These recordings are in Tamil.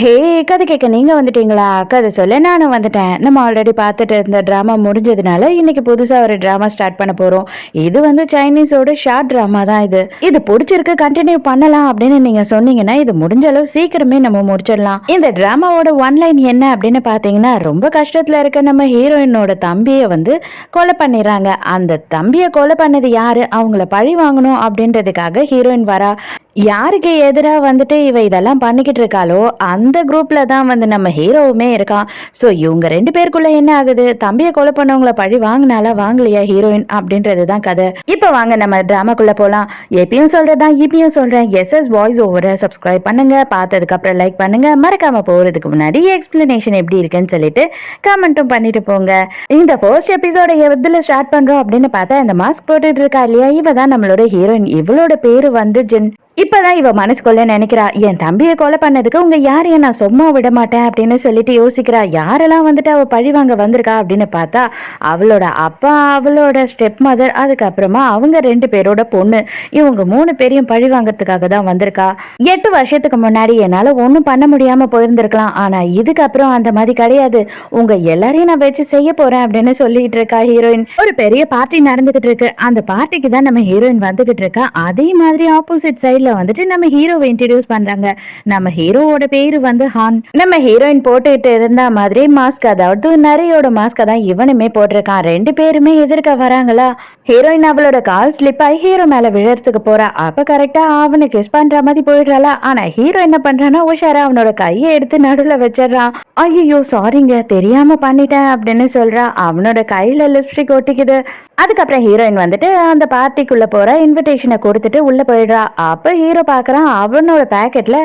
ஹே, கதை கேட்க நீங்க வந்துட்டீங்களா? கதை சொல்ல நானும் வந்துட்டேன். நம்ம ஆல்ரெடி பார்த்துட்டு இருந்த ட்ராமா முடிஞ்சதுனால இன்னைக்கு புதுசா ஒரு ட்ராமா ஸ்டார்ட் பண்ண போறோம். இது வந்து சைனீஸோட ஷார்ட் ட்ராமா தான் இது. இது பிடிச்சிருக்கு, கண்டினியூ பண்ணலாம் அப்படின்னு நீங்க சொன்னீங்கன்னா இது முடிஞ்ச அளவு சீக்கிரமே நம்ம முடிச்சிடலாம். இந்த ட்ராமாவோட ஒன்லைன் என்ன அப்படின்னு பார்த்தீங்கன்னா, ரொம்ப கஷ்டத்துல இருக்க நம்ம ஹீரோயினோட தம்பியை வந்து கொலை பண்ணிடுறாங்க. அந்த தம்பியை கொலை பண்ணது யாரு, அவங்கள பழி வாங்கணும் அப்படின்றதுக்காக ஹீரோயின் வரா. யாருக்கு எதிரா வந்துட்டு இவ இதெல்லாம் பண்ணிக்கிட்டு இருக்காளோ அந்த குரூப்ல தான் வந்து நம்ம ஹீரோவுமே இருக்கான். ஸோ இவங்க 2 பேருக்குள்ள என்ன ஆகுது, தம்பியை கொலை பண்ணவங்கள பழி வாங்கினாலா வாங்கலையா ஹீரோயின் அப்படின்றது தான் கதை. இப்போ வாங்க நம்ம டிராமாக்குள்ள போலாம். எப்பயும் சொல்றதுதான் இப்பயும் சொல்றேன், எஸ்எஸ் வாய்ஸ் ஓவரை சப்ஸ்கிரைப் பண்ணுங்க, பார்த்ததுக்கு அப்புறம் லைக் பண்ணுங்க, மறக்காம போறதுக்கு முன்னாடி எக்ஸ்பிளனேஷன் எப்படி இருக்குன்னு சொல்லிட்டு கமெண்ட்டும் பண்ணிட்டு போங்க. இந்த ஃபர்ஸ்ட் எபிசோட எதுல ஸ்டார்ட் பண்றோம் அப்படின்னு பார்த்தா, இந்த மாஸ்க் போட்டுட்டு இருக்கா இல்லையா, இவ தான் நம்மளோட ஹீரோயின். இவளோட பேரு வந்து ஜென். இப்பதான் இவ மனசுக்குள்ள நினைக்கிறா, என் தம்பியை கொலை பண்ணதுக்கு உங்க யாரையும் நான் சும்மா விட மாட்டேன் அப்படின்னு சொல்லிட்டு யோசிக்கிறா. யாரெல்லாம் வந்துட்டு அவ பழி வாங்க வந்திருக்கா அப்படின்னு பார்த்தா, அவளோட அப்பா, அவளோட ஸ்டெப் மதர், அதுக்கப்புறமா அவங்க 2 பேரோட பொண்ணு, இவங்க 3 பேரையும் பழி வாங்கறதுக்காக தான் வந்திருக்கா. 8 வருஷத்துக்கு முன்னாடி என்னால ஒன்றும் பண்ண முடியாம போயிருந்திருக்கலாம், ஆனா இதுக்கப்புறம் அந்த மாதிரி கிடையாது, உங்க எல்லாரையும் நான் வச்சு செய்ய போறேன் அப்படின்னு சொல்லிட்டு இருக்கா ஹீரோயின். ஒரு பெரிய பார்ட்டி நடந்துகிட்டு இருக்கு. அந்த பார்ட்டிக்கு தான் நம்ம ஹீரோயின் வந்துகிட்டு இருக்கா. அதே மாதிரி ஆப்போசிட் சைட்ல வந்துட்டு நம்ம ஹீரோவை இன்ட்ரோடியூஸ் பண்றாங்க. நம்ம ஹீரோவோட பேரு வந்து ஹான். நம்ம ஹீரோயின் போட்டுட்டு இருந்த மாதிரி மாஸ்க், அதாவது நரியோட மாஸ்க் தான் இவனுமே போட்டிருக்கான். 2 பேருமே எதிர்க்க வராங்களா. ஹீரோயின் அவளோட கால் ஸ்லிப் ஆகி ஹீரோ மேல விழறதுக்கு போறா. அப்ப கரெக்டா அவனு கிஸ் பண்ற மாதிரி போயிடுறாளா. ஆனா ஹீரோ என்ன பண்றானா, உஷாரா அவனோட கையை எடுத்து நடுவுல வச்சிடறான். ஐயோ சாரிங்க, தெரியாம பண்ணிட்டேன் அப்படின்னு சொல்றா. அவனோட கையில லிப்ஸ்டிக் ஒட்டிக்குது. அதுக்கப்புறம் ஹீரோயின் வந்துட்டு அந்த பார்ட்டிக்குள்ள போற இன்விடேஷனை கொடுத்துட்டு உள்ள போயிடுறா. அப்ப ஹீரோ பாக்குறான், அவனோட பேக்கெட்ல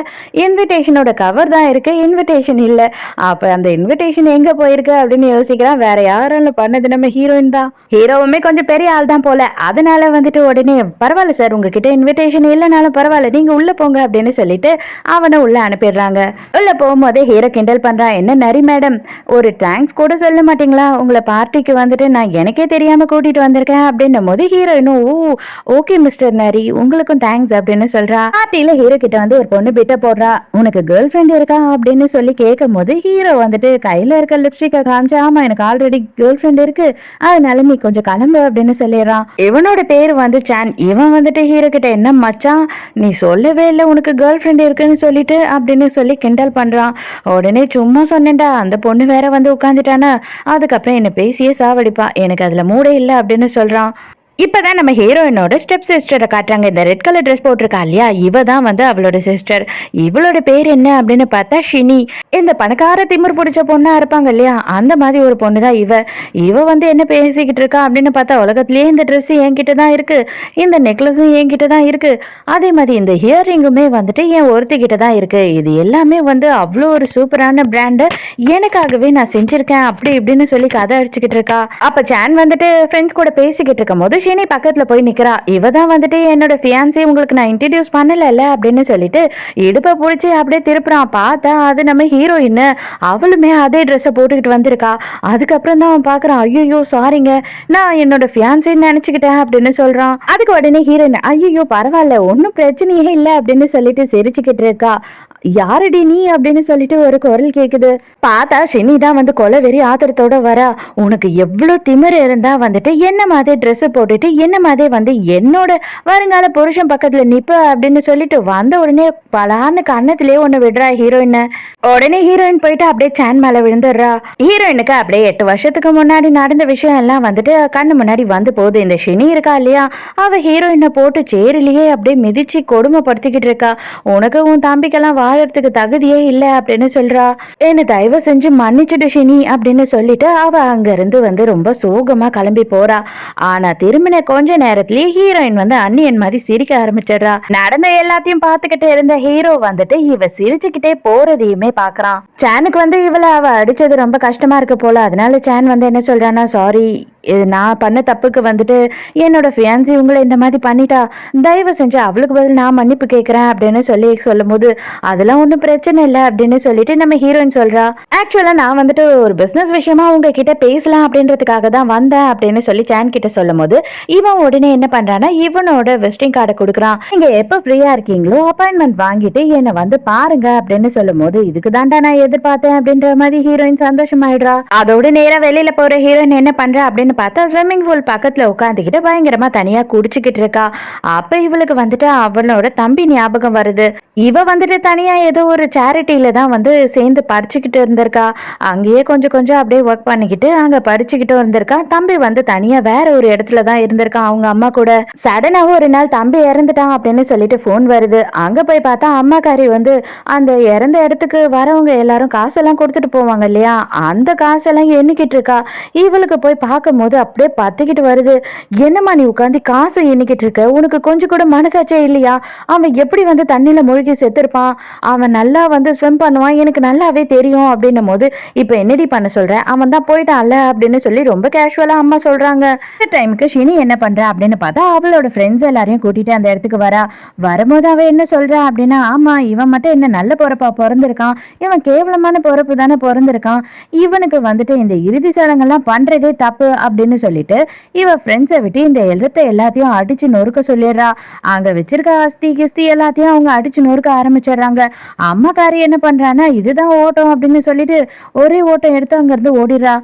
இன்விடேஷனோட கவர் தான் இருக்கு, இன்விடேஷன் இல்ல. அப்ப அந்த இன்விடேஷன் எங்க போயிருக்கு அப்படின்னு யோசிக்கிறான். வேற யாரும் பண்ணது நம்ம ஹீரோயின் தான். ஹீரோவுமே கொஞ்சம் பெரிய ஆள் தான் போல. அதனால வந்துட்டு உடனே, பரவாயில்ல சார், உங்ககிட்ட இன்விடேஷன் இல்லைனாலும் பரவாயில்ல, நீங்க உள்ள போங்க அப்படின்னு சொல்லிட்டு அவனை உள்ள அனுப்பிடுறாங்க. உள்ள போகும்போதே ஹீரோ கிண்டல் பண்றான், என்ன நரி மேடம், ஒரு தேங்க்ஸ் கூட சொல்ல மாட்டீங்களா, உங்களை பார்ட்டிக்கு வந்துட்டு நான் எனக்கே தெரியாம கூட்டிட்டு வந்திருக்கேன் அப்படின்னும் போது ஹீரோயினும், ஓ ஓகே மிஸ்டர் நரி, உங்களுக்கும் தேங்க்ஸ் அப்படின்னு சொல்றா. பார்ட்டியில ஹீரோ கிட்ட வந்து ஒரு பொண்ணு பிட்ட போடுறா. உனக்கு கேர்ள் ஃப்ரெண்ட் இருக்கா அப்படின்னு சொல்லி கேட்கும் போது ஹீரோ வந்துட்டு கையில இருக்க லிப்ஸ்டிக்கை காமிச்சு, ஆமா எனக்கு ஆல்ரெடி கேர்ள் ஃப்ரெண்ட் இருக்கு, அதனால நீ கொஞ்சம் கிளம்பு அப்படின்னு சொல்லிடுறான். இவனோட பேரு வந்து சான். இவன் வந்துட்டு ஹீரோ கிட்ட, என்ன மச்சான் நீ சொல்லவே இல்லை உனக்கு கேர்ள் ஃப்ரெண்ட் இருக்குன்னு சொல்லிட்டு அப்படின்னு சொல்லி கிண்டல் பண்றான். உடனே சும்மா சொன்னேன்டா, அந்த பொண்ணு வேற வந்து உட்காந்துட்டானா, அதுக்கப்புறம் என்ன பேசியே சாவடிப்பா, எனக்கு அதுல மூடே இல்லை அப்படின்னு சொல்றான். இப்பதான் நம்ம ஹீரோயினோட ஸ்டெப் சிஸ்டரை காட்டுறாங்க. இந்த ரெட் கலர் ட்ரெஸ் போட்டிருக்கா இல்லையா, இவ தான் வந்து அவளோட சிஸ்டர். இவளோட பேர் என்ன அப்படின்னு பார்த்தா ஷினி. இந்த பணக்கார திமிர் பிடிச்ச பொண்ணா இருப்பாங்க இல்லையா, அந்த மாதிரி ஒரு பொண்ணு தான் இவ. இவ வந்து என்ன பேசிக்கிட்டு இருக்கா அப்படின்னு பார்த்தா, உலகத்திலேயே இந்த ட்ரெஸ் என்கிட்ட தான் இருக்கு, இந்த நெக்லஸும் என்கிட்ட தான் இருக்கு, அதே மாதிரி இந்த ஹியரிங்குமே வந்துட்டு என் ஒருத்திக்கிட்ட தான் இருக்கு, இது எல்லாமே வந்து அவ்வளோ ஒரு சூப்பரான பிராண்டு, எனக்காகவே நான் செஞ்சிருக்கேன் அப்படி இப்படின்னு சொல்லி கதை அடிச்சுக்கிட்டு இருக்கா. அப்ப சான் வந்துட்டு ஃப்ரெண்ட்ஸ் கூட பேசிக்கிட்டு இருக்கும் போது ஷினி பக்கத்துல போய் நிக்கிறா. இவ தான் வந்துட்டு என்னோட ஃபியான்சி, உங்களுக்கு நான் இன்ட்ரடியூஸ் பண்ணல அப்படின்னு சொல்லிட்டு இடுப்பை பிடிச்சி அப்படியே திருப்புறான். பார்த்தா அது நம்ம ஹீரோயின். அவளுமே அதே ட்ரெஸ்ஸை போட்டுக்கிட்டு வந்திருக்கா. அதுக்கப்புறம் தான் அவன் பாக்குறான், ஐயோ சாரிங்க, நான் என்னோட ஃபியான்சின்னு நினைச்சுக்கிட்டேன் அப்படின்னு சொல்றான். அதுக்கு உடனே ஹீரோயின், ஐயோ பரவாயில்ல, ஒன்னும் பிரச்சனையே இல்லை அப்படின்னு சொல்லிட்டு சிரிச்சுக்கிட்டு இருக்கா. யாருடி நீ அப்படின்னு சொல்லிட்டு ஒரு குரல் கேக்குது. பார்த்தா ஷினி தான் வந்து கொலை வெறி ஆத்திரத்தோட வரா. உனக்கு எவ்வளவு திமிர் இருந்தா வந்துட்டு என்ன மாதிரி ட்ரெஸ் போட்டுட்டு என்ன மாதிரி வந்து என்னோட வருங்கால புருஷன் பக்கத்துல நிப்ப அப்படின்னு சொல்லிட்டு வந்த உடனே பலான்னு கண்ணத்திலேயே ஒண்ணு விடுறா ஹீரோயின். உடனே ஹீரோயின் போயிட்டு அப்படியே சான் மேல விழுந்துடுறா. ஹீரோயினுக்கு அப்படியே 8 வருஷத்துக்கு முன்னாடி நடந்த விஷயம் எல்லாம் வந்துட்டு கண்ணு முன்னாடி வந்து போகுது. இந்த ஷினி இருக்கா இல்லையா, அவ ஹீரோயினை போட்டு சேரிலேயே அப்படியே மிதிச்சு கொடுமைப்படுத்திக்கிட்டு இருக்கா. உனக்கு உன் தம்பிக்கெல்லாம் வாழறதுக்கு தகுதியே இல்லை அப்படின்னு சொல்றா. என்ன தயவு செஞ்சு மன்னிச்சுட்டு ஷினி அப்படின்னு சொல்லிட்டு அவ அங்க இருந்து வந்து ரொம்ப சோகமா கிளம்பி போறா. ஆனா திரும்பின கொஞ்ச நேரத்திலேயே ஹீரோயின் வந்து அன்னியன் மாதிரி சிரிக்க ஆரம்பிச்சிடுறா. நடந்த எல்லாத்தையும் பார்த்துக்கிட்டே இருந்த ஹீரோ வந்துட்டு இவ சிரிச்சுக்கிட்டே போறதையுமே பாக்குறான். சானுக்கு வந்து இவளை அவ அடிச்சது ரொம்ப கஷ்டமா இருக்கு போல. அதனால சான் வந்து என்ன சொல்றான்னா, சாரி, நான் பண்ண தப்புக்கு வந்துட்டு என்னோட ஃபியான்சி உங்களை இந்த மாதிரி பண்ணிட்டா, தயவு செஞ்சு அவளுக்கு பதில் நான் மன்னிப்பு கேட்கிறேன் அப்படின்னு சொல்லும் போது, அதெல்லாம் ஒன்றும் பிரச்சனை இல்லை அப்படின்னு சொல்லிட்டு நம்ம ஹீரோயின் சொல்றா. ஆக்சுவலா நான் வந்துட்டு ஒரு பிசினஸ் விஷயமா உங்ககிட்ட பேசலாம் அப்படின்றதுக்காக தான் வந்தேன் அப்படின்னு சொல்லி சான் கிட்ட சொல்லும் போது இவன் உடனே என்ன பண்றான்னா இவனோட விசிட்டிங் கார்டை கொடுக்குறான். நீங்க எப்ப ஃப்ரீயா இருக்கீங்களோ அப்பாயின்மெண்ட் வாங்கிட்டு என்னை வந்து பாருங்க அப்படின்னு சொல்லும் போது இதுக்கு தாண்டா நான் எதிர்பார்த்தேன் அப்படின்ற மாதிரி ஹீரோயின் சந்தோஷமாயிடுறா. அதோட நேரா வெளியில போற ஹீரோயின் என்ன பண்றா அப்படின்னு பார்த்தா ஸ்விம்மிங் பூல் பக்கத்துல உட்காந்துக்கிட்டு பயங்கரமா தனியா குடிச்சுக்கிட்டு இருக்கா. அப்ப இவளுக்கு வந்துட்டு அவளோட தம்பி ஞாபகம் வருது. இவ வந்துட்டு தனியா ஏதோ ஒரு சேரிட்டியில தான் வந்து சேர்ந்து படிச்சுக்கிட்டு இருந்திருக்கா. அங்கேயே கொஞ்சம் கொஞ்சம் அப்படியே ஒர்க் பண்ணிக்கிட்டு அங்க படிச்சுக்கிட்டும் இருந்திருக்கா. தம்பி வந்து தனியா வேற ஒரு இடத்துல தான் இருந்திருக்கான் அவங்க அம்மா கூட. சடனாவும் ஒரு நாள் தம்பி இறந்துட்டான் அப்படின்னு சொல்லிட்டு போன் வருது. அங்க போய் பார்த்தா அம்மாக்காரி வந்து அந்த இறந்த இடத்துக்கு வரவங்க எல்லாரும் காசெல்லாம் கொடுத்துட்டு போவாங்க இல்லையா, அந்த காசெல்லாம் எண்ணிக்கிட்டு இருக்கா. இவளுக்கு போய் பார்க்கும் போது அப்படியே பத்திக்கிட்டு வருது. என்னம்மா நீ உட்காந்து காசை எண்ணிக்கிட்டு இருக்க, உனக்கு கொஞ்சம் கூட மனசாச்சே இல்லையா? அவன் எப்படி வந்து தண்ணியில மூழ்கி செத்துருப்பான், அவன் நல்லா வந்து ஸ்விம் பண்ணுவான், எனக்கு நல்லாவே தெரியும் அப்படின்னும் போது இப்ப என்னடி பண்ண சொல்ற, அவன் தான் போயிட்டான்ல அப்படின்னு சொல்லி ரொம்ப கேஷுவலா அம்மா சொல்றாங்க. இந்த டைமுக்கு ஷினி என்ன பண்ற அப்படின்னு பார்த்தா அவளோட ஃப்ரெண்ட்ஸ் எல்லாரையும் கூட்டிட்டு அந்த இடத்துக்கு வரா. வரும்போது அவ என்ன சொல்றா அப்படின்னா, ஆமா இவன் மட்டும் என்ன நல்ல பொறப்பா பிறந்திருக்கான், இவன் கேவலமான பொறப்பு தானே பிறந்திருக்கான், இவனுக்கு வந்துட்டு இந்த இறுதி சடங்கெல்லாம் பண்றதே தப்பு அப்படின்னு சொல்லிட்டு இவ ஃப்ரெண்ட்ஸை விட்டு இந்த எழுத்தை எல்லாத்தையும் அடிச்சு நொறுக்க சொல்லிடுறா. அங்க வச்சிருக்க அஸ்தி கிஸ்தி எல்லாத்தையும் அவங்க அடிச்சு நொறுக்க ஆரம்பிச்சிடுறாங்க. அம்மாக்காரி என்ன பண்றான்னா இதுதான் ஓட்டம் அப்படின்னு சொல்லிட்டு ஒரே ஓட்டம் எடுத்து அங்க இருந்து ஓடிடுறா.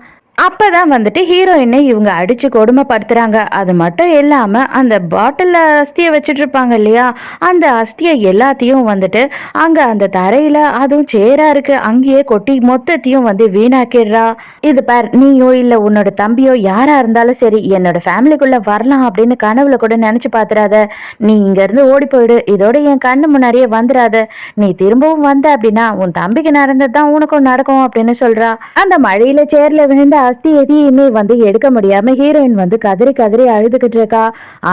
அப்பதான் வந்துட்டு ஹீரோயினை இவங்க அடிச்சு கொடுமைப்படுத்துறாங்க. அது மட்டும் இல்லாம அந்த பாட்டில்ல அஸ்தியை வச்சுட்டு இருப்பாங்க இல்லையா, அந்த அஸ்தியை எல்லாத்தையும் வந்துட்டு அங்க அந்த தரையில அதுவும் சேரா இருக்கு அங்கேயே கொட்டி மொத்தத்தையும் வந்து வீணாக்கிடுறா. இது பார், நீயோ இல்ல உன்னோட தம்பியோ யாரா இருந்தாலும் சரி என்னோட ஃபேமிலிக்குள்ள வரலாம் அப்படின்னு கனவுல கூட நினைச்சு பாத்துறாத. நீ இங்க இருந்து ஓடி போயிடு, இதோட என் கண்ணு முன்னாடியே வந்துடாத. நீ திரும்பவும் வந்த அப்படின்னா உன் தம்பிக்கு நடந்ததுதான் உனக்கும் நடக்கும் அப்படின்னு சொல்றா. அந்த மழையில சேர்ல விழுந்த அஸ்தி எதையுமே வந்து எடுக்க முடியாம ஹீரோயின் வந்து கதறி கதறி அழுதுகிட்டு இருக்கா.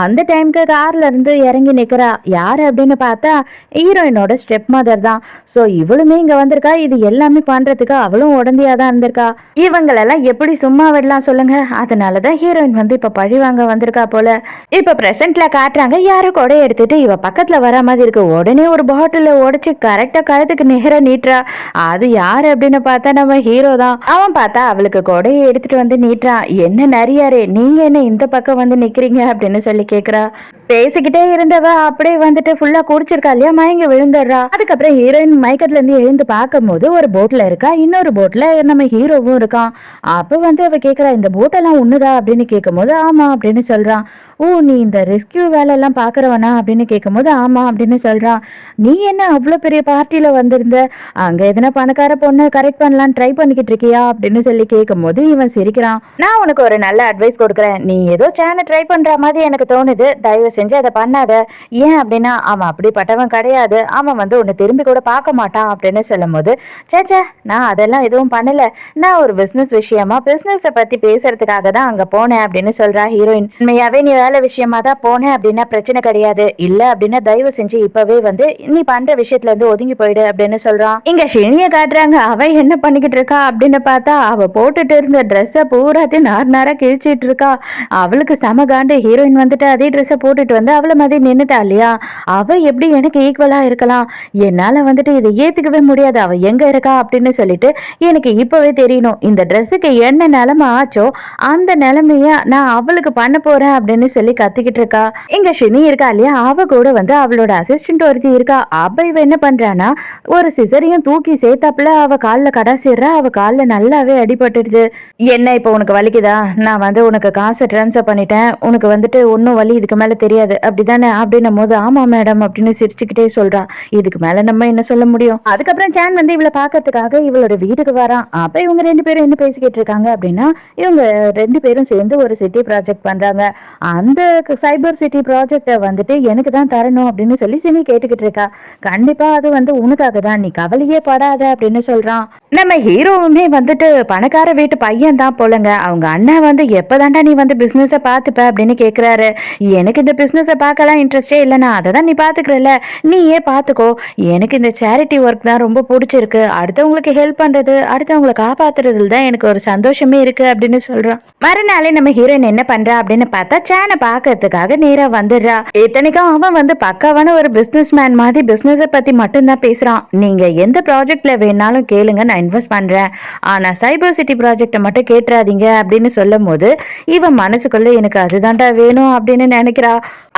அந்த டைம்க்கு கார்ல இருந்து இறங்கி நிக்கிறா. யாரு அப்படின்னு பார்த்தா ஹீரோயினோட ஸ்டெப் மதர் தான். சோ இவளுமே இங்க வந்திருக்கா. இது எல்லாமே பண்றதுக்கு அவளும் உடந்தையாதான் இருந்திருக்கா. இவங்களெல்லாம் எப்படி சும்மா விடலாம் சொல்லுங்க. அதனாலதான் ஹீரோயின் வந்து இப்ப பழி வாங்க வந்திருக்கா போல. இப்ப பிரசன்ட்ல காட்டுறாங்க யாரும் கொடை எடுத்துட்டு இவ பக்கத்துல வர மாதிரி இருக்கு. உடனே ஒரு பாட்டில உடைச்சு கரெக்டா கழுத்துக்கு நேரா நீட்டுறா. அது யாரு அப்படின்னு பார்த்தா நம்ம ஹீரோ தான். அவன் பார்த்தா அவளுக்கு கொடையை எடுத்துட்டு வந்து நீட்டுறான். என்ன நிறையாரே, நீங்க என்ன இந்த பக்கம் வந்து நிக்கிறீங்க அப்படின்னு சொல்லி கேக்குறா. பேசிக்கிட்டே இருந்தவ அப்படியே வந்துட்டு ஃபுல்லா குடிச்சிருக்கா இல்லையா, மயங்கி விழுந்துடுறா. அதுக்கப்புறம் ஹீரோயின் மயக்கத்துல இருந்து எழுந்து பார்க்கும் போது ஒரு போட்ல இருக்கா, இன்னொரு போட்ல நம்ம ஹீரோவும் இருக்கான். அப்ப வந்து அவ கேக்குறா, இந்த போட்டெல்லாம் ஒண்ணுதா அப்படின்னு கேட்கும் போது ஆமா அப்படின்னு சொல்றான். ஓ நீ இந்த ரெஸ்கியூ வேலை எல்லாம் பாக்குறவனா அப்படின்னு கேட்கும் போது ஆமா அப்படின்னு சொல்றான். நீ என்ன அவ்வளவு பெரிய பார்ட்டியில வந்திருந்த, அங்க எதனா பணக்கார பொண்ணு கரெக்ட் பண்ணலாம் ட்ரை பண்ணிக்கிட்டு இருக்கியா அப்படின்னு சொல்லி கேட்கும் போது இவன் சிரிக்கிறான். நான் உனக்கு ஒரு நல்ல அட்வைஸ் கொடுக்குறேன், நீ ஏதோ சேனல் ட்ரை பண்ற மாதிரி எனக்கு தோணுது, தயவு செஞ்சு அதை பண்ணாத. ஏன் அப்படின்னா அவன் அப்படிப்பட்டவன் கிடையாது, அவன் வந்து உன்னை திரும்பி கூட பார்க்க மாட்டான் அப்படின்னு சொல்லும் போது சேச்சே நான் அதெல்லாம் எதுவும் பண்ணல, நான் ஒரு பிசினஸ் விஷயமா பிசினஸ பத்தி பேசுறதுக்காக தான் அங்க போனேன் அப்படின்னு சொல்றா ஹீரோயின். உண்மையாவே நீ வேலை விஷயமா தான் போனேன் அப்படின்னா பிரச்சனை கிடையாது, இல்ல அப்படின்னா தயவு செஞ்சு இப்பவே வந்து நீ பண்ற விஷயத்துல இருந்து ஒதுங்கி போயிடு அப்படின்னு சொல்றான். இங்க ஷினிய காட்டுறாங்க. அவ என்ன பண்ணிக்கிட்டு இருக்கா அப்படின்னு பார்த்தா அவ போட்டுட்டு இருந்த ட்ரெஸ்ஸை பூராத்தையும் நாரா கிழிச்சிட்டு இருக்கா. அவளுக்கு செம காண்டு. ஹீரோயின் வந்துட்டு அதே ட்ரெஸ்ஸை போட்டுட்டு வந்து அவளை மாதிரி நின்னுட்டா இல்லையா, அவ எப்படி எனக்கு ஈக்குவலா இருக்கலாம், என்னால வந்துட்டு இதை ஏத்துக்கவே முடியாது, அவ எங்க இருக்கா அப்படின்னு சொல்லிட்டு எனக்கு இப்பவே தெரியணும், இந்த ட்ரெஸ்ஸுக்கு என்ன நிலைமை ஆச்சோ அந்த நிலைமைய நான் அவளுக்கு பண்ண போறேன் அப்படின்னு சொல்லி கத்திக்கிட்டு இருக்கா. இங்க ஷினி இருக்கா இல்லையா, அவ கூட வந்து அவளோட அசிஸ்டன்ட் ஒருத்தி இருக்கா. அப்ப இவ என்ன பண்றானா ஒரு சிசரையும் தூக்கி சேர்த்தாப்புல அவ காலில் கடாசிடுறா. அவ காலில் நல்லாவே அடிபட்டுடுது. என்ன இப்ப உனக்கு வலிக்குதா, நான் வந்து உனக்கு காசை டிரான்ஸ்ஃபர் பண்ணிட்டேன், உனக்கு வந்துட்டு ஒன்னும் வலி இதுக்கு மேல தெரியாது அப்படிதானே அப்படின்னும் போது ஆமா மேடம் அப்படின்னு சிரிச்சுக்கிட்டே சொல்றா. இதுக்கு மேல நம்ம என்ன சொல்ல முடியும். அதுக்கப்புறம் சான் வந்து இவளை பாக்கிறதுக்காக இவளோட வீட்டுக்கு வரான். அப்ப இவங்க ரெண்டு பேரும் என்ன பேசிக்கிட்டு இருக்காங்க அப்படின்னா இவங்க ரெண்டு பேரும் சேர்ந்து ஒரு சிட்டி ப்ராஜெக்ட் பண்றாங்க. அந்த சைபர் சிட்டி ப்ராஜெக்ட வந்துட்டு எனக்கு தான் தரணும் அப்படின்னு சொல்லி சினி கேட்டுக்கிட்டு இருக்கா. கண்டிப்பா அது வந்து உனக்காக தான், நீ கவலையே படாத அப்படின்னு சொல்றான். நம்ம ஹீரோவுமே வந்துட்டு பணக்கார வீட்டு பையன் தான் போலங்க. அவங்க அண்ணா வந்து எப்பதாண்டா நீ வந்து பிசினஸ பாத்துப்ப அப்படின்னு கேக்குறாரு. எனக்கு இந்த பிசினஸ பார்க்கலாம் இன்ட்ரெஸ்டே இல்லைனா அதை தான் நீ பாத்துக்கிறல்ல, நீயே பாத்துக்கோ, எனக்கு இந்த சேரிட்டி ஒர்க் தான் ரொம்ப பிடிச்சிருக்கு, அடுத்தவங்களுக்கு ஹெல்ப் பண்றது அடுத்தவங்களை காப்பாத்துறதுல தான் எனக்கு ஒரு சந்தோஷமே இருக்கு அப்படின்னு சொல்றான். மறுநாளே நம்ம ஹீரோயின் என்ன பண்றா அப்படின்னு பார்த்தா சேனல் சானை பாக்கிறதுக்காக நேரா வந்துடுறா. இத்தனைக்கும் அவன் வந்து பக்காவான ஒரு பிசினஸ் மேன் மாதிரி பிசினஸ பத்தி மட்டும்தான் பேசுறான். நீங்க எந்த ப்ராஜெக்ட்ல வேணாலும் கேளுங்க, நான் இன்வெஸ்ட் பண்றேன், ஆனா சைபர் சிட்டி ப்ராஜெக்ட மட்டும் கேட்டுறாதீங்க அப்படின்னு சொல்லும் போது இவன் மனசுக்குள்ள எனக்கு அதுதான்டா வேணும் அப்படின்னு நினைக்கிறா.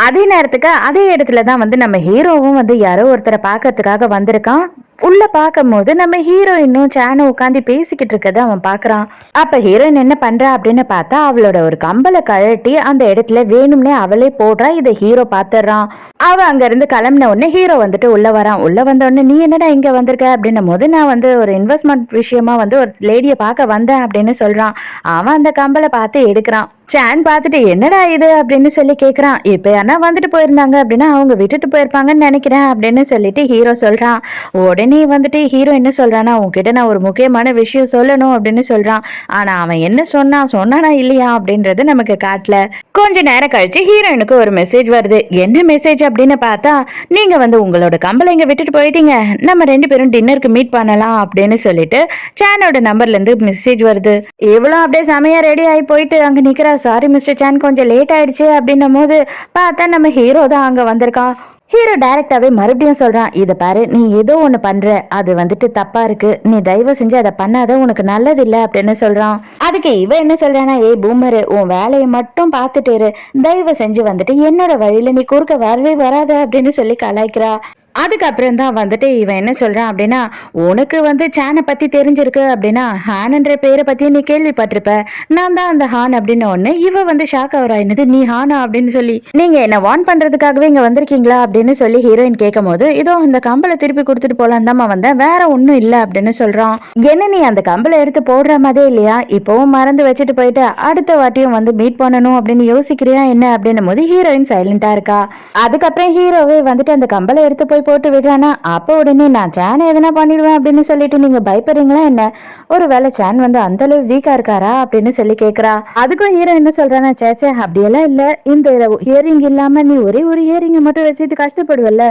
அதே நேரத்துக்கு அதே இடத்துல தான் வந்து நம்ம ஹீரோவும் வந்து யாரோ ஒருத்தரை பாக்கிறதுக்காக வந்திருக்கான். உள்ள பார்க்கும் போது நம்ம ஹீரோயினும் சேனும் உட்காந்து பேசிக்கிட்டு இருக்கத அவன் பாக்குறான். அப்ப ஹீரோயின் என்ன பண்றா அப்படின்னு பார்த்தா அவளோட ஒரு கம்பலை கழட்டி அந்த இடத்துல வேணும்னே அவளே போடுறா. இதை ஹீரோ பாத்துறான். அவ அங்க இருந்து கிளம்பின உடனே ஹீரோ வந்துட்டு உள்ள வரான். உள்ள வந்த உடனே நீ என்னடா இங்க வந்திருக்க அப்படின்னும் போது நான் வந்து ஒரு இன்வெஸ்ட்மெண்ட் விஷயமா வந்து ஒரு லேடியை பார்க்க வந்தேன் அப்படின்னு சொல்றான். அவன் அந்த கம்பலை பார்த்து எடுக்கிறான். சான் பார்த்துட்டு என்னடா இது அப்படின்னு சொல்லி கேட்குறான். இப்போ யாரா வந்துட்டு போயிருந்தாங்க அப்படின்னா அவங்க விட்டுட்டு போயிருப்பாங்கன்னு நினைக்கிறேன் அப்படின்னு சொல்லிட்டு ஹீரோ சொல்றான். உடனே வந்துட்டு ஹீரோ என்ன சொல்றானா, உன்கிட்ட நான் ஒரு முக்கியமான விஷயம் சொல்லணும் அப்படின்னு சொல்றான். ஆனா அவன் என்ன சொன்னானா இல்லையா அப்படின்றது நமக்கு காட்டல. கொஞ்ச நேரம் கழிச்சு ஹீரோயினுக்கு ஒரு மெசேஜ் வருது. என்ன மெசேஜ் அப்படின்னு பார்த்தா, நீங்க வந்து உங்களோட கம்பளை இங்க விட்டுட்டு போயிட்டீங்க, நம்ம 2 பேரும் டின்னருக்கு மீட் பண்ணலாம் அப்படின்னு சொல்லிட்டு சானோட நம்பர்ல இருந்து மெசேஜ் வருது. இவ்வளவு அப்படியே செமையா ரெடி ஆகி போயிட்டு அங்க நிக்கிறா. சாரி மிஸ்டர் சான், கொஞ்சம் லேட் ஆயிடுச்சு அப்படின்னும் போது பார்த்தா நம்ம ஹீரோ தான் அங்க வந்திருக்கான். ஹீரோ டைரக்டாவே மறுபடியும் சொல்றான், இதை பாரு, நீ ஏதோ ஒண்ணு பண்ற, அது வந்துட்டு தப்பா இருக்கு, நீ தயவு செஞ்சு அதை பண்ணாத, உனக்கு நல்லது இல்ல அப்படின்னு சொல்றான். அதுக்கு இவ என்ன சொல்றானா, ஏய் பூமரு, உன் வேலையை மட்டும் பார்த்துட்டு இரு, தயவு செஞ்சு வந்துட்டு என்னோட வழியில நீ குறுக்க வரவே வராத அப்படின்னு சொல்லி கலாய்க்கிறா. அதுக்கப்புறம் தான் வந்துட்டு இவன் என்ன சொல்றான் அப்படின்னா, உனக்கு வந்து சானை பத்தி தெரிஞ்சிருக்கு அப்படின்னா ஹான்ன்ற பேரை பத்தியும் நீ கேள்விப்பட்டிருப்ப, நான் தான் அந்த ஹான் அப்படின்னு ஒண்ணு. இவ வந்து ஷாக் ஆகுறா, என்னது நீ ஹானா அப்படின்னு சொல்லி, நீங்க என்ன வார்ன் பண்றதுக்காகவே இங்க வந்திருக்கீங்களா அப்படின்னு சொல்லி ஹீரோயின் கேட்கும் போது, இதோ அந்த கம்பளை திருப்பி கொடுத்துட்டு போலாம் தான் வந்தேன், வேற ஒன்னும் இல்ல அப்படின்னு சொல்றான். என்ன நீ அந்த கம்பளை எடுத்து போடுற மாதிரி இல்லையா, இப்பவும் மறந்து வச்சுட்டு போயிட்டு அடுத்த வாட்டியும் வந்து மீட் பண்ணணும் அப்படின்னு யோசிக்கிறியா என்ன அப்படின்னும் போது ஹீரோயின் சைலண்டா இருக்கா. அதுக்கப்புறம் ஹீரோவே வந்துட்டு அந்த கம்பளை எடுத்து போய் போட்டு விடுறானா. அப்போ உடனே நான் சேனை எதனா பண்ணிடுவேன் அப்படின்னு சொல்லிட்டு நீங்க பயப்படுறீங்களா என்ன, ஒரு வேலை சேன் வந்து அந்த அளவு வீக்கா இருக்காரா அப்படின்னு சொல்லி கேக்குறா. அதுக்கும் ஹீரோ என்ன சொல்றானா, சேச்சே அப்படியெல்லாம் இல்ல, இந்த இயரிங் இல்லாம நீ ஒரே ஒரு இயரிங்க மட்டும் வச்சுட்டு கஷ்டப்படுவல்ல,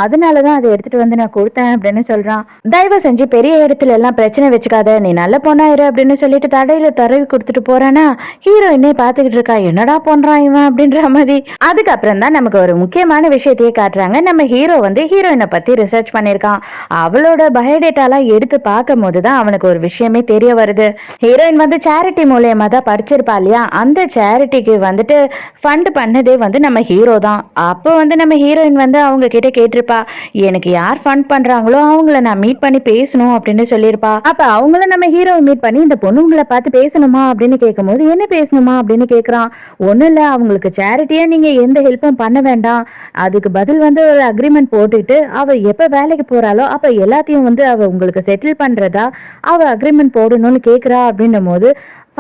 அதனாலதான் அதை எடுத்துட்டு வந்து நான் கொடுத்தேன் அப்படின்னு சொல்றான். தயவு செஞ்சு பெரிய இடத்துல எல்லாம் பிரச்சனை வச்சுக்காத, நீ நல்ல பொண்ணாயிரு அப்படின்னு சொல்லிட்டு தடையில தடவி கொடுத்துட்டு போறானா. ஹீரோயினே பாத்துக்கிட்டு இருக்கா, என்னடா பண்றான் இவன் அப்படின்ற மாதிரி. அதுக்கப்புறம் தான் நமக்கு ஒரு முக்கியமான விஷயத்தையே காட்டுறாங்க. நம்ம ஹீரோ வந்து ஹீரோயினை பத்தி ரிசர்ச் பண்ணிருக்கான். அவளோட பயோடேட்டாலாம் எடுத்து பார்க்கும் போதுதான் அவனுக்கு ஒரு விஷயமே தெரிய வருது. ஹீரோயின் வந்து சேரிட்டி மூலியமா தான் படிச்சிருப்பா இல்லையா, அந்த சேரிட்டிக்கு வந்துட்டு ஃபண்ட் பண்ணதே வந்து நம்ம ஹீரோ தான். அப்போ வந்து நம்ம ஹீரோயின் வந்து அவங்க கிட்ட கேட்டிருப்பா, எனக்கு யார் ஃபண்ட் பண்றாங்களோ அவங்கள நான் மீட் பண்ணி பேசணும் அப்படின்னு சொல்லியிருப்பா. அப்ப அவங்கள நம்ம ஹீரோ மீட் பண்ணி இந்த பொண்ணுங்களை பார்த்து பேசணுமா அப்படின்னு கேட்கும் போது, என்ன பேசணுமா அப்படின்னு கேட்கறான். ஒன்னும் இல்ல, அவங்களுக்கு சேரிட்டியா நீங்க எந்த ஹெல்ப்பும் பண்ண வேண்டாம், அதுக்கு பதில் வந்து ஒரு அக்ரிமெண்ட் போட்டுட்டு அவ எப்ப வேலைக்கு போறாளோ அப்ப எல்லாத்தையும் வந்து அவ உங்களுக்கு செட்டில் பண்றதா அவ அக்ரிமெண்ட் போடணும்னு கேக்குறா அப்படின்னும் போது,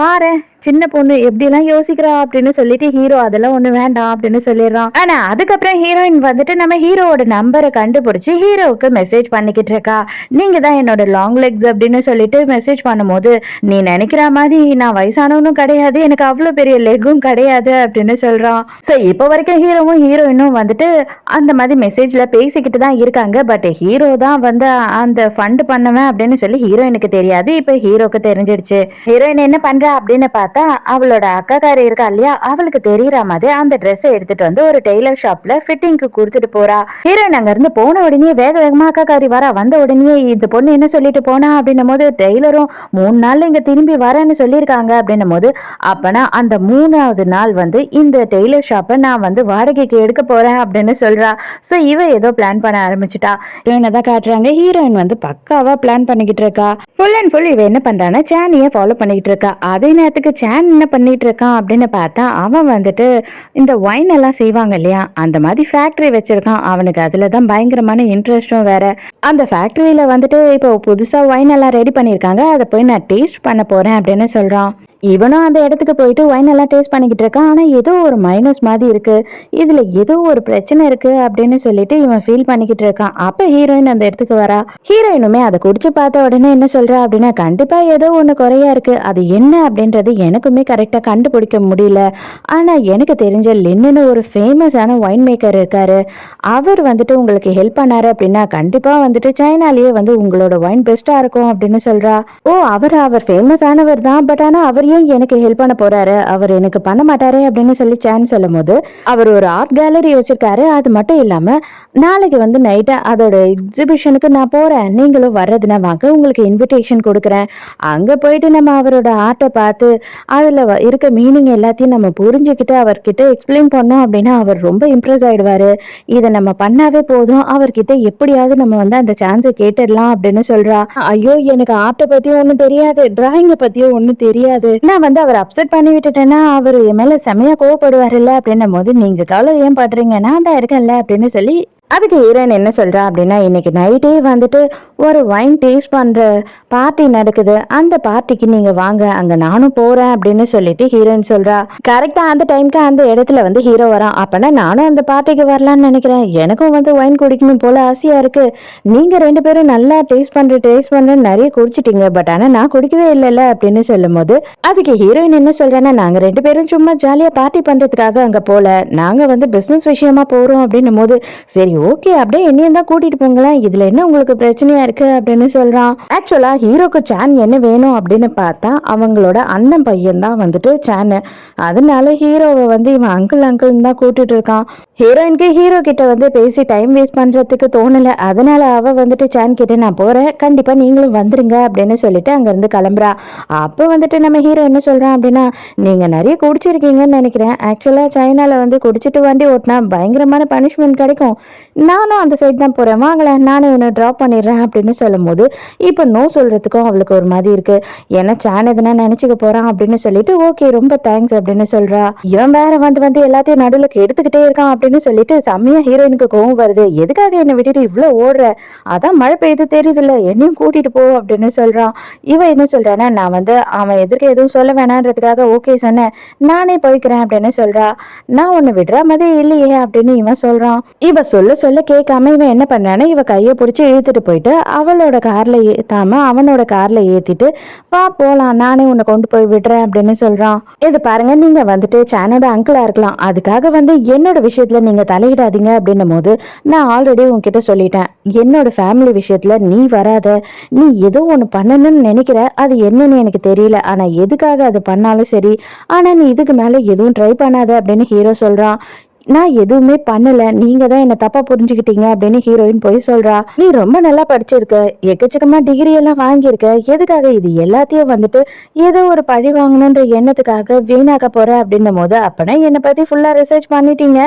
பாரு சின்ன பொண்ணு எப்படி எல்லாம் யோசிக்கிறா அப்படின்னு சொல்லிட்டு ஹீரோ அதெல்லாம் ஒண்ணு வேண்டாம் அப்படின்னு சொல்லிடுறான். ஆனா அதுக்கப்புறம் ஹீரோயின் வந்துட்டு நம்ம ஹீரோவோட நம்பரை கண்டுபிடிச்சு ஹீரோவுக்கு மெசேஜ் பண்ணிக்கிட்டு இருக்கா. நீங்க தான் என்னோட லாங் லெக்ஸ் அப்படின்னு சொல்லிட்டு மெசேஜ் பண்ணும்போது, நீ நினைக்கிற மாதிரி நான் வயசானவனும் கிடையாது, எனக்கு அவ்வளவு பெரிய லெக்கும் கிடையாது அப்படின்னு சொல்றான். சோ இப்போ வரைக்கும் ஹீரோவும் ஹீரோயினும் வந்துட்டு அந்த மாதிரி மெசேஜ்ல பேசிக்கிட்டு தான் இருக்காங்க. பட் ஹீரோ தான் வந்து அந்த ஃபண்ட் பண்ணவன் அப்படின்னு சொல்லி ஹீரோயினுக்கு தெரியாது. இப்ப ஹீரோக்கு தெரிஞ்சிடுச்சு. ஹீரோயின் என்ன பண்றா அப்படின்னு பார்த்தா, அவளோட அக்காக்காரி இருக்கா இல்லையா, அவளுக்கு தெரியற மாதிரி அந்த ட்ரெஸ்ஸை எடுத்துட்டு வந்து ஒரு டெய்லர் ஷாப்ல ஃபிட்டிங்க்கு கொடுத்துட்டு போறா. ஹீரோயின் அங்க இருந்து போன உடனே வேக வேகமா அக்காக்காரி வரா. வந்த உடனே இந்த பொண்ணு என்ன சொல்லிட்டு போனா அப்படின்னும் போது, டெய்லரும் 3 நாள்ல இங்க திரும்பி வரேன்னு சொல்லியிருக்காங்க அப்படின்னும் போது, அப்பனா அந்த 3வது நாள் வந்து இந்த டெய்லர் ஷாப்பை நான் வந்து வாடகைக்கு எடுக்க போறேன் அப்படின்னு சொல்றா. சோ இவ ஏதோ பிளான் பண்ண ஆரம்பிச்சுட்டா. ஹீரோயினை தான் காட்டுறாங்க. ஹீரோயின் வந்து பக்காவா பிளான் பண்ணிக்கிட்டு இருக்கா. ஃபுல் அண்ட் ஃபுல் இவ என்ன பண்றான்னா சானியை ஃபாலோ பண்ணிக்கிட்டு இருக்கா. அதே நேரத்துக்கு சான் என்ன பண்ணிட்டு இருக்கான் அப்படின்னு பார்த்தா, அவன் வந்துட்டு இந்த ஒயின் எல்லாம் செய்வாங்க இல்லையா, அந்த மாதிரி ஃபேக்டரி வச்சிருக்கான். அவனுக்கு அதுலதான் பயங்கரமான இன்ட்ரெஸ்டும் வேற. அந்த ஃபேக்டரியில வந்துட்டு இப்போ புதுசா ஒயின் எல்லாம் ரெடி பண்ணிருக்காங்க, அதை போய் நான் டேஸ்ட் பண்ண போறேன் அப்படின்னு சொல்றான். இவனும் அந்த இடத்துக்கு போயிட்டு ஒயின் எல்லாம் டேஸ்ட் பண்ணிக்கிட்டு இருக்கான். ஆனா ஏதோ ஒரு மைனஸ் மாதிரி இருக்கு, இதுல ஏதோ ஒரு பிரச்சனை இருக்கு அப்படின்னு சொல்லிட்டு இவன் ஃபீல் பண்ணிக்கிட்டு இருக்கான். அப்ப ஹீரோயின் அந்த இடத்துக்கு வரா. ஹீரோயினுமே அதை குடிச்சு பார்த்த உடனே என்ன சொல்றா அப்படின்னா, கண்டிப்பா ஏதோ ஒண்ணு குறையா இருக்கு, அது என்ன அப்படின்றது எனக்குமே கரெக்டா கண்டுபிடிக்க முடியல. ஆனா எனக்கு தெரிஞ்ச லின்னு ஒரு ஃபேமஸான ஒயின் மேக்கர் இருக்காரு, அவர் வந்துட்டு உங்களுக்கு ஹெல்ப் பண்ணாரு அப்படின்னா கண்டிப்பா வந்துட்டு சைனாலேயே வந்து உங்களோட ஒயின் பெஸ்டா இருக்கும் அப்படின்னு சொல்றா. ஓ அவர் ஃபேமஸ் ஆனவர் தான், பட் ஆனா அவர் அவர் ஏன் எனக்கு ஹெல்ப் பண்ண போறாரு, அவர் எனக்கு பண்ண மாட்டாரே அப்படின்னு சொல்லி சான் சொல்லும் போது, அவர் ஒரு ஆர்ட் கேலரி வச்சிருக்காரு. அது மட்டும் இல்லாம நாளைக்கு வந்து நைட்டு அதோட எக்ஸிபிஷனுக்கு நான் போறேன், நீங்களும் வர்றதுன்னா வாங்க, உங்களுக்கு இன்விடேஷன் கொடுக்குறேன். அங்க போயிட்டு நம்ம அவரோட ஆர்ட்டை பார்த்து அதுல இருக்க மீனிங் எல்லாத்தையும் நம்ம புரிஞ்சுக்கிட்டு அவர்கிட்ட எக்ஸ்பிளைன் பண்ணோம் அப்படின்னா அவர் ரொம்ப இம்ப்ரெஸ் ஆயிடுவாரு. இதை நம்ம பண்ணாவே போதும், அவர்கிட்ட எப்படியாவது நம்ம வந்து அந்த சான்ஸை கேட்டுடலாம் அப்படின்னு சொல்றா. ஐயோ, எனக்கு ஆர்ட்டை பத்தியும் ஒன்றும் தெரியாது, டிராயிங்கை பத்தியும் ஒன்றும் தெரியாது, நான் வந்து அவர் அப்செட் பண்ணி விட்டுட்டேன்னா அவர் என் மேல செமையா கோவப்படுவாருல்ல அப்படின்னும் போது, நீங்க கவலை ஏன் படுறீங்க, நான் தான் இருக்கேன்ல அப்படின்னு சொல்லி அதுக்கு ஹீரோயின் என்ன சொல்றா அப்படின்னா, இன்னைக்கு நைட்டே வந்துட்டு ஒரு வைன் டேஸ்ட் பண்ற பார்ட்டி நடக்குது, அந்த பார்ட்டிக்கு நீங்க வாங்க, அங்க நானும் போறேன் அப்படின்னு சொல்லிட்டு ஹீரோயின் சொல்றா. கரெக்டா அந்த டைம்க்கு அந்த இடத்துல வந்து ஹீரோ வரான். அப்பனா நானும் அந்த பார்ட்டிக்கு வரலான்னு நினைக்கிறேன், எனக்கும் வந்து வைன் குடிக்கணும் போல ஆசையா இருக்கு, நீங்க 2 பேரும் நல்லா டேஸ்ட் பண்றேன்னு நிறைய குடிச்சிட்டீங்க, பட் ஆனா நான் குடிக்கவே இல்லைல்ல அப்படின்னு சொல்லும் போது அதுக்கு ஹீரோயின் என்ன சொல்றேன்னா, நாங்க 2 பேரும் சும்மா ஜாலியா பார்ட்டி பண்றதுக்காக அங்க போல, நாங்க வந்து பிசினஸ் விஷயமா போறோம் அப்படின்னும் போது, சரி ஓகே அப்படியே என்னையும் தான் கூட்டிட்டு போங்களேன், இதுல என்ன உங்களுக்கு பிரச்சனையா இருக்கு அப்படின்னு சொல்றான். ஆக்சுவலா ஹீரோக்கு சான் என்ன வேணும் அப்படின்னு பார்த்தா அவங்களோட அண்ணன் பையன் தான் வந்துட்டு சான். அதனால ஹீரோவை வந்து இவன் அங்கிள் தான் கூட்டிட்டு இருக்கான். ஹீரோயினுக்கு ஹீரோ கிட்ட வந்து பேசி டைம் வேஸ்ட் பண்றதுக்கு தோணல. அதனால அவ வந்துட்டு சான் கிட்ட நான் போறேன், கண்டிப்பா நீங்களும் வந்துருங்க அப்படின்னு சொல்லிட்டு அங்க இருந்து கிளம்புறா. அப்போ வந்துட்டு நம்ம ஹீரோ என்ன சொல்றான் அப்படின்னா, நீங்க நிறைய குடிச்சிருக்கீங்கன்னு நினைக்கிறேன், ஆக்சுவலா சைனால வந்து குடிச்சிட்டு வண்டி ஓட்டினா பயங்கரமான பனிஷ்மெண்ட் கிடைக்கும், நானும் அந்த சைட் தான் போறேன், வாங்கல நானும் இவனை ட்ராப் பண்ணிடுறேன் அப்படின்னு சொல்லும் போது இப்போ நோ சொல்றதுக்கும் அவளுக்கு ஒரு மாதிரி இருக்கு. ஏன்னா சான் எதனா நினைச்சுக்க போறான் அப்படின்னு சொல்லிட்டு ஓகே ரொம்ப தேங்க்ஸ் அப்படின்னு சொல்றா. இவன் வேற வந்து எல்லாத்தையும் நடுவில் எடுத்துக்கிட்டே இருக்கான் அப்படின்னு சொல்லிட்டு செம்மையா ஹீரோயினுக்கு கோவம் வருது. எதுக்காக என்னை விட்டுட்டு இவ்வளவு ஓடுற, அதான் மழை பெய்து தெரியுது இல்ல, என்னையும் கூட்டிட்டு போ அப்படின்னு சொல்றான். இவன் என்ன சொல்றானா, நான் வந்து அவன் எதிர்க்க எதுவும் சொல்ல வேணான்றதுக்காக ஓகே சொன்னேன், நானே போய்க்கிறேன் அப்படின்னு சொல்றா. நான் உன்னை விடுற மாதிரி இல்லையே அப்படின்னு இவன் சொல்றான். இவ சொல்ல கேட்காம இவன் என்ன பண்றானா, இவ கையை பிடிச்சி இழுத்துட்டு போயிட்டு அவளோட கார்ல ஏத்தாம அவனோட கார்ல ஏத்திட்டு வா போலாம், நானே உன்னை கொண்டு போய் விடுறேன் அப்படின்னு சொல்றான். இது பாருங்க, நீங்க வந்துட்டு சானோட அங்கிளா இருக்கலாம், அதுக்காக வந்து என்னோட விஷயத்துல நீங்க தலையிடாதீங்க அப்படின்னும் போது, நான் ஆல்ரெடி உன்கிட்ட சொல்லிட்டேன், என்னோட ஃபேமிலி விஷயத்துல நீ வராத, நீ ஏதோ ஒன்று பண்ணணும்னு நினைக்கிற, அது என்னன்னு எனக்கு தெரியல, ஆனா எதுக்காக அது பண்ணாலும் சரி, ஆனா நீ இதுக்கு மேல எதுவும் ட்ரை பண்ணாத அப்படின்னு ஹீரோ சொல்றான். நான் எதுவுமே பண்ணல, நீங்க தான் என்ன தப்பா புரிஞ்சுக்கிட்டீங்க அப்படின்னு ஹீரோயின் போய் சொல்றா. நீ ரொம்ப நல்லா படிச்சிருக்க, எக்கச்சக்கமா டிகிரி எல்லாம் வாங்கியிருக்க, எதுக்காக இது எல்லாத்தையும் வந்துட்டு ஏதோ ஒரு பழி வாங்கணுன்ற எண்ணத்துக்காக வீணாக்க போற அப்படின்னும் போது, அப்பனா என்னை பத்தி ஃபுல்லா ரிசர்ச் பண்ணிட்டீங்க,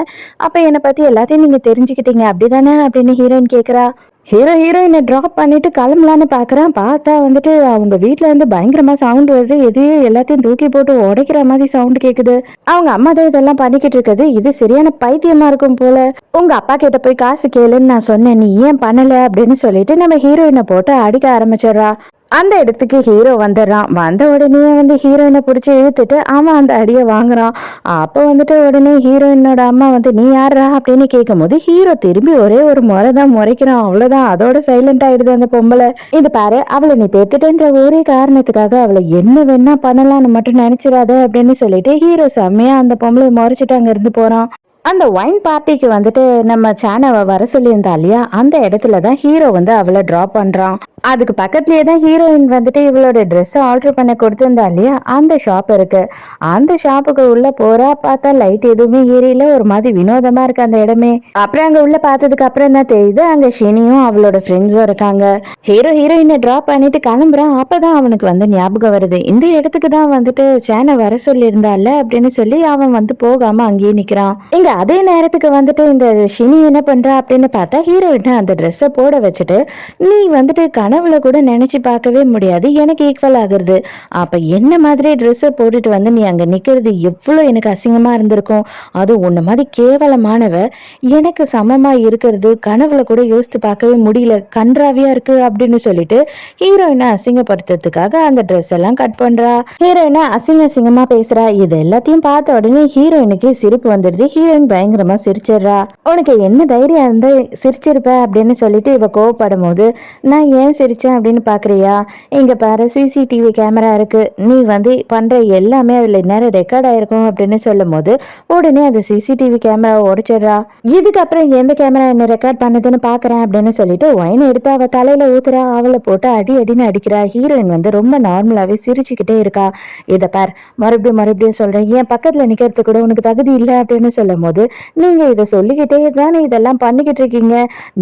அப்ப என்னை பத்தி எல்லாத்தையும் நீங்க தெரிஞ்சுக்கிட்டீங்க அப்படிதானே அப்படின்னு ஹீரோயின் கேக்குறா. ஹீரோயினை ட்ராப் பண்ணிட்டு கிளம்பலான்னு பாக்குறான். பார்த்தா வந்துட்டு அவங்க வீட்டுல இருந்து பயங்கரமா சவுண்ட் வருது, எதையும் எல்லாத்தையும் தூக்கி போட்டு உடைக்கிற மாதிரி சவுண்ட் கேக்குது. அவங்க அம்மா தான் இதெல்லாம் பண்ணிக்கிட்டு இருக்குது, இது சரியான பைத்தியமா இருக்கும் போல, உங்க அப்பா கிட்ட போய் காசு கேளுன்னு நான் சொன்னேன், நீ ஏன் பண்ணல அப்படின்னு சொல்லிட்டு நம்ம ஹீரோயினை போட்டு அடிக்க ஆரம்பிச்சிடுறா. அந்த இடத்துக்கு ஹீரோ வந்துடுறான். வந்த உடனே வந்து ஹீரோயினை பிடிச்சி இழுத்துட்டு அவன் அந்த அடியை வாங்குறான். அப்போ வந்துட்டு உடனே ஹீரோயினோட அம்மா வந்து நீ யாரா அப்படின்னு கேட்கும் போது ஹீரோ திரும்பி ஒரே ஒரு முறை தான் முறைக்கிறான். அவ்வளவுதான், அதோட சைலண்ட் ஆயிடுது அந்த பொம்பளை. இது பாரு, அவளை நீ பெத்துட்டேன்ற ஒரே காரணத்துக்காக அவளை என்ன வேணா பண்ணலாம்னு மட்டும் நினைச்சிடாத அப்படின்னு சொல்லிட்டு ஹீரோ செம்மையா அந்த பொம்பளை முறைச்சிட்டு அங்க இருந்து போறான். அந்த ஒயின் பார்ட்டிக்கு வந்துட்டு நம்ம சேனவை வர சொல்லியிருந்தா இல்லையா, அந்த இடத்துல தான் ஹீரோ வந்து அவளை ட்ராப் பண்றான். அதுக்கு பக்கத்துலயே தான் ஹீரோயின் வந்துட்டு இவளோட ட்ரெஸ் ஆல்டர் பண்ண கொடுத்திருந்தா இல்லையா, அந்த ஷாப் இருக்கு. அந்த ஷாப்புக்கு உள்ள போறா, பார்த்தா லைட் எதுவுமே ஏரியல, ஒரு மாதிரி வினோதமா இருக்கு அந்த இடமே. அப்புறம் அங்க உள்ள பார்த்ததுக்கு அப்புறம் தான் தெரியுது அங்க ஷினியும் அவளோட ஃப்ரெண்ட்ஸும் இருக்காங்க. ஹீரோயினை டிராப் பண்ணிட்டு கிளம்புறான். அப்பதான் அவனுக்கு வந்து ஞாபகம் வருது, இந்த இடத்துக்கு தான் வந்துட்டு சேனை வர சொல்லி இருந்தால அப்படின்னு சொல்லி அவன் வந்து போகாம அங்கேயே நிக்கிறான். இங்க அதே நேரத்துக்கு வந்துட்டு இந்த ஷினி என்ன பண்றா அப்படின்னு பார்த்தா, ஹீரோயினை அந்த ட்ரெஸ்ஸை போட வச்சுட்டு, நீ வந்துட்டு கனவுல கூட நினைச்சு பார்க்கவே முடியாது, எனக்கு ஈக்குவல் ஆகுறது, அப்ப என்ன மாதிரி ட்ரெஸ்ஸை போட்டுட்டு வந்து நீ அங்க நிக்கிறது எவ்வளவு எனக்கு அசிங்கமா இருந்திருக்கும், அது உன்ன மாதிரி கேவலமானவ எனக்கு சமமா இருக்கிறது கனவுல கூட யோசித்து பார்க்கவே முடியல, கன்றாவியா இருக்கு அப்படின்னு சொல்லிட்டு ஹீரோயினை அசிங்கப்படுத்துறதுக்காக அந்த ட்ரெஸ் எல்லாம் கட் பண்றா. ஹீரோயினை அசிங்கமா பேசுறா. இது எல்லாத்தையும் பார்த்த உடனே ஹீரோயினுக்கு சிரிப்பு வந்துடுது. ஹீரோயின் பயங்கரமா சிரிச்சிடுறா. உனக்கு என்ன தைரியம் இருந்து சிரிச்சிருப்ப அப்படின்னு சொல்லிட்டு இவ கோவப்படும் போது, நான் ஏன் சிரிச்சேன் அப்படின்னு பாக்குறியா, இங்க பாரு சிசிடிவி கேமரா இருக்கு, நீ வந்து பண்ற எல்லாமே அதுல நேரம் ரெக்கார்ட் ஆயிருக்கும் அப்படின்னு சொல்லும் போது உடனே அது சிசிடிவி கேமரா உடைச்சிடுறா. இதுக்கப்புறம் எந்த கேமரா என்ன ரெக்கார்ட் பண்ணுதுன்னு பாக்குறேன் அப்படின்னு சொல்லிட்டு ஒயின் எடுத்து அவ தலையில ஊத்துறா. அவளை போட்டு அடி அடின்னு அடிக்கிறா. ஹீரோயின் வந்து ரொம்ப நார்மலாவே சிரிச்சுக்கிட்டே இருக்கா. இத பார், மறுபடியும் மறுபடியும் சொல்றேன், என் பக்கத்துல நிக்கிறது கூட உனக்கு தகுதி இல்லை அப்படின்னு சொல்லும் போது, நீங்க இதை சொல்லிக்கிட்டே தானே இதெல்லாம் பண்ணிக்கிட்டு இருக்கீங்க,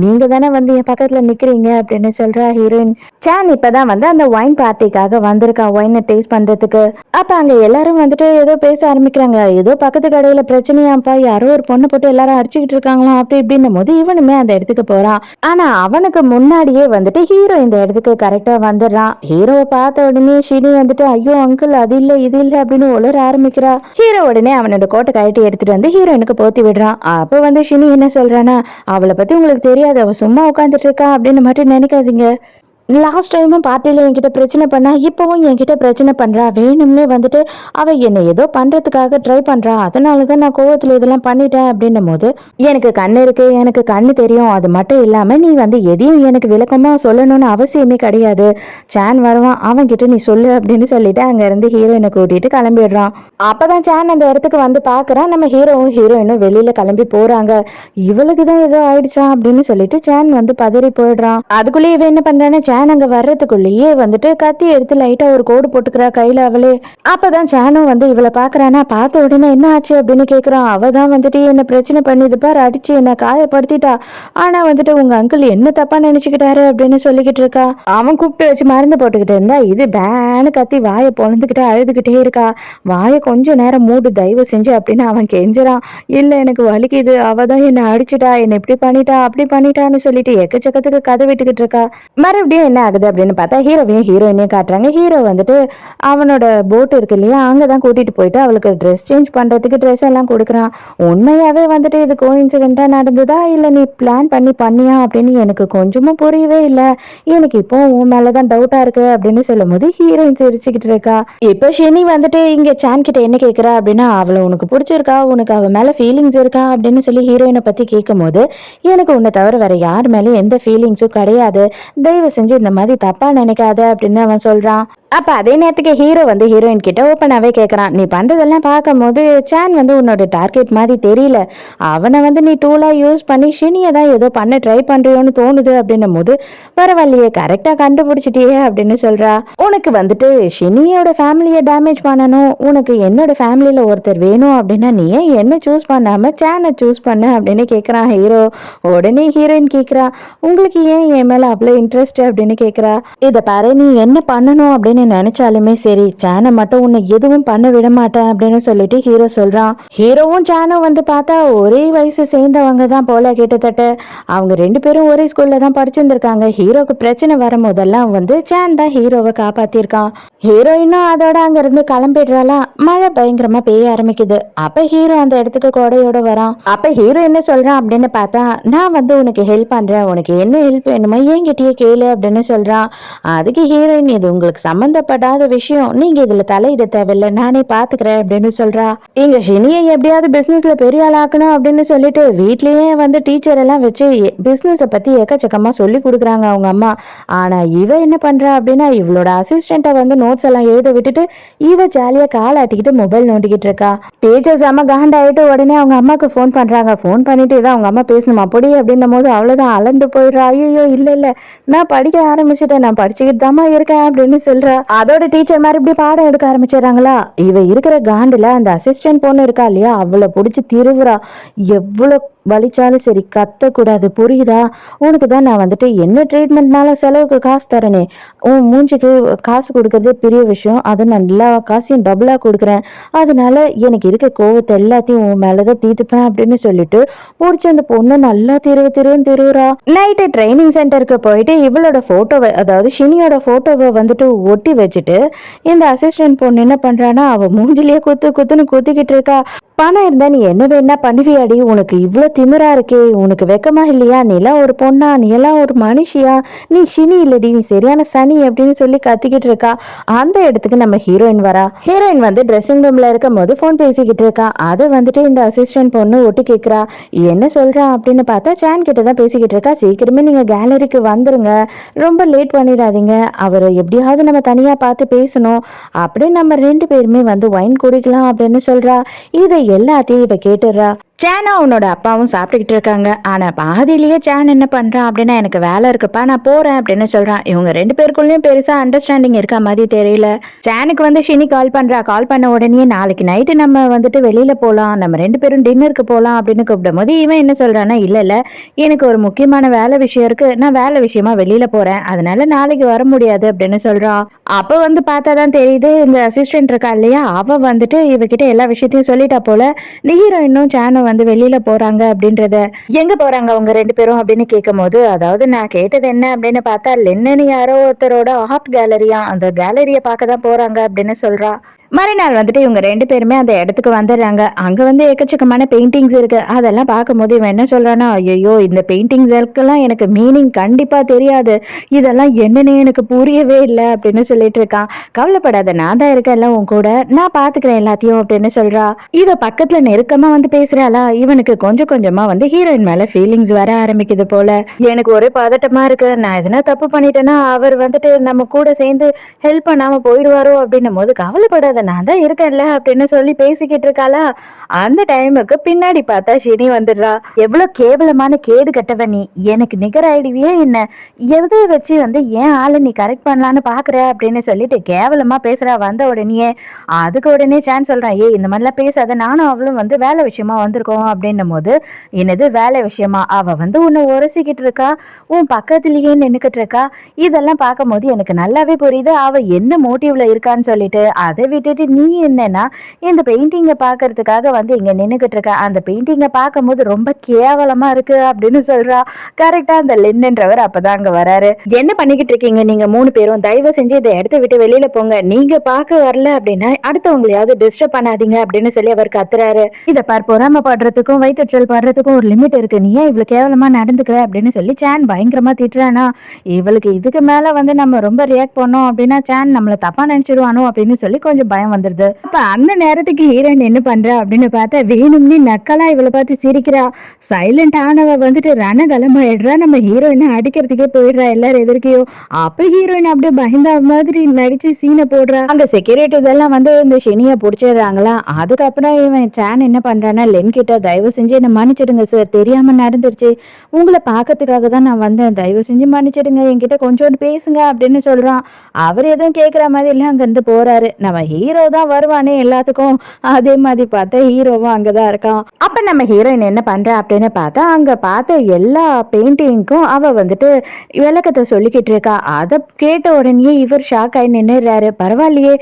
நீங்க தானே வந்து என் பக்கத்துல நிக்கிறீங்க அப்படின்னு சொல்றா ஹீரோயின். சான் இப்பதான் வந்து அந்த ஒயின் பார்ட்டிக்காக வந்திருக்கா, ஒயினை டேஸ்ட் பண்றதுக்கு. அப்ப அங்க எல்லாரும் வந்துட்டு ஏதோ பேச ஆரம்பிக்கிறாங்க. ஏதோ பக்கத்து கடையில பிரச்சனையாப்பா, யாரோ ஒரு பொண்ணை போட்டு எல்லாரும் அடிச்சுக்கிட்டு இருக்காங்களாம் அப்படி இப்படின்னும் போது இவனுமே அந்த இடத்துக்கு போறான். ஆனா அவனுக்கு முன்னாடியே வந்துட்டு ஹீரோ இந்த இடத்துக்கு கரெக்டா வந்துடுறான். ஹீரோவை பார்த்த உடனே ஷினி வந்துட்டு ஐயோ அங்கிள் அது இல்ல இது இல்ல அப்படின்னு உளர ஆரம்பிக்கிறா. ஹீரோ உடனே அவனோட கோட்டை கழட்டி எடுத்துட்டு வந்து ஹீரோயினுக்கு போத்தி விடுறான். அப்போ வந்து ஷினி என்ன சொல்றானா, அவளை பத்தி உங்களுக்கு தெரியாது, அவ சும்மா உட்காந்துட்டு இருக்கா அப்படின்னு மட்டும் நினைக்காதீங்க. லாஸ்ட் டைமும் பார்ட்டியில் என்கிட்ட பிரச்சனை பண்ணா, இப்போவும் என்கிட்ட பிரச்சனை பண்றா, வேணும்னே வந்துட்டு அவ என்னை ஏதோ பண்றதுக்காக ட்ரை பண்றா, அதனாலதான் நான் கோவத்துல இதெல்லாம் பண்ணிட்டேன் அப்படின்னும் போது, எனக்கு கண்ணு இருக்கு, எனக்கு கண்ணு தெரியும், அது மட்டும் இல்லாம நீ வந்து எதையும் எனக்கு விளக்கமா சொல்லணும்னு அவசியமே கிடையாது, சான் வருவான் அவன் கிட்ட நீ சொல்லு அப்படின்னு சொல்லிட்டு அங்க இருந்து ஹீரோயினை கூட்டிட்டு கிளம்பிடுறான். அப்பதான் சான் அந்த இடத்துக்கு வந்து பாக்குறான். நம்ம ஹீரோவும் ஹீரோயினும் வெளியில கிளம்பி போறாங்க. இவளுக்குதான் ஏதோ ஆயிடுச்சா அப்படின்னு சொல்லிட்டு சான் வந்து பதறி போயிடுறான். அதுக்குள்ளேயே இவ என்ன பண்றான்னு சான் அங்க வர்றதுக்குள்ளேயே வந்துட்டு கத்தி எடுத்து லைட்டா ஒரு கோடு போட்டுக்கிறா கையில அவளே. அப்பதான் சானும் வந்து இவளை பாக்குறானா, பார்த்த உடனே என்ன ஆச்சு அப்படின்னு கேக்குறான். அவதான் வந்துட்டு என்ன பிரச்சனை பண்ணிது பாரு, அடிச்சு என்ன காயப்படுத்திட்டா, ஆனா வந்துட்டு உங்க அங்கிள் என்ன தப்பா நினைச்சுக்கிட்டாரு அப்படின்னு சொல்லிக்கிட்டு இருக்கா. அவன் கூப்பிட்டு வச்சு மருந்து போட்டுக்கிட்டு இருந்தா இது பேனு கத்தி வாயை பொழந்துக்கிட்டு அழுதுகிட்டே இருக்கா. வாயை கொஞ்ச நேரம் மூடு தயவு செஞ்சு அப்படின்னு அவன் கெஞ்சுறான். இல்ல எனக்கு வலிக்குது, அவதான் என்ன அடிச்சுட்டா, என்ன இப்படி பண்ணிட்டா அப்படி பண்ணிட்டான்னு சொல்லிட்டு எக்கச்சக்கத்துக்கு கதை விட்டுக்கிட்டு இருக்கா. மறுபடியும் என்ன ஆகுது அப்படின்னு பார்த்தா ஹீரோவையும் ஹீரோயினையும் காட்டுறாங்க. ஹீரோ வந்துட்டு அவனோட போட் இருக்கு இல்லையா, அங்கதான் கூட்டிட்டு போயிட்டு அவளுக்கு ட்ரெஸ் சேஞ்ச் பண்றதுக்கு ட்ரெஸ் எல்லாம் கொடுக்குறான். உண்மையாவே வந்துட்டு இது கோஇன்சிடென்ட்டா நடந்ததா இல்ல நீ பிளான் பண்ணி பண்ணியா அப்படின்னு எனக்கு கொஞ்சமும் புரியவே இல்லை, எனக்கு இப்போ உன் மேலதான் டவுட்டா இருக்கு அப்படின்னு சொல்லும் போது ஹீரோயின் சிரிச்சுக்கிட்டு இருக்கா. இப்ப ஷெனி வந்துட்டு இங்க சான் கிட்ட என்ன கேக்குறா அப்படின்னா, அவளை உனக்கு பிடிச்சிருக்கா, உனக்கு அவ மேல ஃபீலிங்ஸ் இருக்கா அப்படின்னு சொல்லி ஹீரோயினை பத்தி கேட்கும் போது, எனக்கு உன்னை தவிர வேற யார் மேலேயும் எந்த ஃபீலிங்ஸும் கிடையாது, தயவு செஞ்சு இந்த மாதிரி தப்பா நினைக்காத அப்படின்னு அவன் சொல்றான். அப்ப அதே நேரத்துக்கு ஹீரோ வந்து ஹீரோயின் கிட்ட ஓப்பனாவே கேக்குறான், நீ பண்றதெல்லாம் பார்க்கும் போது சான் வந்து உன்னோட டார்கெட் மாதிரி தெரியல, அவனை வந்து நீ டூலா யூஸ் பண்ணி ஷினியை தான் ஏதோ பண்ண ட்ரை பண்றியோன்னு தோணுது அப்படின்னும் போது, பரவாயில்லையே கரெக்டா கண்டுபிடிச்சிட்டியே அப்படின்னு சொல்றா. உனக்கு வந்துட்டு ஷினியோட ஃபேமிலியை டேமேஜ் பண்ணணும், உனக்கு என்னோட ஃபேமிலியில ஒருத்தர் வேணும் அப்படின்னா நீ ஏன் என்ன சூஸ் பண்ணாம சானை சூஸ் பண்ண அப்படின்னு கேக்குறான் ஹீரோ. உடனே ஹீரோயின் கேக்குறா, உங்களுக்கு ஏன் என் மேல அவ்வளவு இன்ட்ரெஸ்ட் அப்படின்னு கேக்குறா. இத பாரு, நீ என்ன பண்ணணும் அப்படின்னு நினைச்சாலுமே சரி, சானை மட்டும் உன்னை எதுவும் பண்ண விட மாட்டேன் அப்படின்னு சொல்லிட்டு ஹீரோ சொல்றான். ஹீரோவும் சானும் வந்து பார்த்தா ஒரே வயசு சேர்ந்தவங்க தான் போல கிட்டத்தட்ட. அவங்க ரெண்டு பேரும் ஒரே ஸ்கூல்ல தான் படிச்சிருந்திருக்காங்க. ஹீரோக்கு பிரச்சனை வரும்போதெல்லாம் வந்து சான் தான் ஹீரோவை காப்பாத்திருக்கான். ஹீரோயினும் அதோட அங்க இருந்து கிளம்பிடுறாளா. மழை பயங்கரமா பெய்ய ஆரம்பிக்குது. அப்ப ஹீரோ அந்த இடத்துக்கு கொடையோட வரான். அப்ப ஹீரோ என்ன சொல்றான் அப்படின்னு பார்த்தா, நான் வந்து உனக்கு ஹெல்ப் பண்றேன், உனக்கு என்ன ஹெல்ப் வேணுமோ என்கிட்டயே கேளு அப்படின்னு சொல்றான். அதுக்கு ஹீரோயின், இது உங்களுக்கு சம்பந்தப்படாத விஷயம், நீங்க இதுல தலையிட தேவையில்லை, நானே பாத்துக்கிறேன் அப்படின்னு சொல்றா. இங்க ஷினியை எப்படியாவது பிசினஸ்ல பெரிய ஆளாக்கணும் அப்படின்னு சொல்லிட்டு வீட்லயே வந்து டீச்சர் எல்லாம் வச்சு பிசினஸ பத்தி எக்கச்சக்கமா சொல்லி கொடுக்குறாங்க அவங்க அம்மா. ஆனா இவ என்ன பண்றா அப்படின்னா, இவளோட அசிஸ்டண்ட்டை வந்து நோட்ஸ் எல்லாம் எழுத விட்டுட்டு இவ ஜாலியா கால் ஆட்டிக்கிட்டு மொபைல் நோண்டிக்கிட்டு இருக்கா. டீச்சர்ஸ் அம்மா காண்டாயிட்டு உடனே அவங்க அம்மாக்கு ஃபோன் பண்றாங்க. ஃபோன் பண்ணிட்டு இதான் அவங்க அம்மா பேசணுமா அப்படி அப்படின்னும் போது அவ்வளவுதான் அலண்டு போயிடுறா. ஐயோ இல்ல இல்ல, நான் படிக்க ஆரம்பிச்சுட்டேன், நான் படிச்சுக்கிட்டு தாமா இருக்கேன் அப்படின்னு சொல்றா. அதோட டீச்சர் மாதிரி இப்படி பாடம் எடுக்க ஆரம்பிச்சிடறாங்களா. இவ இருக்கிற காண்டுல அந்த அசிஸ்டன்ட் பொண்ணு இருக்கா இல்லையா, அவளை பிடிச்சி திருவுறா. எவ்வளவு வலிச்சாலும் சரி கத்தக்கூடாது புரியுதா, உனக்கு தான் நான் வந்துட்டு என்ன ட்ரீட்மெண்ட்னால செலவுக்கு காசு தரேனே, உன் மூஞ்சிக்கு காசு கொடுக்கறதே பெரிய விஷயம், அதை நான் எல்லா காசையும் டபுளா கொடுக்குறேன், அதனால எனக்கு இருக்க கோவத்தை எல்லாத்தையும் உன் மேலதான் தீர்த்துப்பேன் அப்படின்னு சொல்லிட்டு முடிச்சு அந்த பொண்ணு நல்லா திருவுறா. நைட்டு ட்ரைனிங் சென்டருக்கு போயிட்டு இவளோட போட்டோவை, அதாவது ஷினியோட போட்டோவை வந்துட்டு ஒட்டி வச்சுட்டு இந்த அசிஸ்டன்ட் பொண்ணு என்ன பண்றானா, அவ மூஞ்சிலேயே குத்துன்னு குத்திக்கிட்டு இருக்கா. பணம் இருந்தா நீ என்ன வேணா பண்ணுவியாடி, உனக்கு இவ்வளவு திமிரா இருக்கே, உனக்கு வெக்கமா இல்லையா, நீ எல்லாம் ஒரு பொண்ணா, நீ எல்லாம் ஒரு மனுஷியா, நீ ஷினி இல்லடி, நீ சரியான சனி அப்படின்னு சொல்லி கத்திக்கிட்டு இருக்கா. அந்த இடத்துக்கு நம்ம ஹீரோயின் வரா. ஹீரோயின் வந்து ட்ரெஸ்ஸிங் ரூம்ல இருக்கும் போது போன் பேசிக்கிட்டு இருக்கா. அதை வந்துட்டு இந்த அசிஸ்டன்ட் பொண்ணு ஒட்டி கேக்குறா. என்ன சொல்றா அப்படின்னு பார்த்தா சான் கிட்ட தான் பேசிக்கிட்டு இருக்கா. சீக்கிரமே நீங்க கேலரிக்கு வந்துருங்க, ரொம்ப லேட் பண்ணிடாதீங்க, அவர் எப்படியாவது நம்ம தனியா பார்த்து பேசணும், அப்படியே நம்ம 2 பேருமே வந்து ஒயின் குடிக்கலாம் அப்படின்னு சொல்றா. இதை எல்லாத்தையும் இவ கேட்டுடுறா. சேனா உன்னோட அப்பாவும் சாப்பிட்டுக்கிட்டு இருக்காங்க. ஆனா பாதியிலேயே சேன் என்ன பண்றான் அப்படின்னா, எனக்கு வேலை இருக்குப்பா நான் போறேன் அப்படின்னு சொல்றான். இவங்க 2 பேருக்குள்ளயும் பெருசா அண்டர்ஸ்டாண்டிங் இருக்க மாதிரி தெரியல. சேனுக்கு வந்து ஷினி கால் பண்றா. கால் பண்ண உடனே நாளைக்கு நைட்டு நம்ம வந்துட்டு வெளியில போலாம், நம்ம 2 பேரும் டின்னருக்கு போலாம் அப்படின்னு கூப்பிடும் போது இவன் என்ன சொல்றான்னா, இல்ல இல்ல எனக்கு ஒரு முக்கியமான வேலை விஷயம் இருக்கு, நான் வேலை விஷயமா வெளியில போறேன், அதனால நாளைக்கு வர முடியாது அப்படின்னு சொல்றான். அப்ப வந்து பார்த்தாதான் தெரியுது, இந்த அசிஸ்டன்ட் இருக்கா இல்லையா, அவ வந்துட்டு இவகிட்ட எல்லா விஷயத்தையும் சொல்லிட்டா போல. இந்த ஹீரோயினும் சேனும் வந்து வெளியில போறாங்க அப்படின்றத. எங்க போறாங்க அவங்க 2 பேரும் அப்படின்னு கேட்கும் போது, அதாவது நான் கேட்டது என்ன அப்படின்னு பார்த்தா, லென்னன் யாரோ ஒருத்தரோட ஆர்ட் கேலரியா, அந்த கேலரிய பார்க்க தான் போறாங்க அப்படின்னு சொல்றா. மறுநாள் வந்துட்டு இவங்க 2 பேருமே அந்த இடத்துக்கு வந்துடுறாங்க. அங்க வந்து எக்கச்சக்கமான பெயிண்டிங்ஸ் இருக்கு. அதெல்லாம் பார்க்கும்போது இவன் என்ன சொல்றான்னா, ஐயோ இந்த பெயிண்டிங்ஸ்க்கெல்லாம் எனக்கு மீனிங் கண்டிப்பா தெரியாது, இதெல்லாம் என்னன்னு எனக்கு புரியவே இல்லை அப்படின்னு சொல்லிட்டு இருக்கான். கவலைப்படாத, நான் தான் இருக்கேன்ல உன் கூட, நான் பாத்துக்கிறேன் எல்லாத்தையும் அப்படின்னு சொல்றா. இவ பக்கத்துல நெருக்கமா வந்து பேசுறாளா, இவனுக்கு கொஞ்சம் கொஞ்சமா வந்து ஹீரோயின் மேல ஃபீலிங்ஸ் வர ஆரம்பிக்குது போல. எனக்கு ஒரே பதட்டமா இருக்கு, நான் எதனா தப்பு பண்ணிட்டேன்னா அவர் வந்துட்டு நம்ம கூட சேர்ந்து ஹெல்ப் பண்ணாம போயிடுவாரோ அப்படின்னும் போது, கவலைப்படாத நான் தான் இருக்கேன்ல அப்படின்னு சொல்லி பேசிக்கிட்டு இருக்காளா. அந்த டைமுக்கு பின்னாடி பார்த்தா ஷினி வந்துடுறா. எவ்வளவு கேவலமான கேடு கட்டவ நீ, எனக்கு நிகர் ஆயிடுவியே என்ன, எதை வச்சு வந்து ஏன் ஆளை நீ கரெக்ட் பண்ணலான்னு பாக்குற அப்படின்னு சொல்லிட்டு கேவலமா பேசுறா. வந்த உடனே அதுக்கு உடனே சான்ஸ் சொல்றான், ஏய் இந்த மாதிரிலாம் பேசாத, நானும் அவளும் வந்து வேலை விஷயமா வந்திருக்கோம் அப்படின்னும் போது, என்னது வேலை விஷயமா, அவ வந்து உன்னை உரசிக்கிட்டு இருக்கா, உன் பக்கத்துலயே நின்னுக்கிட்டு இருக்கா, இதெல்லாம் பார்க்கும் போது எனக்கு நல்லாவே புரியுது அவ என்ன மோட்டிவ்ல இருக்கான்னு சொல்லிட்டு. அதை விட்டுட்டு நீ என்னன்னா இந்த பெயிண்டிங்கை பார்க்கறதுக்காக வந்து இங்க நின்னுகிட்டு இருக்க, அந்த பெயிண்டிங்கை பார்க்கும்போது ரொம்ப கேவலமா இருக்கு அப்படின்னு சொல்றா. கரெக்டா அந்த லென்னன்றவர் அப்பதான் அங்க வராரு. என்ன பண்ணிக்கிட்டு இருக்கீங்க நீங்க 3 பேரும், தயவு செஞ்சு இதை இடத்த விட்டு வெளியில போங்க, நீங்க பார்க்க வரல அப்படின்னா அடுத்தவங்களையாவது டிஸ்டர்ப் பண்ணாதீங்க அப்படின்னு சொல்லி அவர் கத்துறாரு. இதை பார், பொறாம படுறதுக்கும் வயிற்றுச்சல் படுறதுக்கும் ஒரு லிமிட் இருக்கு, நீ ஏன் இவ்வளவு கேவலமா நடந்துக்கிற அப்படின்னு சொல்லி சான் பயங்கரமா திட்டுறானா. இவளுக்கு இதுக்கு மேல வந்து நம்ம ரொம்ப ரியாக்ட் பண்ணோம் அப்படின்னா சான் நம்மள தப்பா நினைச்சிருவானோ அப்படின்னு சொல்லி கொஞ்சம் பயம் வந்துருது. அப்ப அந்த நேரத்துக்கு ஹீரோயின் என்ன பண்றா அப்படின்னு பார்த்தா, வேணும்னே நக்கலா இவளை பார்த்து சிரிக்கிறா. சைலண்ட் ஆனவ வந்துட்டு ரணகலமாயிடுறா, நம்ம ஹீரோயினை அடிக்கிறதுக்கே போயிடுறா எல்லாரும் எதிர்க்கையும். அப்ப ஹீரோயின் அப்படியே பயந்த மாதிரி நடிச்சு சீனை போடுறா. அங்க செக்யூரிட்டிஸ் எல்லாம் வந்து இந்த ஷெனியை பிடிச்சிடுறாங்களா. அதுக்கப்புறம் இவன் சான் என்ன பண்றான்னா, லென் கிட்ட தயவு செஞ்சு என்ன மன்னிச்சிடுங்க சார், தெரியாம நடந்துருச்சு, உங்களை பார்க்கறதுக்காக தான் நான் வந்தேன், தயவு செஞ்சு மன்னிச்சிடுங்க, என்கிட்ட கொஞ்சோண்டு பேசுங்க அப்படின்னு சொல்றான். அவர் எதுவும் கேட்குற மாதிரி இல்லை, அங்கிருந்து போறாரு. நம்ம ஹீரோ தான் வருவானே எல்லாத்துக்கும், அதே மாதிரி பார்த்தா ஹீரோவும் அங்கதான் இருக்கான். அப்ப நம்ம ஹீரோயின் என்ன பண்றா அப்படின்னு பார்த்தா, அங்க பார்த்த எல்லா பெயிண்டிங்க்கும் அவ வந்துட்டு விளக்கத்தை சொல்லிக்கிட்டு இருக்கா. அதை கேட்ட உடனே இவர் ஷாக் ஆகி நின்னுறாரு. பரவாயில்லையே,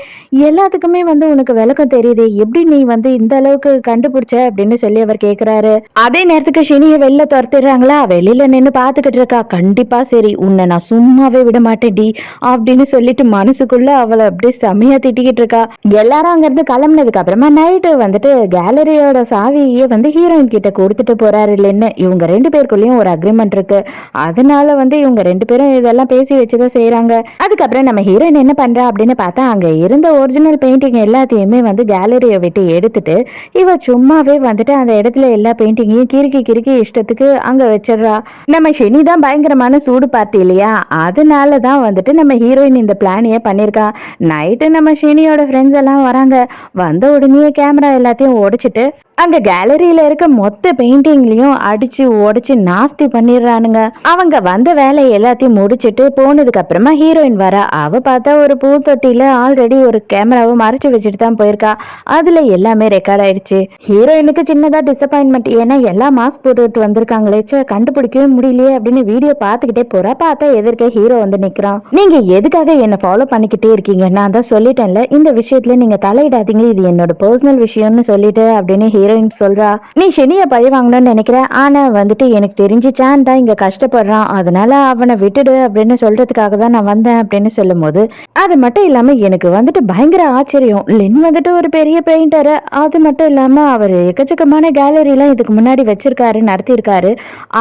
எல்லாத்துக்குமே வந்து உனக்கு விளக்கம் தெரியுது, எப்படி நீ வந்து இந்த அளவுக்கு கண்டுபிடிச்ச அப்படின்னு சொல்லி அவர் கேக்குறாரு. அதே நேரத்துக்கு ஷினியை வெளில துரத்திடுறாங்களா. வெளியில நின்று பாத்துக்கிட்டு இருக்கா. கண்டிப்பா சரி, உன்னை நான் சும்மாவே விட மாட்டேன் டி அப்படின்னு சொல்லிட்டு மனசுக்குள்ள அவளை அப்படியே செமையா திட்டிக்கிட்டு இருக்கா. எல்லாரும் அங்க இருந்து கிளம்புனதுக்கு அப்புறமா நைட்டு வந்துட்டு கேலரியோட சாவியே வந்து ஹீரோயின் கிட்ட கொடுத்துட்டு போறாரு இல்லைன்னு. இவங்க 2 பேருக்குள்ளயும் ஒரு அக்ரிமெண்ட் இருக்கு, அதனால வந்து இவங்க 2 பேரும் இதெல்லாம் பேசி வச்சுதான் செய்யறாங்க. அதுக்கப்புறம் நம்ம ஹீரோயின் என்ன பண்றா அப்படின்னு பார்த்தா, அங்க இருந்த ஒரிஜினல் பெயிண்டிங் எல்லாத்தையுமே வந்து கேலரியை விட்டு எடுத்துட்டு இவ சும்மாவே வந்துட்டு அந்த இடத்துல எல்லா பெயிண்டிங்கையும் கிறுக்கி கிறுக்கி இஷ்டத்துக்கு அங்க வச்சிடறா. நம்ம ஷெனி தான் பயங்கரமான சூடு பார்ட்டி இல்லையா, அதனாலதான் வந்துட்டு நம்ம ஹீரோயின் இந்த பிளானையே பண்ணிருக்கா. நைட்டு நம்ம ஷெனியோட ஃப்ரெண்ட்ஸ் எல்லாம் வராங்க. வந்த உடனே கேமரா எல்லாத்தையும் உடைச்சிட்டு அங்க கேலரியில இருக்க மொத்த பெயிண்டிங்லயும் அடிச்சு உடைச்சு நாஸ்தி பண்ணிடுறானுங்க. அவங்க வந்த வேலை எல்லாத்தையும் முடிச்சிட்டு போனதுக்கு அப்புறமா ஹீரோயின் வரா. அவ பார்த்தா ஒரு பூத்தொட்டியில ஆல்ரெடி ஒரு கேமராவை மறைச்சு வச்சுட்டு தான் போயிருக்கா. அதுல எல்லாமே ரெக்கார்ட் ஆயிடுச்சு. ஹீரோயினுக்கு சின்னதா டிசப்பாயின்மெண்ட், ஏன்னா எல்லா மாஸ்க் போட்டுட்டு வந்திருக்காங்களே, கண்டுபிடிக்கவே முடியலையே அப்படின்னு வீடியோ பார்த்துக்கிட்டே போறா. பார்த்தா எதிர்க்க ஹீரோ வந்து நிக்கிறான். நீங்க எதுக்காக என்ன ஃபாலோ பண்ணிக்கிட்டே இருக்கீங்க, நான் தான் சொல்லிட்டேன்ல இந்த விஷயத்துல நீங்க தலையிடாதீங்க, இது என்னோட பர்சனல் விஷயம்னு சொல்லிட்டு அப்படின்னு ஹீரோயின் சொல்றா, நீ ஷெனிய பழி வாங்கணும்னு நினைக்கிற, ஆனா வந்துட்டு எனக்கு தெரிஞ்சு சான் தான் இங்க கஷ்டப்படுறான், அதனால அவனை விட்டுடு அப்படின்னு சொல்றதுக்காக தான் நான் வந்தேன் அப்படின்னு சொல்லும் போது, அது மட்டும் இல்லாம எனக்கு வந்துட்டு பயங்கர ஆச்சரியம். லின் வந்துட்டு ஒரு பெரிய பெயிண்டர், அது மட்டும் இல்லாம அவர் எக்கச்சக்கமான கேலரி எல்லாம் இதுக்கு முன்னாடி வச்சிருக்காரு, நடத்தியிருக்காரு.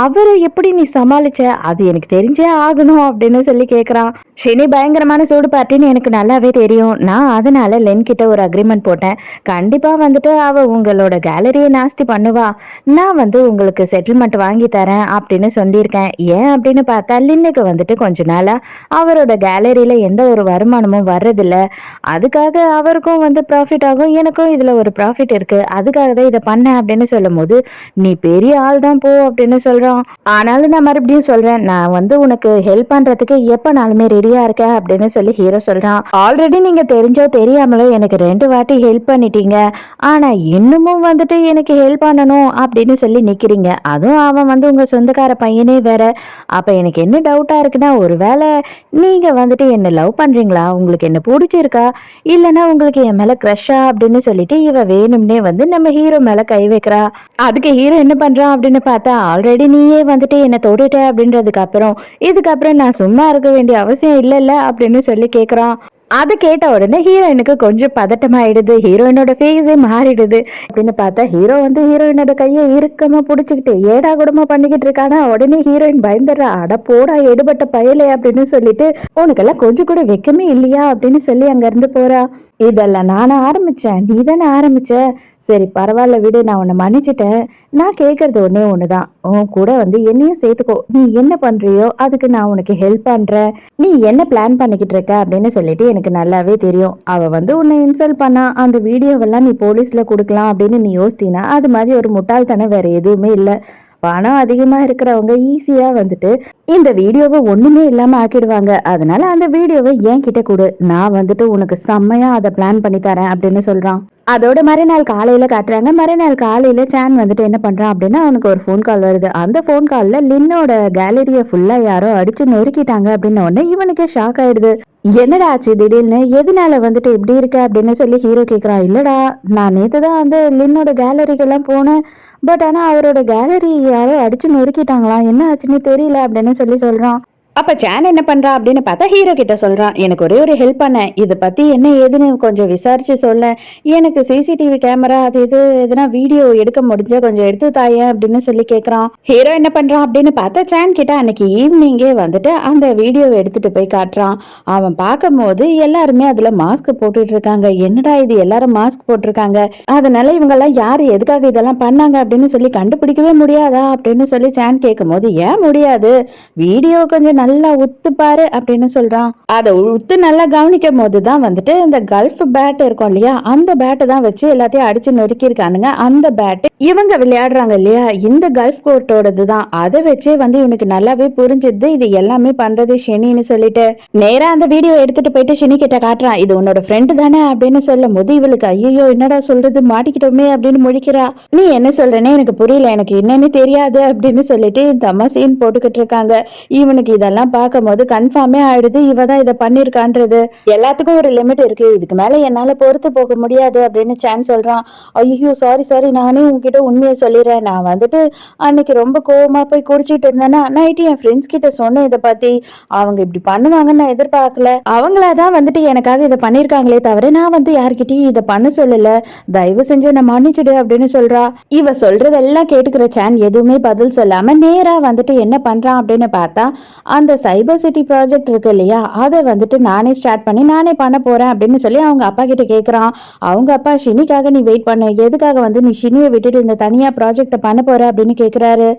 அவரை எப்படி நீ சமாளிச்ச, அது எனக்கு தெரிஞ்சே ஆகணும் அப்படின்னு சொல்லி கேக்குறான். ஷெனி பயங்கரமான சூடு பார்ட்டின்னு எனக்கு நல்லாவே தெரியும். நான் அதனால லென் கிட்ட ஒரு அக்ரிமெண்ட் போட்டேன். கண்டிப்பா வந்துட்டு அவ உங்களோட கேலரியை நாஸ்தி பண்ணுவா. நான் வந்து உங்களுக்கு செட்டில்மெண்ட் வாங்கி தரேன் அப்படின்னு சொல்லியிருக்கேன். ஏன் அப்படின்னு பார்த்தா லின்னுக்கு வந்துட்டு கொஞ்ச நாளா அவரோட கேலரியில எந்த ஒரு வருமானமும் வர்றதில்ல. அதுக்காக அவருக்கும் வந்து ப்ராஃபிட் ஆகும், எனக்கும் இதுல ஒரு ப்ராஃபிட் இருக்கு. அதுக்காக தான் இதை பண்ணேன் அப்படின்னு சொல்லும் போது, நீ பெரிய ஆள் தான் போ அப்படின்னு சொல்றான். ஆனாலும் நான் மறுபடியும் சொல்றேன், நான் வந்து உனக்கு ஹெல்ப் பண்றதுக்கு எப்பனாலுமே ரெடியா இருக்கேன் அப்படின்னு சொல்லி ஹீரோ சொல்றான். ஆல்ரெடி நீங்க தெரிஞ்சோ தெரியாமலோ எனக்கு 2 வாட்டி ஹெல்ப் பண்ணிட்டீங்க, ஆனா இன்னமும் வந்துட்டு எனக்கு ஹெல்ப் பண்ணணும் அப்படின்னு சொல்லி நிக்கிறீங்க. அதுவும் அவன் வந்து உங்க சொந்தக்கார பையனே வேற. அப்ப எனக்கு என்ன டவுட்டா இருக்குன்னா, ஒருவேளை நீங்க வந்துட்டு என்ன லவ் பண்றீங்களா, உங்களுக்கு என்ன பிடிச்சிருக்கா, இல்லைன்னா உங்களுக்கு என் மேல க்ரஷா அப்படின்னு சொல்லிட்டு இவ வேணும்னே வந்து நம்ம ஹீரோ மேல கை வைக்கிறா. அதுக்கு ஹீரோ என்ன பண்றான் அப்படின்னு பார்த்தா, ஆல்ரெடி நீயே வந்துட்டு என்ன தொட்டுட்ட அப்படின்றதுக்கு அப்புறம் இதுக்கப்புறம் நான் சும்மா இருக்க வேண்டிய அவசியம் இல்லைல்ல அப்படின்னு சொல்லி கேக்குறான். அது கேட்ட உடனே ஹீரோயினுக்கு கொஞ்சம் பதட்டமாயிடுது, ஹீரோயினோட ஃபேஸே மாறிடுது. அப்படின்னு பார்த்தா ஹீரோ வந்து ஹீரோயினோட கையை இறுக்கமா புடிச்சுக்கிட்டு ஏடா கூடமா பண்ணிக்கிட்டு இருக்கானா. உடனே ஹீரோயின் பயந்துடுறா, அட போடா எடுபட்ட பயலே அப்படின்னு சொல்லிட்டு, உனக்கெல்லாம் கொஞ்சம் கூட வெக்கமே இல்லையா அப்படின்னு சொல்லி அங்க இருந்து போறா. இதெல்லாம் நானே ஆரம்பிச்சேன், நீ தானே ஆரம்பிச்ச, சரி பரவாயில்ல விடு, நான் உன்னை மன்னிச்சிட்டேன். நான் கேட்கறது ஒன்னே ஒண்ணுதான், உன் கூட வந்து என்னையும் சேர்த்துக்கோ, நீ என்ன பண்றியோ அதுக்கு நான் உனக்கு ஹெல்ப் பண்றேன். நீ என்ன பிளான் பண்ணிக்கிட்டு இருக்க அப்படின்னு சொல்லிட்டு எனக்கு நல்லாவே தெரியும். அவ வந்து உன்னை இன்சல்ட் பண்ணா, அந்த வீடியோவெல்லாம் நீ போலீஸ்ல கொடுக்கலாம் அப்படின்னு நீ யோசித்தீனா, அது மாதிரி ஒரு முட்டாள்தனம் வேற எதுவுமே இல்லை. பணம் அதிகமா இருக்கிறவங்க ஈஸியா வந்துட்டு இந்த வீடியோவை ஒண்ணுமே இல்லாம ஆக்கிடுவாங்க. அதனால அந்த வீடியோவை என் கிட்ட கொடு, நான் வந்துட்டு உனக்கு செம்மையா அதை பிளான் பண்ணி தரேன் அப்படின்னு சொல்றான். அதோட மறுநாள் காலையில காட்டுறாங்க. மறுநாள் காலையில சான் வந்துட்டு என்ன பண்றான் அப்படின்னா, அவனுக்கு ஒரு ஃபோன் கால் வருது. அந்த ஃபோன் கால்ல லின்னோட கேலரிய ஃபுல்லா யாரோ அடிச்சு நொறுக்கிட்டாங்க அப்படின்னு உடனே இவனுக்கு ஷாக் ஆயிடுது. என்னடா ஆச்சு திடீர்னு, எதனால வந்துட்டு இப்படி இருக்க அப்படின்னு சொல்லி ஹீரோ கேக்குறான். இல்லடா, நான் நேத்து தான் வந்து லின்னோட கேலரிக்கெல்லாம் போனேன், பட் ஆனா அவரோட கேலரி யாரோ அடிச்சு நொறுக்கிட்டாங்களாம், என்ன ஆச்சுன்னு தெரியல அப்படின்னு சொல்லி சொல்றான். அப்ப சான் என்ன பண்றா அப்படின்னு பார்த்தா ஹீரோ கிட்ட சொல்றான், எனக்கு ஒரே ஒரு ஹெல்ப் பண்ண, இதை பத்தி என்ன ஏதுன்னு கொஞ்சம் விசாரிச்சு சொல்ல, எனக்கு சிசிடிவி கேமரா அது இது எதுனா வீடியோ எடுக்க முடிஞ்சா கொஞ்சம் எடுத்து தாயேன் அப்படின்னு சொல்லி கேக்குறான். ஹீரோ என்ன பண்றான் அப்படின்னு பார்த்தா சான் கிட்ட அன்னைக்கு ஈவினிங்கே வந்துட்டு அந்த வீடியோவை எடுத்துட்டு போய் காட்டுறான். அவன் பார்க்கும் போது எல்லாருமே அதுல மாஸ்க் போட்டுட்டு இருக்காங்க. என்னடா இது, எல்லாரும் மாஸ்க் போட்டிருக்காங்க, அதனால இவங்க எல்லாம் யாரு எதுக்காக இதெல்லாம் பண்ணாங்க அப்படின்னு சொல்லி கண்டுபிடிக்கவே முடியாதா அப்படின்னு சொல்லி சான் கேட்கும் போது, ஏன் முடியாது, வீடியோ கொஞ்சம் நல்லா உத்து பாரு அப்படின்னு சொல்றான். அதை உத்து நல்லா கவனிக்கும் போதுதான் வந்துட்டு இந்த கல்ஃப் பேட் இருக்கும் இல்லையா, அந்த பேட்டை தான் வச்சு எல்லாத்தையும் அடிச்சு நொறுக்கி இருக்கானுங்க. அந்த பேட் இவங்க விளையாடுறாங்க இல்லையா, இந்த கல்ஃப் கோர்ட்டோடது தான். அதை வச்சே வந்து இவனுக்கு நல்லாவே புரிஞ்சுது இது எல்லாமே பண்றது ஷெனின்னு சொல்லிட்டு நேரா அந்த வீடியோ எடுத்துட்டு போயிட்டு ஷெனி கிட்ட காட்டுறான். இது உன்னோட ஃப்ரெண்டு தானே அப்படின்னு சொல்லும் போது இவளுக்கு ஐயோ என்னடா சொல்றது, மாட்டிக்கிட்டோமே அப்படின்னு முடிக்கிறா. நீ என்ன சொல்றேன்னு எனக்கு புரியல, எனக்கு என்னன்னு தெரியாது அப்படின்னு சொல்லிட்டு இந்த அம்மா சீன் போட்டுக்கிட்டு இருக்காங்க. இவனுக்கு இதெல்லாம் பார்க்கும் போது கன்ஃபார்மே ஆயிடுது, இவ தான் இதை பண்ணிருக்கான்றது. எல்லாத்துக்கும் ஒரு லிமிட் இருக்கு, இதுக்கு மேல என்னால பொறுத்து போக முடியாது அப்படின்னு சான் சொல்றான். ஐயோ சாரி சாரி, நானே உங்ககிட்ட உண்மையை சொல்லிடுறேன், நான் வந்துட்டு அன்னைக்கு ரொம்ப கோவமா போய் குடிச்சிட்டு இருந்தேன்னா நைட்டு என் ஃப்ரெண்ட்ஸ் கிட்ட சொன்னேன் இதை பத்தி, அவங்க இப்படி பண்ணுவாங்கன்னு நான் எதிர்பார்க்கல, அவங்களாதான் வந்துட்டு எனக்காக இதை பண்ணிருக்காங்களே தவிர நான் வந்து யார்கிட்டயும் இதை பண்ண சொல்லல, தயவு செஞ்சு நான் மன்னிச்சுடு அப்படின்னு சொல்றா. இவ சொல்றதெல்லாம் கேட்டுக்கிற சான் எதுவுமே பதில் சொல்லாம நேரா வந்துட்டு என்ன பண்றான் அப்படின்னு பார்த்தா, அந்த சைபர் சிட்டி ப்ராஜெக்ட் இருக்கு இல்லையா, அதை வந்துட்டு நானே ஸ்டார்ட் பண்ணி நானே பண்ண போறேன் அப்படின்னு சொல்லி அவங்க அப்பா கிட்ட கேட்குறான். அவங்க அப்பா ஷினிக்காக நீ வெயிட் பண்ண, எதுக்காக வந்து நீ ஷினியை விட்டுட்டு இந்த தனியா ப்ராஜெக்டை பண்ண போற அப்படின்னு கேட்குறாரு.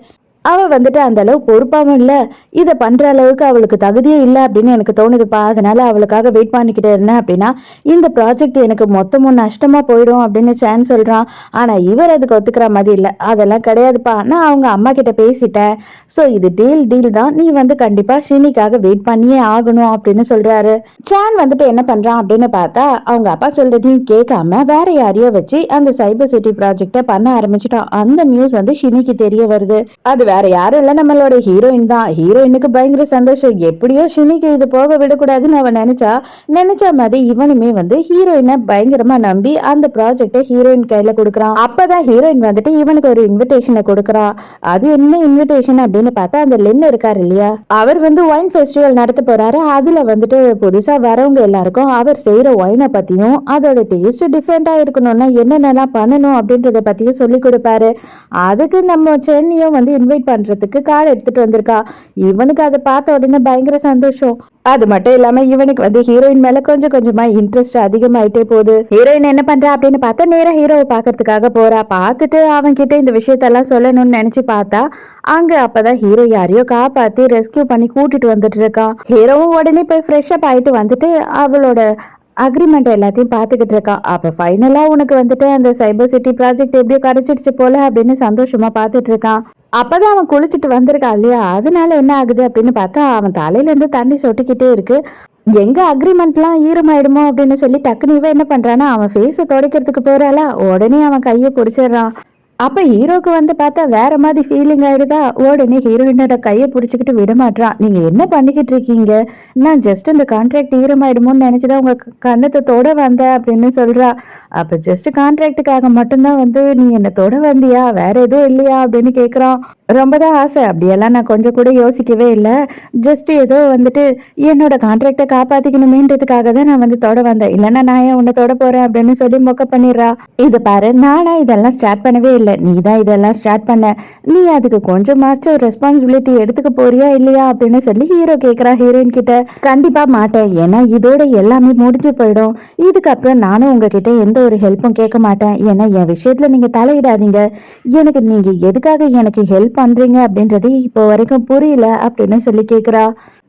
அவ வந்துட்டு அந்த அளவு பொறுப்பாவும் இல்ல, இதை பண்ற அளவுக்கு அவளுக்கு தகுதியே இல்லை அப்படின்னு எனக்கு தோணுதுப்பா, அதனால அவளுக்காக வெயிட் பண்ணிக்கிட்டு இருந்தேன் அப்படின்னா இந்த ப்ராஜெக்ட் எனக்கு மொத்தமும் நஷ்டமா போயிடும் அப்படின்னு சான் சொல்றான். ஆனா இவர் அதுக்கு ஒத்துக்கிற மாதிரி இல்லை, அதெல்லாம் கிடையாதுப்பா, நான் அவங்க அம்மா கிட்ட பேசிட்டேன், ஸோ இது டீல் தான், நீ வந்து கண்டிப்பா ஷினிக்காக வெயிட் பண்ணியே ஆகணும் அப்படின்னு சொல்றாரு. சான் வந்துட்டு என்ன பண்றான் அப்படின்னு பார்த்தா, அவங்க அப்பா சொல்றதையும் கேட்காம வேற யாரையோ வச்சு அந்த சைபர் சிட்டி ப்ராஜெக்டை பண்ண ஆரம்பிச்சுட்டான். அந்த நியூஸ் வந்து ஷினிக்கு தெரிய வருது. அது வேற யாரும் இல்ல, நம்மளோட ஹீரோயின் தான். ஹீரோயினுக்கு பயங்கர சந்தோஷம். எப்படியோ ஷினிக்கு இது போக விடக்கூடாதுன்னு அவன் நினைச்ச மாதிரி இவனுமே வந்து ஹீரோயினை பயங்கரமா நம்பி அந்த ப்ராஜெக்டை ஹீரோயின் கையில கொடுக்குறான். அப்பதான் ஹீரோயின் வந்துட்டு இவனுக்கு ஒரு இன்விடேஷனை கொடுக்குறா. அது என்ன இன்விடேஷன் அப்படின்னு பார்த்தா, அந்த லென் இருக்காரு இல்லையா, அவர் வந்து ஒயின் ஃபெஸ்டிவல் நடத்த போறாரு. அதுல வந்துட்டு புதுசா வரவங்க எல்லாருக்கும் அவர் செய்யற ஒயினை பத்தியும் அதோட டேஸ்ட் டிஃப்ரெண்டா இருக்கணும்னா என்னென்னலாம் பண்ணணும் அப்படின்றத பத்தியும் சொல்லி கொடுப்பாரு. அதுக்கு நம்ம சென்னியும் வந்து இன்வைட் பண்றதுக்கு கார்டு எடுத்துட்டு வந்திருக்கா. இவனுக்கு அதை பார்த்த உடனே பயங்கர சந்தோஷம். அது மட்டும் இல்லாம இவனுக்கு வந்து ஹீரோயின் மேல கொஞ்சம் கொஞ்சமா இன்ட்ரெஸ்ட் அதிகமாயிட்டே போகுது. ஹீரோயின் என்ன பண்றா அப்படின்னு பார்த்தா, நேரா ஹீரோவை பாக்குறதுக்காக போறா. பார்த்துட்டு அவன் கிட்ட இந்த விஷயத்தெல்லாம் சொல்லணும்னு நினைச்சு பார்த்தா, அங்க அப்பதான் ஹீரோ யாரையோ காப்பாத்தி ரெஸ்கியூ பண்ணி கூட்டிட்டு வந்துட்டு இருக்கான். ஹீரோவும் உடனே போய் ஃப்ரெஷ் அப் ஆயிட்டு வந்துட்டு அவளோட அக்ரிமெண்ட் எல்லாத்தையும் பார்த்துக்கிட்டு இருக்கான். அப்போ ஃபைனலாக உனக்கு வந்துட்டு அந்த சைபர் சிட்டி ப்ராஜெக்ட் எப்படியோ கிடைச்சிடுச்சு போல அப்படின்னு சந்தோஷமா பார்த்துட்டு இருக்கான். அப்பதான் அவன் குளிச்சுட்டு வந்திருக்கான் இல்லையா, அதனால என்ன ஆகுது அப்படின்னு பார்த்தா, அவன் தலையிலேருந்து தண்ணி சொட்டிக்கிட்டே இருக்கு. எங்க அக்ரிமெண்ட்லாம் ஈரமாயிடுமோ அப்படின்னு சொல்லி டக்குனு இவன் என்ன பண்றான்னா, அவன் ஃபேஸை துடைக்கிறதுக்கு போறாளா, உடனே அவன் கையை பிடிச்சிடுறான். அப்ப ஹீரோக்கு வந்து பார்த்தா வேற மாதிரி ஃபீலிங் ஆயிடுதா. உடனே ஹீரோயினோட கையை பிடிச்சிக்கிட்டு விடமாட்டான். நீங்க என்ன பண்ணிக்கிட்டு இருக்கீங்க, நான் ஜஸ்ட் இந்த கான்ட்ராக்ட் ஈரமாயிடுமோன்னு நினைச்சுதான் உங்க கண்ணத்தை தொட வந்த அப்படின்னு சொல்றா. அப்ப ஜஸ்ட் கான்ட்ராக்டுக்காக மட்டும்தான் வந்து நீ என்ன தொட வந்தியா, வேற எதுவும் இல்லையா அப்படின்னு கேக்குறான். ரொம்பதான் ஆசை, அப்படியெல்லாம் நான் கொஞ்சம் கூட யோசிக்கவே இல்லை. ஜஸ்ட் ஏதோ வந்துட்டு என்னோட கான்ட்ராக்டை காப்பாத்திக்கணுமேன்றதுக்காக தான் நான் வந்து தொட வந்தேன், இல்லைன்னா நான் ஏன் உன்னை தொட போறேன் அப்படின்னு சொல்லி மொக்க பண்ணிடுறா. இது பாரு, நானா இதெல்லாம் ஸ்டார்ட் பண்ணவே இல்லை, நீ தான் இதெல்லாம் ஸ்டார்ட் பண்ண. நீ அதுக்கு கொஞ்சமாச்சும் ஒரு ரெஸ்பான்சிபிலிட்டி எடுத்துக்க போறியா இல்லையா அப்படின்னு சொல்லி ஹீரோ கேட்குறா ஹீரோயின் கிட்ட. கண்டிப்பா மாட்டேன், ஏன்னா இதோட எல்லாமே முடிஞ்சு போயிடும். இதுக்கப்புறம் நானும் உங்ககிட்ட எந்த ஒரு ஹெல்ப்பும் கேட்க மாட்டேன். ஏன்னா என் விஷயத்துல நீங்க தலையிடாதீங்க. எனக்கு நீங்க எதுக்காக எனக்கு ஹெல்ப் பண்றீங்க அப்படின்றது இப்போ வரைக்கும் புரியல அப்படின்னு சொல்லி கேக்குறா.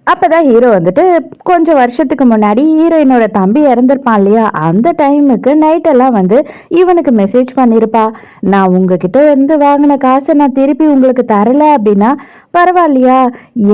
அப்பதான் ஹீரோ வந்துட்டு கொஞ்சம் வருஷத்துக்கு முன்னாடி ஹீரோயினோட தம்பி இறந்திருப்பான் இல்லையா, அந்த டைமுக்கு நைட்டெல்லாம் வந்து இவனுக்கு மெசேஜ் பண்ணியிருப்பா. நான் உங்ககிட்ட இருந்து வாங்கின காசை நான் திருப்பி உங்களுக்கு தரல அப்படின்னா பரவாயில்லையா,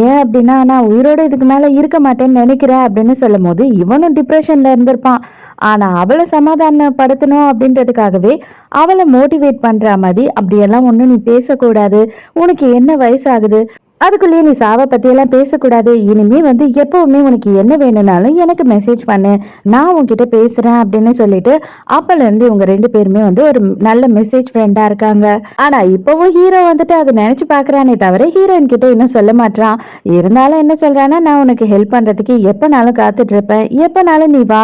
ஏன் அப்படின்னா நான் உயிரோட இதுக்கு மேல இருக்க மாட்டேன்னு நினைக்கிறேன் அப்படின்னு சொல்லும் போது இவனும் டிப்ரெஷன்ல இருந்திருப்பான். ஆனா அவளை சமாதானப்படுத்தணும் அப்படின்றதுக்காகவே அவளை மோட்டிவேட் பண்ற மாதிரி, அப்படியெல்லாம் ஒன்றும் நீ பேசக்கூடாது, உனக்கு என்ன வயசாகுது, அதுக்குள்ளேயே நீ சாவை பத்தியெல்லாம் பேசக்கூடாது, இனிமே வந்து எப்பவுமே உனக்கு என்ன வேணும்னாலும் எனக்கு மெசேஜ் பண்ணு, நான் உன்கிட்ட பேசுறேன் அப்படின்னு சொல்லிட்டு அப்பல இருந்து இவங்க ரெண்டு பேருமே வந்து ஒரு நல்ல மெசேஜ் ஃப்ரெண்டா இருக்காங்க. ஆனா இப்பவும் ஹீரோ வந்துட்டு அதை நினைச்சு பாக்குறானே தவிர ஹீரோயின் கிட்ட இன்னும் சொல்ல மாட்டான். இருந்தாலும் என்ன சொல்றான்னா, நான் உனக்கு ஹெல்ப் பண்றதுக்கு எப்பனாலும் காத்துட்டு இருப்பேன், எப்பனாலும் நீ வா,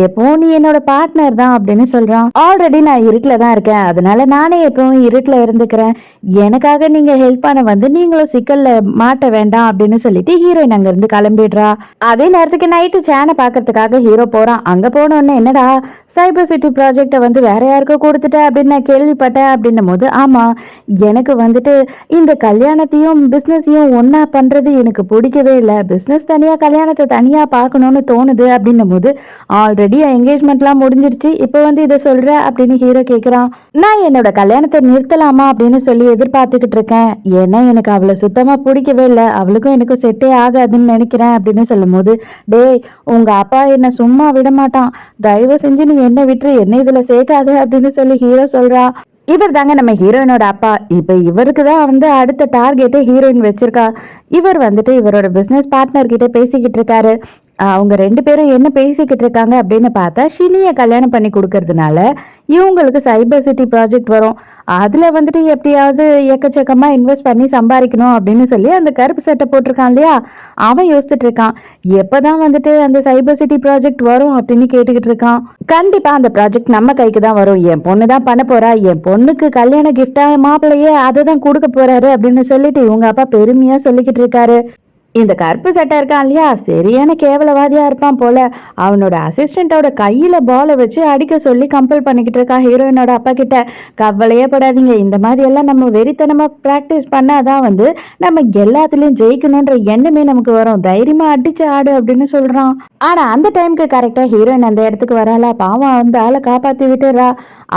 எப்பவும் நீ என்னோட பார்ட்னர் தான் அப்படின்னு சொல்றான். ஆல்ரெடி நான் இருட்டுல தான் இருக்கேன், அதனால நானே எப்பவும் இருட்டுல இருந்துக்கிறேன், எனக்காக நீங்க ஹெல்ப் பண்ண வந்து நீங்களும் சிக்கல்ல மாட்ட வேண்டாம் அப்படின்னு சொல்லிட்டு ஹீரோயின் அங்க இருந்து கிளம்பிடுறா. அதே நேரத்துக்கு நைட்டு சேனை பாக்குறதுக்காக ஹீரோ போறான். அங்க போனோன்னு, என்னடா சைபர் சிட்டி ப்ராஜெக்ட வந்து வேற யாருக்கோ கொடுத்துட்ட அப்படின்னு நான் கேள்விப்பட்டேன் அப்படின்னும் போது, ஆமா எனக்கு வந்துட்டு இந்த கல்யாணத்தையும் பிசினஸையும் ஒன்னா பண்றது எனக்கு பிடிக்கவே இல்லை, பிசினஸ் தனியா கல்யாணத்தை தனியா பார்க்கணும்னு தோணுது அப்படின்னும் போது, ஆல்ரெடி என்கேஜ்மெண்ட்லாம் முடிஞ்சிருச்சு, இப்போ வந்து இதை சொல்ற அப்படின்னு ஹீரோ கேட்குறான். நான் என்னோட கல்யாணத்தை நிறுத்தலாமா அப்படின்னு சொல்லி எதிர்பார்த்துக்கிட்டு இருக்கேன், ஏன்னா எனக்கு அவளை சுத்தமா பிடிக்கவே இல்லை, அவளுக்கும் எனக்கும் செட்டே ஆகாதுன்னு நினைக்கிறேன் அப்படின்னு சொல்லும் போது, டேய் உங்க அப்பா என்ன சும்மா விட மாட்டான், தயவு செஞ்சு நீ என்ன விட்டுரு, என்ன இதுல சேர்க்காத அப்படின்னு சொல்லி ஹீரோ சொல்றா. இவர் தாங்க நம்ம ஹீரோயினோட அப்பா. இப்ப இவருக்கு தான் வந்து அடுத்த டார்கெட்டே ஹீரோயின் வச்சிருக்கா. இவர் வந்துட்டு இவரோட பிசினஸ் பார்ட்னர் கிட்ட பேசிக்கிட்டு இருக்காரு. அவங்க ரெண்டு பேரும் என்ன பேசிக்கிட்டு இருக்காங்க அப்படின்னு பார்த்தா, ஷினியை கல்யாணம் பண்ணி கொடுக்கறதுனால இவங்களுக்கு சைபர் சிட்டி ப்ராஜெக்ட் வரும், அதுல வந்துட்டு எப்படியாவது எக்கச்சக்கமா இன்வெஸ்ட் பண்ணி சம்பாதிக்கணும் அப்படின்னு சொல்லி அந்த கருப்பு சட்டை போட்டிருக்கான் இல்லையா, அவன் யோசிச்சுட்டு இருக்கான் எப்பதான் வந்துட்டு அந்த சைபர் சிட்டி ப்ராஜெக்ட் வரும் அப்படின்னு கேட்டுக்கிட்டு இருக்கான். கண்டிப்பா அந்த ப்ராஜெக்ட் நம்ம கைக்கு தான் வரும், என் பொண்ணு தான் பண்ண போறா, என் பொண்ணுக்கு கல்யாண கிஃப்டா மாப்பிள்ளையே அதை தான் கொடுக்க போறாரு அப்படின்னு சொல்லிட்டு இவங்க அப்பா பெருமையா சொல்லிக்கிட்டு இருக்காரு. இந்த கருப்பு சட்டை இருக்கான் இல்லையா, சரியான கேவலவாதியா இருப்பான் போல. அவனோட அசிஸ்டண்டோட கையில பாலை வச்சு அடிக்க சொல்லி கம்பல் பண்ணிக்கிட்டு இருக்கான் ஹீரோயினோட அப்பா கிட்ட. கவலையே படாதீங்க, இந்த மாதிரி எல்லாம் நம்ம வெறித்தனமா பிராக்டிஸ் பண்ணாதான் வந்து நம்ம எல்லாத்துலயும் ஜெயிக்கணும்ன்ற எண்ணமே நமக்கு வரும், தைரியமா அடிச்சு ஆடு அப்படின்னு சொல்றான். ஆனா அந்த டைமுக்கு கரெக்டா ஹீரோயின் அந்த இடத்துக்கு வராளா, பாவம் அந்த ஆளை காப்பாத்தி விட்டுறா.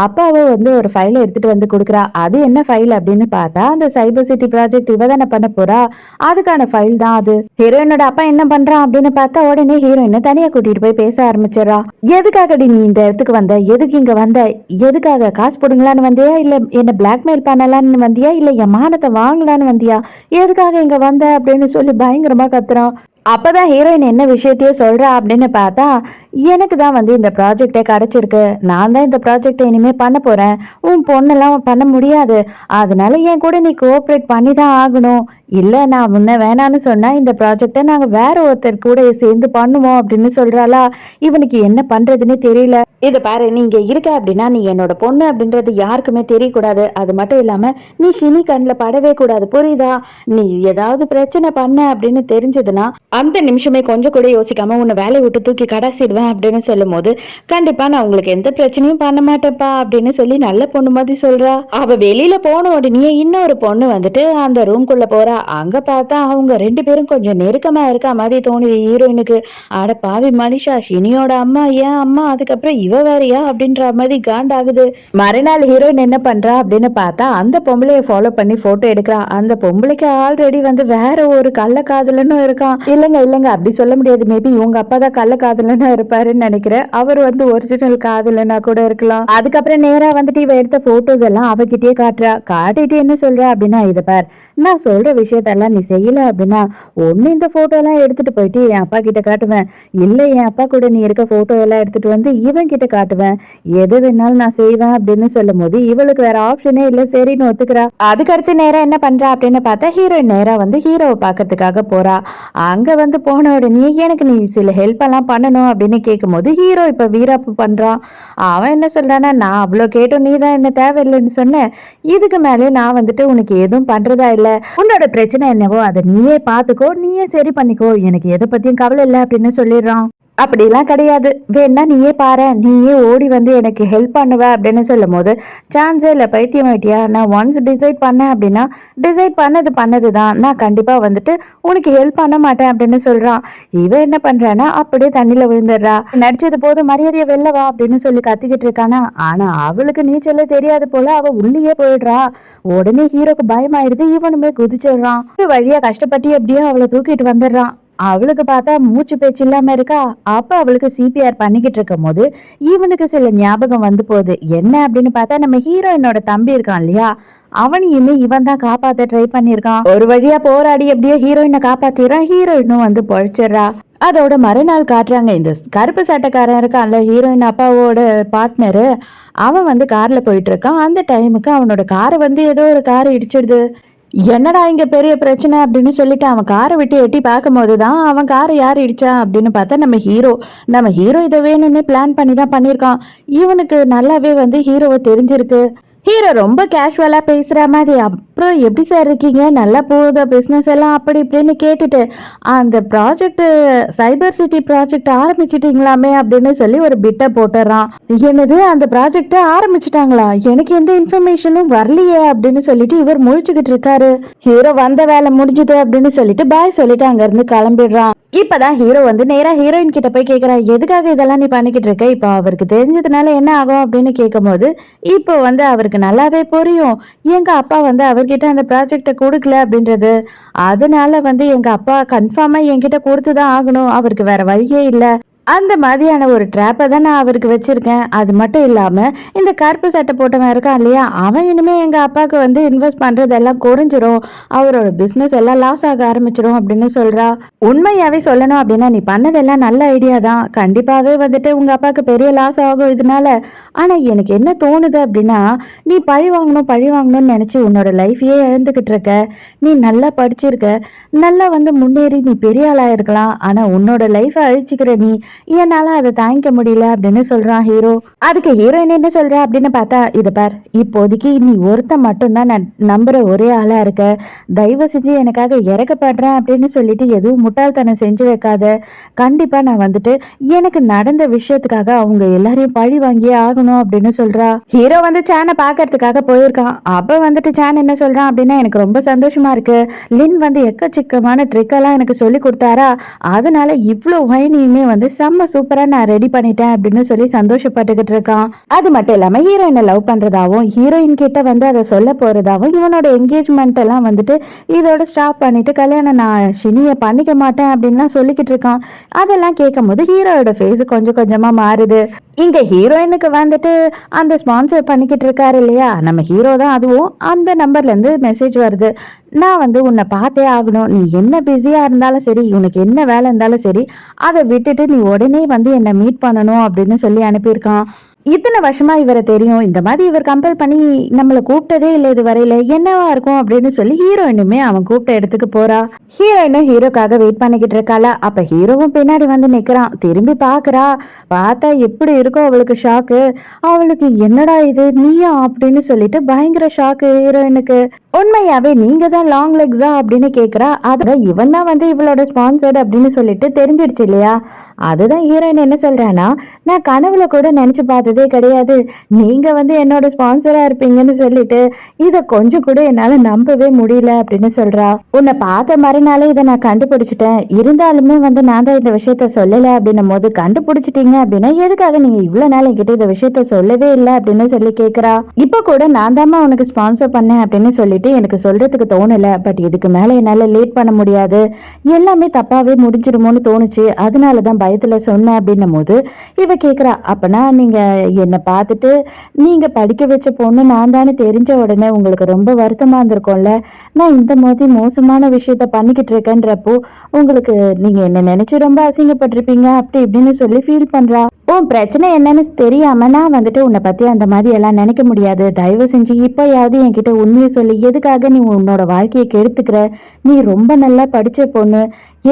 அப்பாவை வந்து ஒரு ஃபைலை எடுத்துட்டு வந்து கொடுக்குறா. அது என்ன ஃபைல் அப்படின்னு பார்த்தா, அந்த சைபர் சிட்டி ப்ராஜெக்ட் இவ தானே பண்ண போறா, அதுக்கான ஃபைல் தான். அது. ஹீரோயினோட அப்பா என்ன பண்றான் அப்படின்னு பார்த்தா உடனே ஹீரோயினை தனியா கூட்டிட்டு போய் பேச ஆரம்பிச்சிடறா. எதுக்காகடி நீ இந்த இடத்துக்கு வந்த, எதுக்கு இங்க வந்த, எதுக்காக காசு போடுங்களான்னு வந்தியா, இல்ல என்ன பிளாக்மெயில் பண்ணலான்னு வந்தியா, இல்ல என் மானத்தை வாங்கலான்னு வந்தியா, எதுக்காக இங்க வந்த அப்படின்னு சொல்லி பயங்கரமா கத்துறான். அப்பதான் ஹீரோயின் என்ன விஷயத்தையே சொல்றா அப்படின்னு பார்த்தா, எனக்கு தான் வந்து இந்த ப்ராஜெக்டே கிடைச்சிருக்கு, நான் தான் இந்த ப்ராஜெக்டை இனிமே பண்ண போறேன், உன் பொண்ணெல்லாம் பண்ண முடியாது, அதனால என் கூட நீ கோஆப்ரேட் பண்ணி தான் ஆகணும், இல்ல நான் முன்ன வேணான்னு சொன்னா இந்த ப்ராஜெக்டை நாங்க வேற ஒருத்தர் கூட சேர்ந்து பண்ணுவோம் அப்படின்னு சொல்றாளா. இவனுக்கு என்ன பண்றதுன்னு தெரியல. இதை பாரு, நீங்க இருக்க அப்படின்னா நீ என்னோட பொண்ணு அப்படின்றது யாருக்குமே தெரியக்கூடாது, அது மட்டும் இல்லாம நீ ஷினி கண்ணில் படவே கூடாது, புரியுதா, நீ ஏதாவது பிரச்சனை பண்ண அப்படின்னு தெரிஞ்சதுன்னா அந்த நிமிஷமே கொஞ்சம் கூட யோசிக்காம உன்னை வேலையை விட்டு தூக்கி கடாசிடுவேன் அப்படின்னு சொல்லும் போது, கண்டிப்பா நான் உங்களுக்கு எந்த பிரச்சனையும் பண்ண மாட்டேன்ப்பா அப்படின்னு சொல்லி நல்ல பொண்ணு மாதிரி சொல்றா. அவ வெளியில போன உடனே இன்னொரு பொண்ணு வந்துட்டு அந்த ரூம்குள்ள போறா. அங்க பார்த்தா அவங்க 2 பேரும் கொஞ்சம் நெருக்கமா இருக்கா மாதிரி தோணுது ஹீரோயினுக்கு. அட பாவி மனிஷா, ஷினியோட அம்மா ஏன் அம்மா, அதுக்கப்புறம் இவ வேறையா அப்படின்ற மாதிரி காண்டாகுது. மறுநாள் ஹீரோயின் என்ன பண்றா அப்படின்னு பார்த்தா அந்த பொம்பளைய ஃபாலோ பண்ணி போட்டோ எடுக்கிறா. அந்த பொம்பளைக்கு ஆல்ரெடி வந்து வேற ஒரு கள்ள காதலனும் இருக்கான். இல்லங்க அப்படி சொல்ல முடியாது, மேபி உங்க அப்பா தான் கள்ள காதலனா இருப்பாருன்னு நினைக்கிறேன், அவர் வந்து ஒரிஜினல் காதலனா கூட இருக்கலாம். அதுக்கப்புறம் நேரா வந்துட்டு இவ எடுத்த போட்டோஸ் எல்லாம் அவகிட்டயே காட்டுறா. காட்டிட்டு என்ன சொல்றா அப்படின்னா, இத பார், நான் சொல்ற விஷயத்தெல்லாம் நீ செய்யல அப்படின்னா ஒன்னு இந்த போட்டோ எல்லாம் எடுத்துட்டு போயிட்டு என் அப்பா கிட்ட காட்டுவேன், இல்ல என் அப்பா கூட நீ இருக்க போட்டோ எல்லாம் எடுத்துட்டு வந்து இவன் கிட்ட காட்டுவேன், எது வேணாலும் நான் செய்வேன் அப்படின்னு சொல்லும் போது இவளுக்கு வேற ஆப்ஷனே இல்ல, சரின்னு ஒத்துக்கிறா. அதுக்கடுத்து நேரா என்ன பண்றா அப்படின்னு பார்த்தா ஹீரோயின் நேரா வந்து ஹீரோவை பார்க்கறதுக்காக போறா. அங்க வந்து போன உடனே எனக்கு நீ சில ஹெல்ப் எல்லாம் பண்ணணும் அப்படின்னு கேட்கும் போது ஹீரோ இப்ப வீராப்பு பண்றான். அவன் என்ன சொல்றான்னா, நான் அவ்வளவு கேட்டோம், நீ தான் என்ன தேவையில்லைன்னு சொன்ன, இதுக்கு மேலே நான் வந்துட்டு உனக்கு எதுவும் பண்றதா இல்ல, உன்னோட பிரச்சனை என்னவோ அதை நீயே பாத்துக்கோ, நீயே சரி பண்ணிக்கோ, எனக்கு எதை பத்தியும் கவலை இல்லை அப்படின்னு சொல்லிடுறான். அப்படிலாம் கிடையாது, வேணா நீயே பாரு, நீயே ஓடி வந்து எனக்கு ஹெல்ப் பண்ணுவ அப்படின்னு சொல்லும் போது, சான்ஸே இல்லை, பைத்தியம் ஆயிட்டியா, நான் ஒன்ஸ் டிசைட் பண்ணேன் அப்படின்னா டிசைட் பண்ணது தான், நான் கண்டிப்பா வந்துட்டு உனக்கு ஹெல்ப் பண்ண மாட்டேன் அப்படின்னு சொல்றான். இவன் என்ன பண்றான்னா அப்படியே தண்ணியில விழுந்துடுறா. நடிச்சது போது மரியாதையை வெல்லவா அப்படின்னு சொல்லி கத்திக்கிட்டு இருக்கானா. ஆனா அவளுக்கு நீச்சலே தெரியாது போல, அவ உள்ளேயே போயிடுறா. உடனே ஹீரோக்கு பயமாயிடுது, இவனுமே குதிச்சிடுறான். ஒரு வழியா கஷ்டப்பட்டு எப்படியோ அவளை தூக்கிட்டு வந்துடுறான். அவளுக்கு பார்த்தா மூச்சு பேச்சு இல்லாம இருக்கா. அப்ப அவளுக்கு சிபிஆர் பண்ணிக்கிட்டு இருக்கும் போது இவனுக்கு சில ஞாபகம் வந்து போகுது. என்ன அப்படின்னு பார்த்தா நம்ம ஹீரோயினோட தம்பி இருக்கான் இல்லையா, அவனையுமே இவன் தான் காப்பாத்த ட்ரை பண்ணிருக்கான். ஒரு வழியா போராடி எப்படியோ ஹீரோயினை காப்பாத்திடுறான். ஹீரோயினும் வந்து பொழைச்சிடுறா. அதோட மறுநாள் காட்டுறாங்க, இந்த கருப்பு சட்டைக்காரன் இருக்கான்ல ஹீரோயின் அப்பாவோட பார்ட்னரு, அவன் வந்து கார்ல போயிட்டு இருக்கான். அந்த டைமுக்கு அவனோட காரை வந்து ஏதோ ஒரு கார் இடிச்சிடுது. என்னடா இங்க பெரிய பிரச்சனை அப்படின்னு சொல்லிட்டு அவன் காரை விட்டு எட்டி பார்க்கும் போதுதான் அவன் காரை யார் இடிச்சா அப்படின்னு பார்த்தா நம்ம ஹீரோ இதை வேணும்னே பிளான் பண்ணி தான் பண்ணியிருக்கான். இவனுக்கு நல்லாவே வந்து ஹீரோவை தெரிஞ்சிருக்கு. ஹீரோ ரொம்ப கேஷுவலா பேசுற மாதிரி, அப்புறம் எப்படி சார் இருக்கீங்க, நல்லா போகுதா பிசினஸ் எல்லாம் அப்படி இப்படின்னு கேட்டுட்டு, அந்த ப்ராஜெக்ட் சைபர் சிட்டி ப்ராஜெக்ட் ஆரம்பிச்சிட்டீங்களாமே அப்படின்னு சொல்லி ஒரு பிட்டை போட்டுறான். என்னது, அந்த ப்ராஜெக்ட ஆரம்பிச்சிட்டாங்களா, எனக்கு எந்த இன்ஃபர்மேஷனும் வரலையே அப்படின்னு சொல்லிட்டு இவர் முழிச்சுக்கிட்டு இருக்காரு. ஹீரோ வந்த வேலை முடிஞ்சது அப்படின்னு சொல்லிட்டு பாய் சொல்லிட்டு அங்க இருந்து கிளம்பிடுறான். இப்பதான் ஹீரோ வந்து நேரா ஹீரோயின் கிட்ட போய் கேக்குறா, எதுக்காக இதெல்லாம் நீ பண்ணிக்கிட்டு இருக்க, இப்போ அவருக்கு தெரிஞ்சதுனால என்ன ஆகும் அப்படின்னு கேட்கும் போது, இப்போ வந்து அவருக்கு நல்லாவே புரியும், எங்க அப்பா வந்து அவர்கிட்ட அந்த ப்ராஜெக்டை கொடுக்கல அப்படின்றது, அதனால வந்து எங்க அப்பா கன்ஃபார்மா என்கிட்ட கொடுத்துதான் ஆகணும், அவருக்கு வேற வழியே இல்லை, அந்த மாதிரியான ஒரு ட்ராப்பை தான் நான் அவருக்கு வச்சிருக்கேன். அது மட்டும் இல்லாம இந்த கருப்பு சட்டை போட்டவன் இருக்கான் இல்லையா, அவன் இனிமே எங்க அப்பாவுக்கு வந்து இன்வெஸ்ட் பண்றதெல்லாம் குறைஞ்சிரும், அவரோட பிசினஸ் எல்லாம் லாஸ் ஆக ஆரம்பிச்சிடும் அப்படின்னு சொல்றா. உண்மையாவே சொல்லணும் அப்படின்னா நீ பண்ணதெல்லாம் நல்ல ஐடியா தான், கண்டிப்பாவே வந்துட்டு உங்க அப்பாவுக்கு பெரிய லாஸ் ஆகும் இதனால. ஆனா எனக்கு என்ன தோணுது அப்படின்னா, நீ பழி வாங்கணும்னு நினைச்சு உன்னோட லைஃபையே இழந்துகிட்டு இருக்க. நீ நல்லா படிச்சிருக்க, நல்லா வந்து முன்னேறி நீ பெரிய ஆளா இருக்கலாம், ஆனா உன்னோட லைஃபை அழிச்சுக்கிற நீ, என்னால அதை தாங்கிக்க முடியல அப்படின்னு சொல்றான் ஹீரோ. அதுக்கு ஹீரோயின் என்ன சொல்றா அப்படின்னு பார்த்தா, இத பார், இப்போதைக்கு நீ ஒருத்த மட்டும்தான் நான் நம்புற ஒரே ஆளா இருக்க, தயவு செஞ்சு எனக்காக இறக்கப்படுறேன் அப்படின்னு சொல்லிட்டு எதுவும் முட்டாள்தனம் செஞ்சு வைக்காத, கண்டிப்பா நான் வந்துட்டு எனக்கு நடந்த விஷயத்துக்காக அவங்க எல்லாரையும் பழி வாங்கியே ஆகணும் அப்படின்னு சொல்றா. ஹீரோ வந்து சானை பாக்குறதுக்காக போயிருக்கான். அப்ப வந்துட்டு சான் என்ன சொல்றான் அப்படின்னா, எனக்கு ரொம்ப சந்தோஷமா இருக்கு, லின் வந்து எக்கச்சக்கமான ட்ரிக் எல்லாம் எனக்கு சொல்லி கொடுத்தாரா, அதனால இவ்வளவு வைனியுமே வந்து செம்ம சூப்பரா நான் ரெடி பண்ணிட்டேன் அப்படின்னு சொல்லி சந்தோஷப்பட்டுக்கிட்டு இருக்கான். அது மட்டும் இல்லாம ஹீரோயினை லவ் பண்றதாவும் ஹீரோயின் கிட்ட வந்து அதை சொல்ல போறதாவும் இவனோட என்கேஜ்மெண்ட் எல்லாம் வந்துட்டு இதோட ஸ்டாப் பண்ணிட்டு கல்யாணம் நான் ஷினியை பண்ணிக்க மாட்டேன் அப்படின்லாம் சொல்லிக்கிட்டு இருக்கான். அதெல்லாம் கேட்கும் போது ஹீரோயோட ஃபேஸ் கொஞ்சம் கொஞ்சமா மாறுது. இங்க ஹீரோயினுக்கு வந்துட்டு அந்த ஸ்பான்சர் பண்ணிக்கிட்டு இருக்காரு இல்லையா நம்ம ஹீரோ தான், அதுவும் அந்த நம்பர்ல இருந்து மெசேஜ் வருது. நான் வந்து உன்னை பார்த்தே ஆகணும், நீ என்ன பிஸியா இருந்தாலும் சரி, உனக்கு என்ன வேலை இருந்தாலும் சரி, அதை விட்டுட்டு நீ உடனே வந்து என்னை மீட் பண்ணணும் அப்படின்னு சொல்லி அனுப்பியிருக்கான். இத்தனை வருஷமா இவரை தெரியும், இந்த மாதிரி இவர் கம்பேர் பண்ணி நம்மளை கூப்பிட்டதே இல்லை இது வரையில, என்னவா இருக்கும் அப்படின்னு சொல்லி ஹீரோயினுமே அவன் கூப்பிட்ட இடத்துக்கு போறா. ஹீரோயினும் ஹீரோக்காக வெயிட் பண்ணிக்கிட்டு இருக்காளா. அப்ப ஹீரோவும் பின்னாடி வந்து நிக்கிறான். திரும்பி பாக்குறா. பார்த்தா எப்படி இருக்கும் அவளுக்கு ஷாக்கு. அவளுக்கு என்னடா இது நீயா அப்படின்னு சொல்லிட்டு பயங்கர ஷாக்கு ஹீரோயினுக்கு. உண்மையாவே நீங்க தான் லாங் லெக்ஸா அப்படின்னு கேக்குறா. அதான் இவன் தான் வந்து இவளோட ஸ்பான்சர்டு அப்படின்னு சொல்லிட்டு தெரிஞ்சிடுச்சு இல்லையா. அதுதான் ஹீரோயின் என்ன சொல்றானா, நான் கனவுல கூட நினைச்சு பார்த்ததே கிடையாது நீங்க வந்து என்னோட ஸ்பான்சரா இருப்பீங்கன்னு சொல்லிட்டு, இத கொஞ்சம் கூட என்னால நம்பவே முடியல அப்படின்னு சொல்றா. உன்னை பார்த்த மறுநாளே இதை நான் கண்டுபிடிச்சிட்டேன், இருந்தாலுமே வந்து நான் தான் இந்த விஷயத்த சொல்லல அப்படின்னும் போது, கண்டுபிடிச்சிட்டீங்க அப்படின்னா எதுக்காக நீங்க இவ்வளவு நாள் என்கிட்ட இந்த விஷயத்த சொல்லவே இல்லை அப்படின்னு சொல்லி கேக்குறா. இப்ப கூட நான் தாமா உனக்கு ஸ்பான்சர் பண்ணேன் அப்படின்னு சொல்லிட்டு எனக்கு சொல்றதுக்கு தோணல, பட் இதுக்கு மேல என்னால லேட் பண்ண முடியாது, எல்லாமே தப்பாவே முடிஞ்சிருமோன்னு தோணுச்சு, அதனாலதான் பயத்துல சொன்னேன் அப்படின்னும் போது இவ கேக்குறா. அப்பனா நீங்க என்னை பார்த்துட்டு நீங்க படிக்க வச்ச பொண்ணு நான் தானே தெரிஞ்ச உடனே உங்களுக்கு ரொம்ப வருத்தமா இருந்திருக்கும்ல, நான் இந்த மாதிரி மோசமான விஷயத்த பண்ணிக்கிட்டு இருக்கேன்றப்போ உங்களுக்கு நீங்க என்ன நினைச்சு ரொம்ப அசிங்கப்பட்டிருப்பீங்க அப்படி இப்படின்னு சொல்லி ஃபீல் பண்றா. உன் பிரச்சனை என்னன்னு தெரியாம நான் வந்துட்டு உன்னை பத்தி அந்த மாதிரி எல்லாம் நினைக்க முடியாது, தயவு செஞ்சு இப்பயாவது என்கிட்ட உண்மையை சொல்லி எதுக்காக நீ உன்னோட வாழ்க்கையை கெடுத்துக்கிற, நீ ரொம்ப நல்லா படிச்ச பொண்ணு,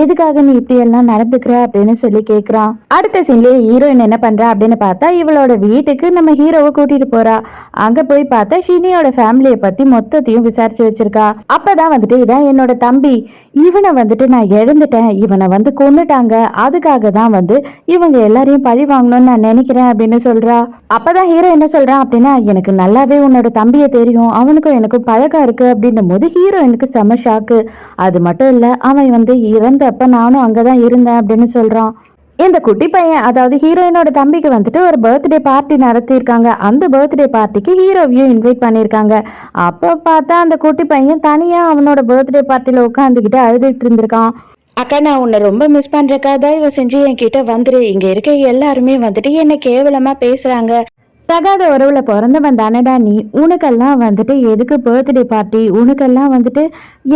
எதுக்காக நீ இப்படி எல்லாம் நடந்துக்கிற அப்படின்னு சொல்லி கேக்குறான். அடுத்த சீன்லயே ஹீரோயின் என்ன பண்றா அப்படின்னு பார்த்தா இவளோட வீட்டுக்கு நம்ம ஹீரோவை கூட்டிட்டு போறா. அங்க போய் பார்த்தா ஷினியோட ஃபேமிலியை பத்தி மொத்தத்தையும் விசாரிச்சு வச்சிருக்கா. அப்பதான் வந்துட்டு இதான் என்னோட தம்பி, இவனை வந்துட்டு நான் இழந்துட்டேன், இவனை வந்து கொன்னுட்டாங்க, அதுக்காக தான் வந்து இவங்க எல்லாரையும் பழி வாங்கணும்னு நான் நினைக்கிறேன் அப்படின்னு சொல்றா. அப்பதான் ஹீரோ என்ன சொல்றான் அப்படின்னா, எனக்கு நல்லாவே உன்னோட தம்பியை தெரியும், அவனுக்கும் எனக்கும் பழக்கம் இருக்கு அப்படின்னும் போது ஹீரோயினுக்கு செம ஷாக்கு. அது மட்டும் இல்ல அவன் வந்து இறந்தப்ப நானும் அங்கதான் இருந்தேன் அப்படின்னு சொல்றான். இந்த குட்டி பையன் அதாவது ஹீரோயினோட தம்பிக்கு வந்துட்டு ஒரு பர்த்டே பார்ட்டி நடத்தியிருக்காங்க. அந்த பர்த்டே பார்ட்டிக்கு ஹீரோவையும் இன்வைட் பண்ணியிருக்காங்க. அப்போ பார்த்தா அந்த குட்டி பையன் தனியா அவனோட பர்த்டே பார்ட்டியில உட்காந்துக்கிட்டு அழுதுட்டு இருந்திருக்கான். அக்கா நான் உன்னை ரொம்ப மிஸ் பண்றேக்கா, தயவு செஞ்சு என்கிட்ட வந்துரு, இங்க இருக்க எல்லாருமே வந்துட்டு என்ன கேவலமா பேசுறாங்க, தகாத உறவுல பிறந்தவன் தானடா நீ, உனக்கெல்லாம் வந்துட்டு எதுக்கு பர்த்டே பார்ட்டி, உனக்கெல்லாம் வந்துட்டு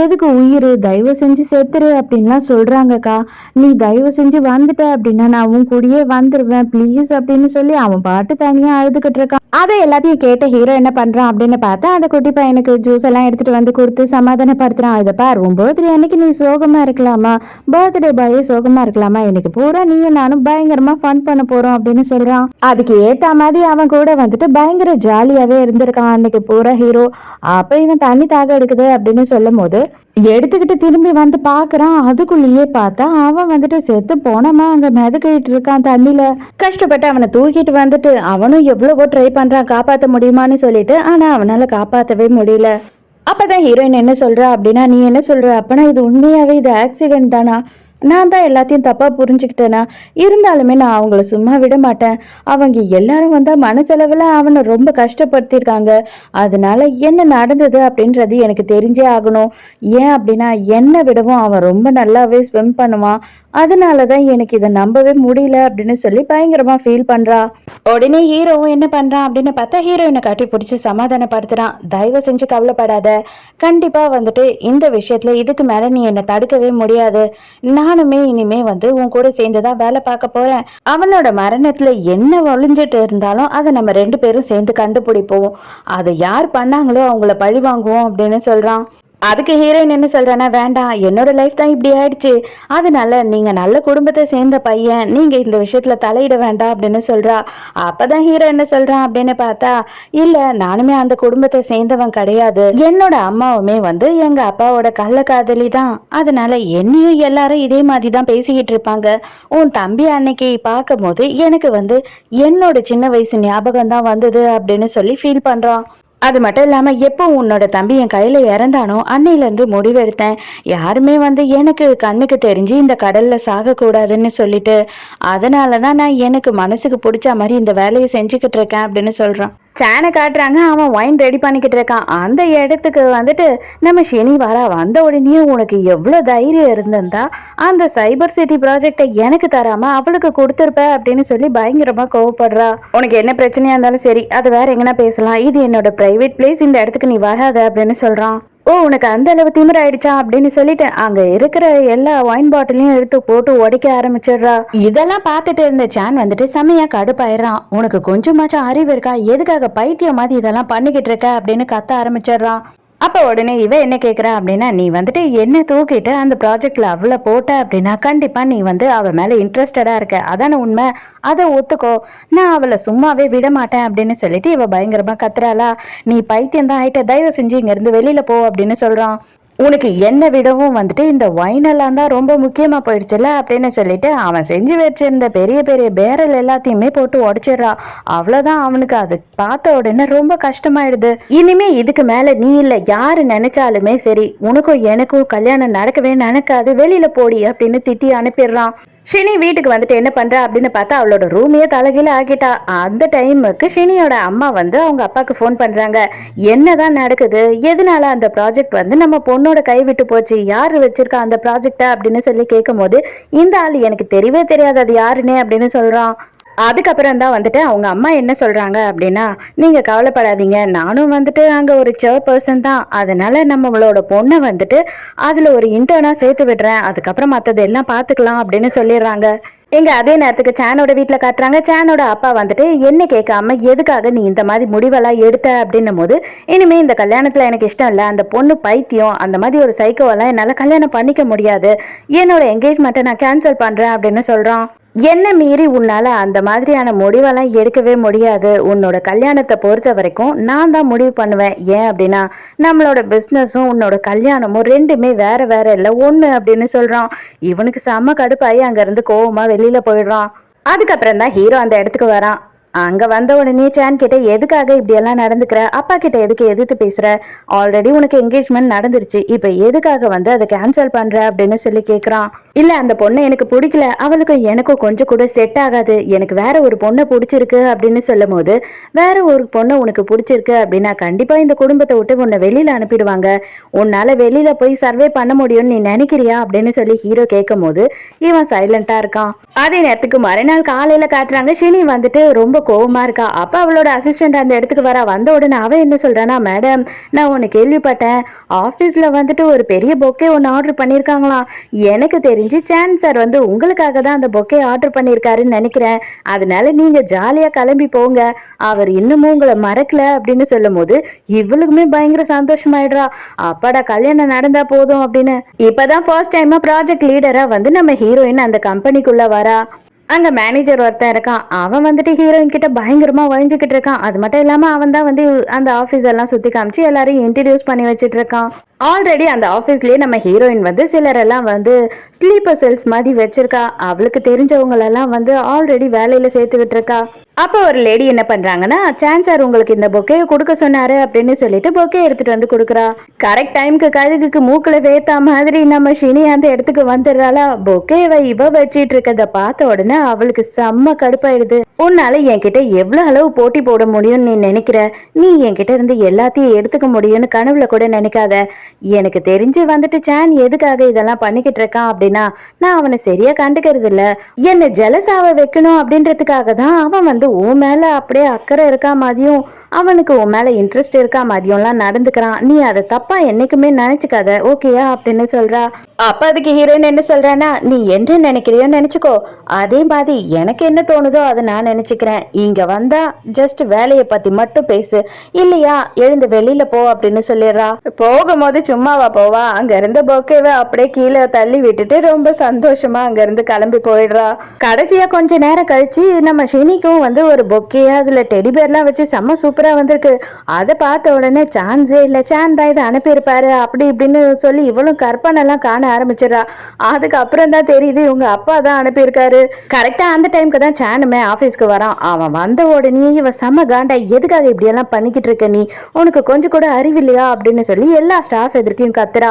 எதுக்கு உயிர், தயவு செஞ்சு செத்துரு அப்படின்லாம் சொல்றாங்கக்கா, நீ தயவு செஞ்சு வந்துட்ட அப்படின்னா நான் உன் கூடயே வந்துருவேன் ப்ளீஸ் அப்படின்னு சொல்லி அவன் பாட்டு தனியா அழுதுகிட்டு இருக்கான். அதை எல்லாத்தையும் கேட்ட ஹீரோ என்ன பண்றான் அப்படின்னு பார்த்தா அந்த குட்டி பையனுக்கு ஜூஸ் எல்லாம் எடுத்துட்டு வந்து கொடுத்து சமாதானப்படுத்துறான். இதை பார், உன் பர்த்டே அன்னைக்கு நீ சோகமா இருக்கலாமா, பர்த்டே பாயே சோகமா இருக்கலாமா, இன்னைக்கு பூரா நீயும் நானும் பயங்கரமா ஃபன் பண்ண போறோம் அப்படின்னு சொல்றான். அதுக்கு ஏத்த மாதிரி அவன் கூட வந்துட்டு பயங்கர ஜாலியாவே இருந்திருக்கான் அன்னைக்கு பூரா ஹீரோ. அப்ப இவன் தண்ணி தாக எடுக்குது அப்படின்னு சொல்லும் போது எடுத்துக்கிட்டு திரும்பி வந்து பாக்குறான். அதுக்குள்ளேயே பார்த்தா அவன் வந்துட்டு செத்து போனமா அங்க மிதக்கிட்டு இருக்கான் தண்ணியில. கஷ்டப்பட்டு அவனை தூக்கிட்டு வந்துட்டு அவனும் எவ்வளவோ ட்ரை பண்றான் காப்பாத்த முடியுமான்னு சொல்லிட்டு, ஆனா அவனால காப்பாத்தவே முடியல. அப்பதான் ஹீரோயின் என்ன சொல்றா அப்படின்னா, நீ என்ன சொல்ற அப்பனா இது உண்மையாவே இது ஆக்சிடென்ட் தானா, நான் தான் எல்லாத்தையும் தப்பா புரிஞ்சுக்கிட்டேனா, இருந்தாலுமே நான் அவங்கள சும்மா விட மாட்டேன், அவங்க எல்லாரும் வந்தா மனசெலவுல அவனை ரொம்ப கஷ்டப்படுத்திருக்காங்க, அதனால என்ன நடந்தது அப்படின்றது எனக்கு தெரிஞ்சே ஆகணும், ஏன் அப்படின்னா என்னை விடவும் அவன் ரொம்ப நல்லாவே ஸ்விம் பண்ணுவான், அதனாலதான் எனக்கு இதை நம்பவே முடியல அப்படின்னு சொல்லி பயங்கரமா ஃபீல் பண்றா. உடனே ஹீரோவும் என்ன பண்றான் அப்படின்னு பார்த்தா ஹீரோயினை கட்டி பிடிச்சி சமாதானப்படுத்துறான். தயவு செஞ்சு கவலைப்படாத, கண்டிப்பா வந்துட்டு இந்த விஷயத்துல இதுக்கு மேல நீ என்னை தடுக்கவே முடியாது, நானுமே இனிமே வந்து உன் கூட சேர்ந்துதான் வேலை பார்க்க போறேன், அவனோட மரணத்துல என்ன ஒளிஞ்சிட்டு இருந்தாலும் அதை நம்ம 2 பேரும் சேர்ந்து கண்டுபிடிப்போம், அதை யார் பண்ணாங்களோ அவங்கள பழி வாங்குவோம் அப்படின்னு சொல்றான். அதுக்கு ஹீரோயின் என்ன சொல்றானா, வேண்டாம் என்னோட லைஃப் தான் இப்படி ஆயிடுச்சு, அதனால நீங்க நல்ல குடும்பத்தை சேர்ந்த பையன், நீங்க இந்த விஷயத்துல தலையிட வேண்டாம் அப்படின்னு சொல்றா. அப்பதான் ஹீரோ என்ன சொல்றான் அப்படின்னு பார்த்தா, இல்ல நானுமே அந்த குடும்பத்தை சேர்ந்தவன் கிடையாது, என்னோட அம்மாவுமே வந்து எங்க அப்பாவோட கள்ளக்காதலி தான், அதனால என்னையும் எல்லாரும் இதே மாதிரி தான் பேசிக்கிட்டு இருப்பாங்க, உன் தம்பி அன்னைக்கு பார்க்கும் போது எனக்கு வந்து என்னோட சின்ன வயசு ஞாபகம் தான் வந்தது அப்படின்னு சொல்லி ஃபீல் பண்றான். அது மட்டும் இல்லாம எப்போ உன்னோட தம்பி என் கையில இறந்தானோ அன்னையில இருந்து முடிவெடுத்தேன், யாருமே வந்து எனக்கு கண்ணுக்கு தெரிஞ்சு இந்த கடல்ல சாகக்கூடாதுன்னு சொல்லிட்டு, அதனாலதான் நான் எனக்கு மனசுக்கு பிடிச்ச மாதிரி இந்த வேலையை செஞ்சுக்கிட்டு இருக்கேன் அப்படின்னு சொல்றான். சேனை காட்டுறாங்க, அவன் ஒயின் ரெடி பண்ணிக்கிட்டு இருக்கான். அந்த இடத்துக்கு வந்துட்டு நம்ம ஷினி வரா. வந்த உடனே உனக்கு எவ்வளவு தைரியம் இருந்திருந்தா அந்த சைபர் சிட்டி ப்ராஜெக்டை எனக்கு தராம அவளுக்கு கொடுத்துருப்ப அப்படின்னு சொல்லி பயங்கரமா கோவப்படுறா. உனக்கு என்ன பிரச்சனையா இருந்தாலும் சரி, அது வேற எங்கன்னா பேசலாம், இது என்னோட பிரைவேட் பிளேஸ், இந்த இடத்துக்கு நீ வராத அப்படின்னு சொல்றான். ஓ, உனக்கு அந்த அளவு திமிர ஆயிடுச்சா அப்படின்னு சொல்லிட்டு அங்க இருக்கிற எல்லா ஒயின் பாட்டிலையும் எடுத்து போட்டு உடைக்க ஆரம்பிச்சிடுறா. இதெல்லாம் பார்த்துட்டு இருந்த சான் வந்துட்டு செமையா கடுப்பாயிடுறான். உனக்கு கொஞ்சமாச்சும் அறிவு இருக்கா, எதுக்காக பைத்தியம் மாதிரி இதெல்லாம் பண்ணிக்கிட்டு இருக்க அப்படின்னு கத்த ஆரம்பிச்சிடுறான். அப்போ உடனே இவ என்ன கேட்குறா அப்படின்னா, நீ வந்துட்டு என்ன தூக்கிட்டு அந்த ப்ராஜெக்ட்ல அவளை போட்ட அப்படின்னா கண்டிப்பா நீ வந்து அவ மேல இன்ட்ரெஸ்டடா இருக்க, அதான உண்மை, அதை ஒத்துக்கோ, நான் அவளை சும்மாவே விட மாட்டேன் அப்படின்னு சொல்லிட்டு இவ பயங்கரமா கத்துறாளா. நீ பைத்தியம் தான் ஆயிட்ட, தயவு செஞ்சு இங்க இருந்து வெளியில போ அப்படின்னு சொல்றான். உனக்கு என்ன விடவும் வந்துட்டு இந்த ஒயினெல்லாம் தான் ரொம்ப முக்கியமா போயிடுச்சுல அப்படின்னு சொல்லிட்டு அவன் செஞ்சு வச்சிருந்த பெரிய பெரிய பேரல் எல்லாத்தையுமே போட்டு உடைச்சிடுறா. அவ்வளவுதான், அவனுக்கு அது பார்த்த உடனே ரொம்ப கஷ்டமாயிடுது. இனிமே இதுக்கு மேல நீ இல்ல யாரு நினைச்சாலுமே சரி, உனக்கும் எனக்கும் கல்யாணம் நடக்கவே நடக்காது, வெளியில போடி அப்படின்னு திட்டி அனுப்பிடுறான். ஷினி வீட்டுக்கு வந்துட்டு என்ன பண்றா அப்படின்னு பார்த்தா அவளோட ரூமையே தலைகீழ ஆக்கிட்டா. அந்த டைமுக்கு ஷினியோட அம்மா வந்து அவங்க அப்பாவுக்கு ஃபோன் பண்றாங்க. என்னதான் நடக்குது, எதனால அந்த ப்ராஜெக்ட் வந்து நம்ம பொண்ணோட கை விட்டு போச்சு, யாரு வச்சிருக்கா அந்த ப்ராஜெக்ட அப்படின்னு சொல்லி கேட்கும் போது, இந்த ஆள் எனக்கு தெரியவே தெரியாது அது யாருன்னே அப்படின்னு சொல்றான். அதுக்கப்புறம் தான் வந்துட்டு அவங்க அம்மா என்ன சொல்றாங்க அப்படின்னா, நீங்க கவலைப்படாதீங்க, நானும் வந்துட்டு அங்க ஒரு சேர்பர்சன் தான், அதனால நம்மளோட பொண்ணை வந்துட்டு அதுல ஒரு இன்டர்னா சேர்த்து விடுறேன், அதுக்கப்புறம் மத்தது எல்லாம் பாத்துக்கலாம் அப்படின்னு சொல்லிடுறாங்க. எங்க அதே நேரத்துக்கு சானோட வீட்டுல காட்டுறாங்க. சானோட அப்பா வந்துட்டு என்ன கேட்காம எதுக்காக நீ இந்த மாதிரி முடிவெல்லாம் எடுத்த அப்படின்னும் போது, இனிமே இந்த கல்யாணத்துல எனக்கு இஷ்டம் இல்லை, அந்த பொண்ணு பைத்தியம், அந்த மாதிரி ஒரு சைக்கோவெல்லாம் என்னால கல்யாணம் பண்ணிக்க முடியாது, என்னோட என்கேஜ்மெண்ட்டை நான் கேன்சல் பண்றேன் அப்படின்னு சொல்றான். என்ன மீறி உன்னால அந்த மாதிரியான முடிவெல்லாம் எடுக்கவே முடியாது, உன்னோட கல்யாணத்தை பொறுத்த வரைக்கும் நான் தான் முடிவு பண்ணுவேன். ஏன் அப்படின்னா நம்மளோட பிஸ்னஸும் உன்னோட கல்யாணமும் ரெண்டுமே வேற வேற இல்லை ஒன்று அப்படின்னு சொல்றான். இவனுக்கு செம்ம கடுப்பாயி அங்கிருந்து கோவமா வெளியில போயிடுறான். அதுக்கப்புறம் தான் ஹீரோ அந்த இடத்துக்கு வரான். அங்க வந்த உடனே சான் கிட்ட எதுக்காக இப்படி எல்லாம் நடந்துக்கிற, அப்பா கிட்ட எதுக்கு எதிர்த்து பேசுற, ஆல்ரெடி உனக்கு என்கேஜ்மெண்ட் நடந்துருச்சு, இப்ப எதுக்காக வந்து அதை கேன்சல் பண்ற அப்படின்னு சொல்லி கேக்குறான். இல்ல, அந்த பொண்ணை எனக்கு பிடிக்கல, அவளுக்கும் எனக்கும் கொஞ்சம் கூட செட் ஆகாது, எனக்கு வேற ஒரு பொண்ணை பிடிச்சிருக்கு அப்படின்னு சொல்லும் போது, வேற ஒரு பொண்ணை உனக்கு பிடிச்சிருக்கு அப்படின்னா கண்டிப்பா இந்த குடும்பத்தை விட்டு உன்னை வெளியில அனுப்பிடுவாங்க, உன்னால வெளியில போய் சர்வே பண்ண முடியும்னு நீ நினைக்கிறியா அப்படின்னு சொல்லி ஹீரோ கேட்கும் போது இவன் சைலண்டா இருக்கான். அதே நேரத்துக்கு மறுநாள் காலையில காட்டுறாங்க. ஷினி வந்துட்டு ரொம்ப கோவமா இருக்கா. அப்ப அவளோட அசிஸ்டன்ட் அந்த இடத்துக்கு வர. வந்த உடனே அவ என்ன சொல்றானா, மேடம் நான் ஒன்னு கேள்விப்பட்டேன், ஆபீஸ்ல வந்துட்டு ஒரு பெரிய பொக்கே ஒன்னு ஆர்டர் பண்ணிருக்காங்களாம், எனக்கு தெரிஞ்சு சான் சார் வந்து உங்களுக்காக தான் அந்த பொக்கே ஆர்டர் பண்ணிருக்காருன்னு நினைக்கிறேன், அதனால நீங்க ஜாலியா கிளம்பி போங்க, அவர் இன்னமும் உங்களை மறக்கல அப்படின்னு சொல்லும் போது இவளுக்குமே பயங்கர சந்தோஷமாயிடுறா. அப்பாடா, கல்யாணம் நடந்தா போதும் அப்படின்னு. இப்பதான் ஃபர்ஸ்ட் டைமா ப்ராஜெக்ட் லீடரா வந்து நம்ம ஹீரோயின் அந்த கம்பெனிக்குள்ள வரா. அங்க மேனேஜர் ஒருத்தன் இருக்கான். அவன் வந்துட்டு ஹீரோயின் கிட்ட பயங்கரமா வழிஞ்சுக்கிட்டு இருக்கான். அது மட்டும் இல்லாம அவன் தான் வந்து அந்த ஆபீஸ் எல்லாம் சுத்தி காமிச்சு எல்லாரையும் இன்ட்ரடியூஸ் பண்ணி வச்சிட்டு இருக்கான். ஆல்ரெடி அந்த ஆபீஸ்லயே நம்ம ஹீரோயின் வந்து சிலரெல்லாம் வந்து ஸ்லீப்பர் செல்ஸ் மாதிரி வச்சிருக்கா. அவளுக்கு தெரிஞ்சவங்களெல்லாம் வந்து ஆல்ரெடி வேலையில சேர்த்து விட்டுருக்கா. அப்போ ஒரு லேடி என்ன பண்றாங்கன்னா, சான் சார் உங்களுக்கு இந்த பொக்கையை கொடுக்க சொன்னாரு அப்படின்னு சொல்லிட்டு பொக்கே எடுத்துட்டு வந்து கொடுக்குறா. கரெக்ட் டைமுக்கு கழுகுக்கு மூக்குல வேத்தா மாதிரி நம்ம ஷினி அந்த இடத்துக்கு வந்துடுறாளா. பொக்கேவை இவ வச்சிட்டு இருக்கத பார்த்த உடனே அவளுக்கு செம்ம கடுப்பாயிடுது. உன்னால என்கிட்ட எவ்வளவு அளவு போட்டி போட முடியும்னு நீ நினைக்கிற, நீ என்கிட்ட இருந்து எல்லாத்தையும் எடுத்துக்க முடியும்னு கனவுல கூட நினைக்காத. எனக்கு தெரிஞ்சு வந்துட்டு சான் எதுக்காக இதெல்லாம் பண்ணிக்கிட்டு இருக்கான் அப்படின்னா, நான் அவனை சரியா கண்டுக்கிறது இல்ல, என்ன ஜெலஸாவ வைக்கணும் அப்படின்றதுக்காக தான் அவன் வந்து உன் மேல அப்படியே அக்கறை இருக்கா மாதிரியும் அவனுக்கு உன் மேல இன்ட்ரெஸ்ட் இருக்கா மாதிரியும்லாம் நடந்துக்கிறான், நீ அதை தப்பா என்னைக்குமே நினைச்சுக்காத, ஓகேயா அப்படின்னு சொல்றா. அப்ப அதுக்கு ஹீரோயின் என்ன சொல்றான்னா, நீ என்ன நினைக்கிறியோ நினைச்சுக்கோ, அதே மாதிரி எனக்கு என்ன தோணுதோ அதை நான் நினைச்சுக்கிறேன், இங்க வந்தா ஜஸ்ட் வேலையை பத்தி மட்டும் பேசு, இல்லையா எழுந்து வெளியில போ அப்படின்னு சொல்லிடுறா. போகும்போது சும்மாவா போவா, அங்க இருந்த பொக்கேவை அப்படியே கீழே தள்ளி விட்டுட்டு ரொம்ப சந்தோஷமா அங்க இருந்து கிளம்பி போயிடுறா. கடைசியா கொஞ்ச நேரம் கழிச்சு நம்ம ஷினிக்கும் வந்து ஒரு பொக்கே, அதுல டெடி பேர்லாம் வச்சு செம்ம சூப்பரா வந்திருக்கு. அதை பார்த்த உடனே சான்ஸே இல்ல, சான் தான் இதை அனுப்பியிருப்பாரு அப்படி இப்படின்னு சொல்லி இவளும் கற்பனை எல்லாம் காண ஆரம்பிச்சிடறா. அதுக்கு அப்புறம் தான் தெரியுது இவங்க அப்பா தான் அனுப்பியிருக்காரு. கரெக்டா அந்த டைமுக்கு தான் சானுமே ஆபீஸ்க்கு ஆஃபீஸ்க்கு வரான். அவன் வந்த உடனே இவ செம்ம காண்டா, எதுக்காக இப்படியெல்லாம் பண்ணிக்கிட்டு இருக்க நீ, உனக்கு கொஞ்சம் கூட அறிவில்லையா அப்படின்னு சொல்லி எல்லா ஸ்டாஃப் எதிர்க்கையும் கத்துறா.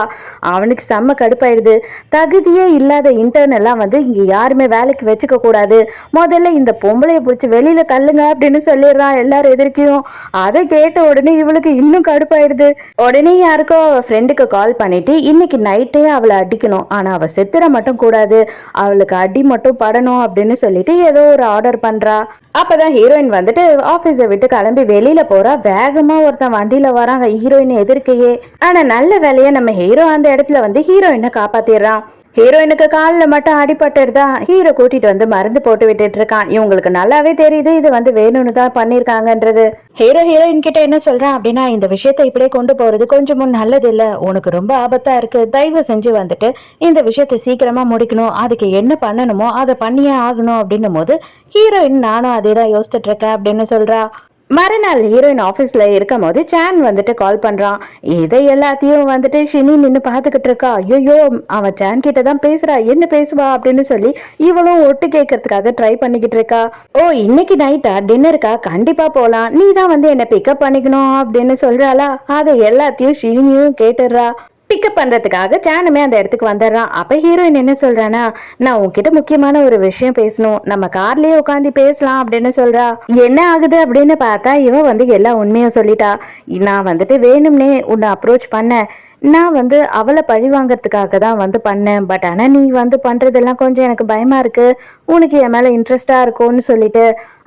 அவனுக்கு செம்ம கடுப்பாயிடுது. தகுதியே இல்லாத இன்டர்ன் எல்லாம் வந்து இங்க யாருமே வேலைக்கு வச்சுக்க கூடாது, முதல்ல இந்த பொம்பளைய பிடிச்சி வெளியில தள்ளுங்க அப்படின்னு சொல்லிடுறான் எல்லாரும் எதிர்க்கையும். அதை கேட்ட உடனே இவளுக்கு இன்னும் கடுப்பாயிடுது. உடனே யாருக்கோ அவ ஃப்ரெண்டுக்கு கால் பண்ணிட்டு இன்னைக்கு நைட்டே அவளை அடிக்கணும், ஆனா அவ செத்துற மட்டும் கூடாது, அவளுக்கு அடி மட்டும் படணும் அப்படின்னு சொல்லிட்டு ஏதோ ஒரு ஆர்டர் பண்றா. அப்பதான் ஹீரோயின் வந்துட்டு ஆபீஸை விட்டு கிளம்பி வெளியில போறா. வேகமா ஒருத்தன் வண்டியில வராங்க ஹீரோயின் எதிர்க்கையே. ஆனா நல்ல வேலையா நம்ம ஹீரோ அந்த இடத்துல வந்து ஹீரோயினை காப்பாத்திடுறான். ஹீரோயினுக்கு காலில் மட்டும் அடிபட்டுருதா, ஹீரோ கூட்டிட்டு வந்து மருந்து போட்டு விட்டுட்டு இருக்கான். இவங்களுக்கு நல்லாவே தெரியுது இது வந்து வேணும்னு தான் பண்ணிருக்காங்கன்றது. ஹீரோயின் கிட்ட என்ன சொல்றான் அப்படின்னா, இந்த விஷயத்தை இப்படியே கொண்டு போறது கொஞ்சமும் நல்லது இல்ல, உனக்கு ரொம்ப ஆபத்தா இருக்கு, தயவு செஞ்சு வந்துட்டு இந்த விஷயத்தை சீக்கிரமா முடிக்கணும், அதுக்கு என்ன பண்ணணுமோ அதை பண்ணியே ஆகணும் அப்படின்னும் போது ஹீரோயின் நானும் அதே தான் யோசிச்சுட்டு இருக்கேன் அப்படின்னு சொல்றா. மறுநாள் ஹீரோயின் ஆஃபீஸில் இருக்கும் போது சான் வந்துட்டு கால் பண்ணுறான். இதை எல்லாத்தையும் வந்துட்டு ஷினி நின்று பார்த்துக்கிட்டு இருக்கா. ஐயோ அவன் சான் கிட்ட தான் பேசுறா, என்ன பேசுவா அப்படின்னு சொல்லி இவளும் ஒட்டு கேட்கறதுக்காக ட்ரை பண்ணிக்கிட்டு இருக்கா. ஓ இன்னைக்கு நைட்டா டின்னருக்கா, கண்டிப்பா போகலாம், நீ தான் வந்து என்னை பிக்கப் பண்ணிக்கணும் அப்படின்னு சொல்றாளா. அதை எல்லாத்தையும் ஷினியும் கேட்டுடுறா. பிக்கப் பண்றதுக்காக சானுமே அந்த இடத்துக்கு வந்துடுறான். அப்ப ஹீரோயின் என்ன சொல்றானா, நான் உன்கிட்ட முக்கியமான ஒரு விஷயம் பேசணும், நம்ம கார்லயே உட்காந்து பேசலாம் அப்படின்னு சொல்றா. என்ன ஆகுது அப்படின்னு பார்த்தா இவ வந்து எல்லா உண்மையும் சொல்லிட்டா. நான் வந்துட்டு வேணும்னே உன்னை அப்ரோச் பண்ணேன், நான் வந்து அவளை பழி வாங்கறதுக்காக தான் வந்து பண்ணேன், பட் ஆனால் நீ வந்து பண்ணுறதெல்லாம் கொஞ்சம் எனக்கு பயமாக இருக்கு, உனக்கு என் மேலே இன்ட்ரெஸ்டாக இருக்கும்னு சொல்லிட்டு,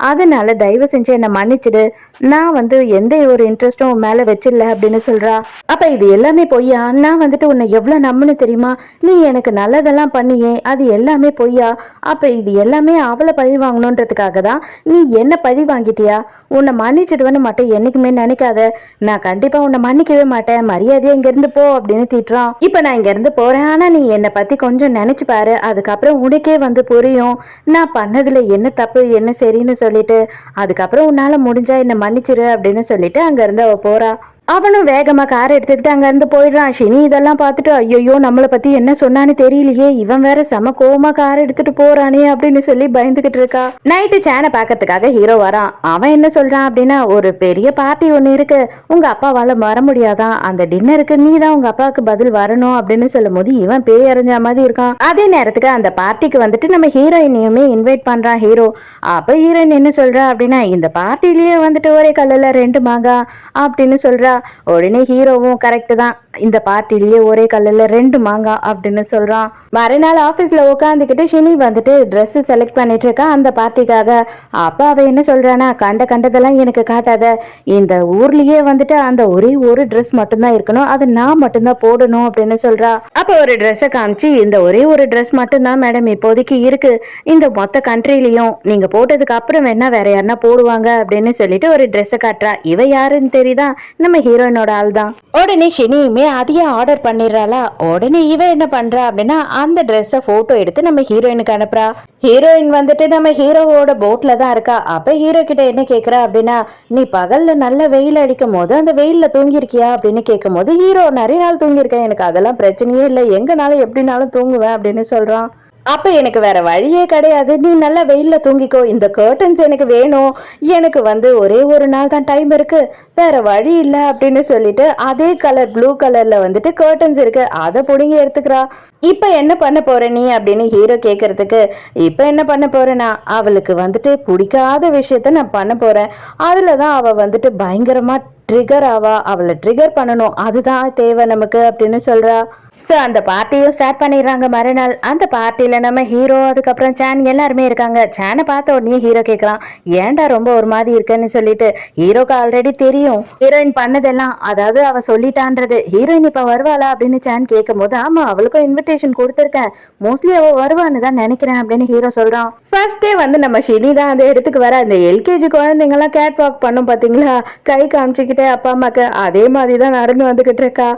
அதனால தயவு செஞ்சு என்னை மன்னிச்சிடு, நான் வந்து எந்த ஒரு இன்ட்ரெஸ்ட்டும் உன் மேலே வச்சிடல அப்படின்னு சொல்கிறா. அப்போ இது எல்லாமே பொய்யா, நான் வந்துட்டு உன்னை எவ்வளோ நம்புன்னு தெரியுமா, நீ எனக்கு நல்லதெல்லாம் பண்ணியே அது எல்லாமே பொய்யா, அப்போ இது எல்லாமே அவளை பழி வாங்கணுன்றதுக்காக தான் நீ என்ன பழி வாங்கிட்டியா, உன்னை மன்னிச்சிடுவேன்னு மட்டும் என்னைக்குமே நினைக்காத, நான் கண்டிப்பாக உன்னை மன்னிக்கவே மாட்டேன், மரியாதையாக இங்கேருந்து போ அப்படின்னு திட்டுறான். இப்ப நான் இங்க இருந்து போறேன், ஆனா நீ என்னை பத்தி கொஞ்சம் நினைச்சு பாரு, அதுக்கப்புறம் உனக்கே வந்து புரியும் நான் பண்ணதுல என்ன தப்பு என்ன சரின்னு சொல்லிட்டு, அதுக்கப்புறம் உன்னால முடிஞ்சா என்ன மன்னிச்சிரு அப்படின்னு சொல்லிட்டு அங்க இருந்து அவ போறா. அவனும் வேகமா காரை எடுத்துக்கிட்டு அங்க இருந்து போயிடுறான். ஷினி இதெல்லாம் பார்த்துட்டு ஐயோ நம்மளை பத்தி என்ன சொன்னான்னு தெரியலையே, இவன் வேற செம கோவமா காரை எடுத்துட்டு போறானே அப்படின்னு சொல்லி பயந்துகிட்டு இருக்கா. நைட்டு சேனை பாக்கிறதுக்காக ஹீரோ வரான். அவன் என்ன சொல்றான் அப்படின்னா, ஒரு பெரிய பார்ட்டி ஒண்ணு இருக்கு, உங்க அப்பாவால வர முடியாதான், அந்த டின்னருக்கு நீ தான் உங்க அப்பாவுக்கு பதில் வரணும் அப்படின்னு சொல்லும் போது இவன் பேய் அறிஞ்ச மாதிரி இருக்கான். அதே நேரத்துக்கு அந்த பார்ட்டிக்கு வந்துட்டு நம்ம ஹீரோயினையுமே இன்வைட் பண்றான் ஹீரோ. அப்ப ஹீரோயின் என்ன சொல்றா அப்படின்னா, இந்த பார்ட்டிலேயே வந்துட்டு ஒரே கல்லுல ரெண்டு மாங்கா அப்படின்னு சொல்றா. உடனே ஹீரோவும் கரெக்ட் தான், இந்த பார்ட்டிலேயே ஒரே கல்லுல ரெண்டு மாங்கா அப்படின்னு சொல்றான். மறுநாள் ஆபீஸ்ல உட்காந்துக்கிட்டு ஷினி வந்துட்டு ட்ரெஸ் செலக்ட் பண்ணிட்டு இருக்கா அந்த பார்ட்டிக்காக. அப்ப அவ என்ன சொல்றானா, கண்டதெல்லாம் எனக்கு காட்டாத, இந்த ஊர்லயே வந்துட்டு அந்த ஒரே ஒரு ட்ரெஸ் மட்டும்தான் இருக்கணும், அது நான் மட்டும்தான் போடணும் அப்படின்னு சொல்றா. அப்ப ஒரு ட்ரெஸ்ஸை காமிச்சு, இந்த ஒரே ஒரு ட்ரெஸ் மட்டும்தான் மேடம் இப்போதைக்கு இருக்கு இந்த மொத்த கண்ட்ரிலையும், நீங்க போட்டதுக்கு அப்புறம் வேணா வேற யாருன்னா போடுவாங்க அப்படின்னு சொல்லிட்டு ஒரு ட்ரெஸ்ஸை காட்டுறா. இவ யாருன்னு தெரியுதா, நம்ம ஹீரோயினோட ஆள் தான். உடனே ஷினியுமே அதையே ஆர்டர் பண்ணிடுறாளா. உடனே இவ என்ன பண்றா அப்படின்னா, அந்த ட்ரெஸ்ஸை போட்டோ எடுத்து நம்ம ஹீரோயினுக்கு அனுப்புறா. ஹீரோயின் வந்துட்டு நம்ம ஹீரோவோட போட்ல தான் இருக்கா. அப்ப ஹீரோ கிட்ட என்ன கேக்குறா அப்படின்னா, நீ பகல்ல நல்ல வெயில் அடிக்கும் போது அந்த வெயில்ல தூங்கிருக்கியா அப்படின்னு கேட்கும் போது ஹீரோ நிறைய நாள் தூங்கியிருக்கேன், எனக்கு அதெல்லாம் பிரச்சனையே இல்லை, எங்கனாலும் எப்படினாலும் தூங்குவேன் அப்படின்னு சொல்றான். அப்ப எனக்கு வேற வழியே கிடையாது, நீ நல்லா வெயில்ல தூங்கிக்கோ, இந்த கர்டன்ஸ் எனக்கு வேணும், எனக்கு வந்து ஒரே ஒரு நாள் தான் டைம் இருக்கு, வேற வழி இல்லை அப்படின்னு சொல்லிட்டு அதே கலர் ப்ளூ கலர்ல வந்துட்டு கர்டன்ஸ் இருக்கு, அதை பிடுங்கி எடுத்துக்கிறா. இப்ப என்ன பண்ண போற நீ அப்படின்னு ஹீரோ கேட்கறதுக்கு, இப்ப என்ன பண்ண போறேன்னா அவளுக்கு வந்துட்டு பிடிக்காத விஷயத்த நான் பண்ண போறேன், அதுலதான் அவ வந்துட்டு பயங்கரமா ட்ரிகர் ஆவா, அவளை ட்ரிகர் பண்ணணும், அதுதான் தேவை நமக்கு அப்படின்னு சொல்றா. ஸோ அந்த பார்ட்டியும் ஸ்டார்ட் பண்ணிடுறாங்க. மறுநாள் அந்த பார்ட்டியில் நம்ம ஹீரோ அதுக்கப்புறம் சேன் எல்லாருமே இருக்காங்க. சேனை பார்த்த உடனே ஹீரோ கேட்குறான், ஏன்டா ரொம்ப ஒரு மாதிரி இருக்குன்னு சொல்லிட்டு. ஹீரோக்கு ஆல்ரெடி தெரியும் ஹீரோயின் பண்ணதெல்லாம், அதாவது அவ சொல்லிட்டான்றது. ஹீரோயின் இப்போ வருவாளா அப்படின்னு சேன் கேட்கும் போது, ஆமா அவளுக்கும் இன்விடேஷன் கொடுத்துருக்கேன், மோஸ்ட்லி அவள் வருவான்னு தான் நினைக்கிறேன் அப்படின்னு ஹீரோ சொல்கிறான். ஃபர்ஸ்ட் டே வந்து நம்ம ஷினி தான் அந்த இடத்துக்கு வர. அந்த எல்கேஜி குழந்தைங்கலாம் கேட் வாக் பண்ணும் பார்த்தீங்களா, கை காமிச்சிக்கிட்டே அப்பா அம்மாக்கு, அதே மாதிரி தான் நடந்து வந்துக்கிட்டு இருக்கா.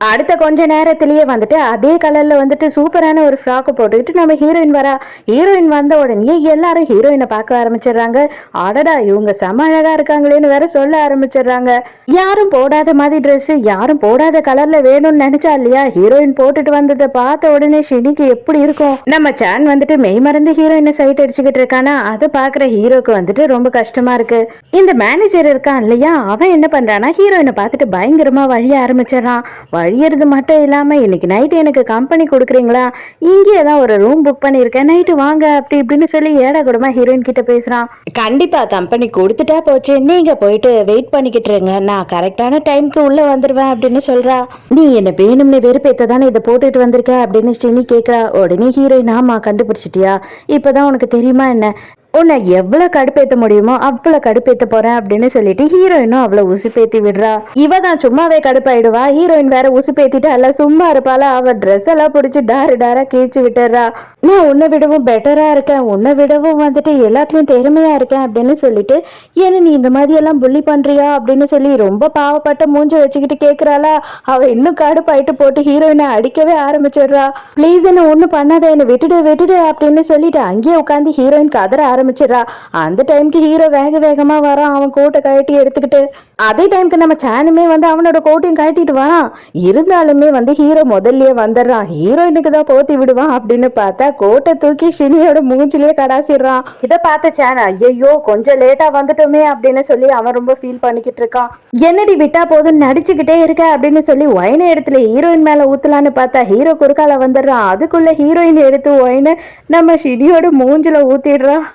அடுத்த கொஞ்ச நேரத்திலேயே வந்துட்டு அதே கலர்ல வந்துட்டு சூப்பரான ஒரு ஃப்ராக் போட்டுக்கிட்டு நம்ம ஹீரோயின் வரா. ஹீரோயின் வந்த உடனே எல்லாரும் ஹீரோயினை பார்க்க ஆரம்பிச்சிடுறாங்க. அடடா இவங்க செம அழகா இருக்காங்களேன்னு வேற சொல்ல ஆரம்பிச்சிடுறாங்க. யாரும் போடாத மாதிரி ட்ரெஸ், யாரும் போடாத கலர்ல வேணும்னு நினைச்சா இல்லையா, ஹீரோயின் போட்டுட்டு வந்ததை பார்த்த உடனே ஷினிக்கு எப்படி இருக்கும். நம்ம சான் வந்துட்டு மெய் மறந்து ஹீரோயினை சைட் அடிச்சுக்கிட்டு இருக்கானா, அதை பாக்குற ஹீரோக்கு வந்துட்டு ரொம்ப கஷ்டமா இருக்கு. இந்த மேனேஜர் இருக்கான் இல்லையா, அவன் என்ன பண்றானா ஹீரோயினை பார்த்துட்டு பயங்கரமா வழிய ஆரம்பிச்சிடறான். வழியறது மட்டும் இல்லாம இன்னைக்கு நைட்டு எனக்கு கம்பெனி கொடுக்குறீங்களா, இங்கே தான் ஒரு ரூம் புக் பண்ணியிருக்கேன், நைட்டு வாங்க அப்படி இப்படின்னு சொல்லி ஏடா கூடமா ஹீரோயின் கிட்ட பேசுறான். கண்டிப்பா கம்பெனி கொடுத்துட்டா போச்சு, நீங்க போயிட்டு வெயிட் பண்ணிக்கிட்டு இருங்க, நான் கரெக்டான டைம்க்கு உள்ள வந்துருவேன் அப்படின்னு சொல்றா. நீ என்ன வேணும்னு வெறுப்பேத்த தானே இதை போட்டுட்டு வந்திருக்க அப்படின்னு ஸ்டினி கேட்கறா. உடனே ஹீரோயின் ஆமா கண்டுபிடிச்சிட்டியா, இப்பதான் உனக்கு தெரியுமா என்ன, உன்னை எவ்வளவு கடுப்பேத்த முடியுமோ அவ்வளவு கடுப்பேத்த போறேன் அப்படின்னு சொல்லிட்டு ஹீரோயினும் அவ்வளவு உசுப்பேத்தி விடுறா. இவ தான் சும்மாவே கடுப்பாயிடுவா, ஹீரோயின் வேற உசுப்பேத்திட்டு அல்ல சும்மா இருப்பாளா, அவ ட்ரெஸ் எல்லாம் பிடிச்சி டாரா கீழ்ச்சி விட்டுறா. நான் உன்னை விடவும் பெட்டரா இருக்கேன், உன்னை விடவும் வந்துட்டு எல்லாத்துலயும் திறமையா இருக்கேன் அப்படின்னு சொல்லிட்டு ஏன்னா நீ இந்த மாதிரி எல்லாம் புள்ளி பண்றியா அப்படின்னு சொல்லி ரொம்ப பாவப்பட்ட மூஞ்ச வச்சுக்கிட்டு கேக்குறாளா. அவ இன்னும் கடுப்பாயிட்டு போட்டு ஹீரோயினை அடிக்கவே ஆரம்பிச்சிடுறா. ப்ளீஸ் என்ன ஒண்ணு பண்ணாத, என்ன விட்டுடு அப்படின்னு சொல்லிட்டு அங்கேயே உட்காந்து ஹீரோயின் கதற ஆரம்பிச்சிடறா. அந்த டைம்க்கு ஹீரோ வேக வேகமா வரான், அவன் கோட்டை கழட்டி எடுத்துக்கிட்டு. அதே டைம்க்கு நம்ம சானுமே வந்து அவனோட கோட்டையும் கழட்டிட்டு வரான். இருந்தாலுமே வந்து ஹீரோ முதல்லயே வந்துடுறான், ஹீரோயினுக்கு தான் போத்தி விடுவான் அப்படின்னு பார்த்தா கோட்டை தூக்கி ஷினியோட மூஞ்சிலேயே கடாசிடுறான். இதை பார்த்த சான் ஐயோ கொஞ்சம் லேட்டா வந்துட்டோமே அப்படின்னு சொல்லி அவன் ரொம்ப ஃபீல் பண்ணிக்கிட்டு இருக்கான். என்னடி விட்டா போதும் நடிச்சுக்கிட்டே இருக்க அப்படின்னு சொல்லி ஒயினை இடத்துல ஹீரோயின் மேல ஊத்தலான்னு பார்த்தா ஹீரோ குறுக்கால வந்துடுறான். அதுக்குள்ள ஹீரோயின் எடுத்து ஒயினை நம்ம ஷினியோட மூஞ்சில ஊத்திடுறான்.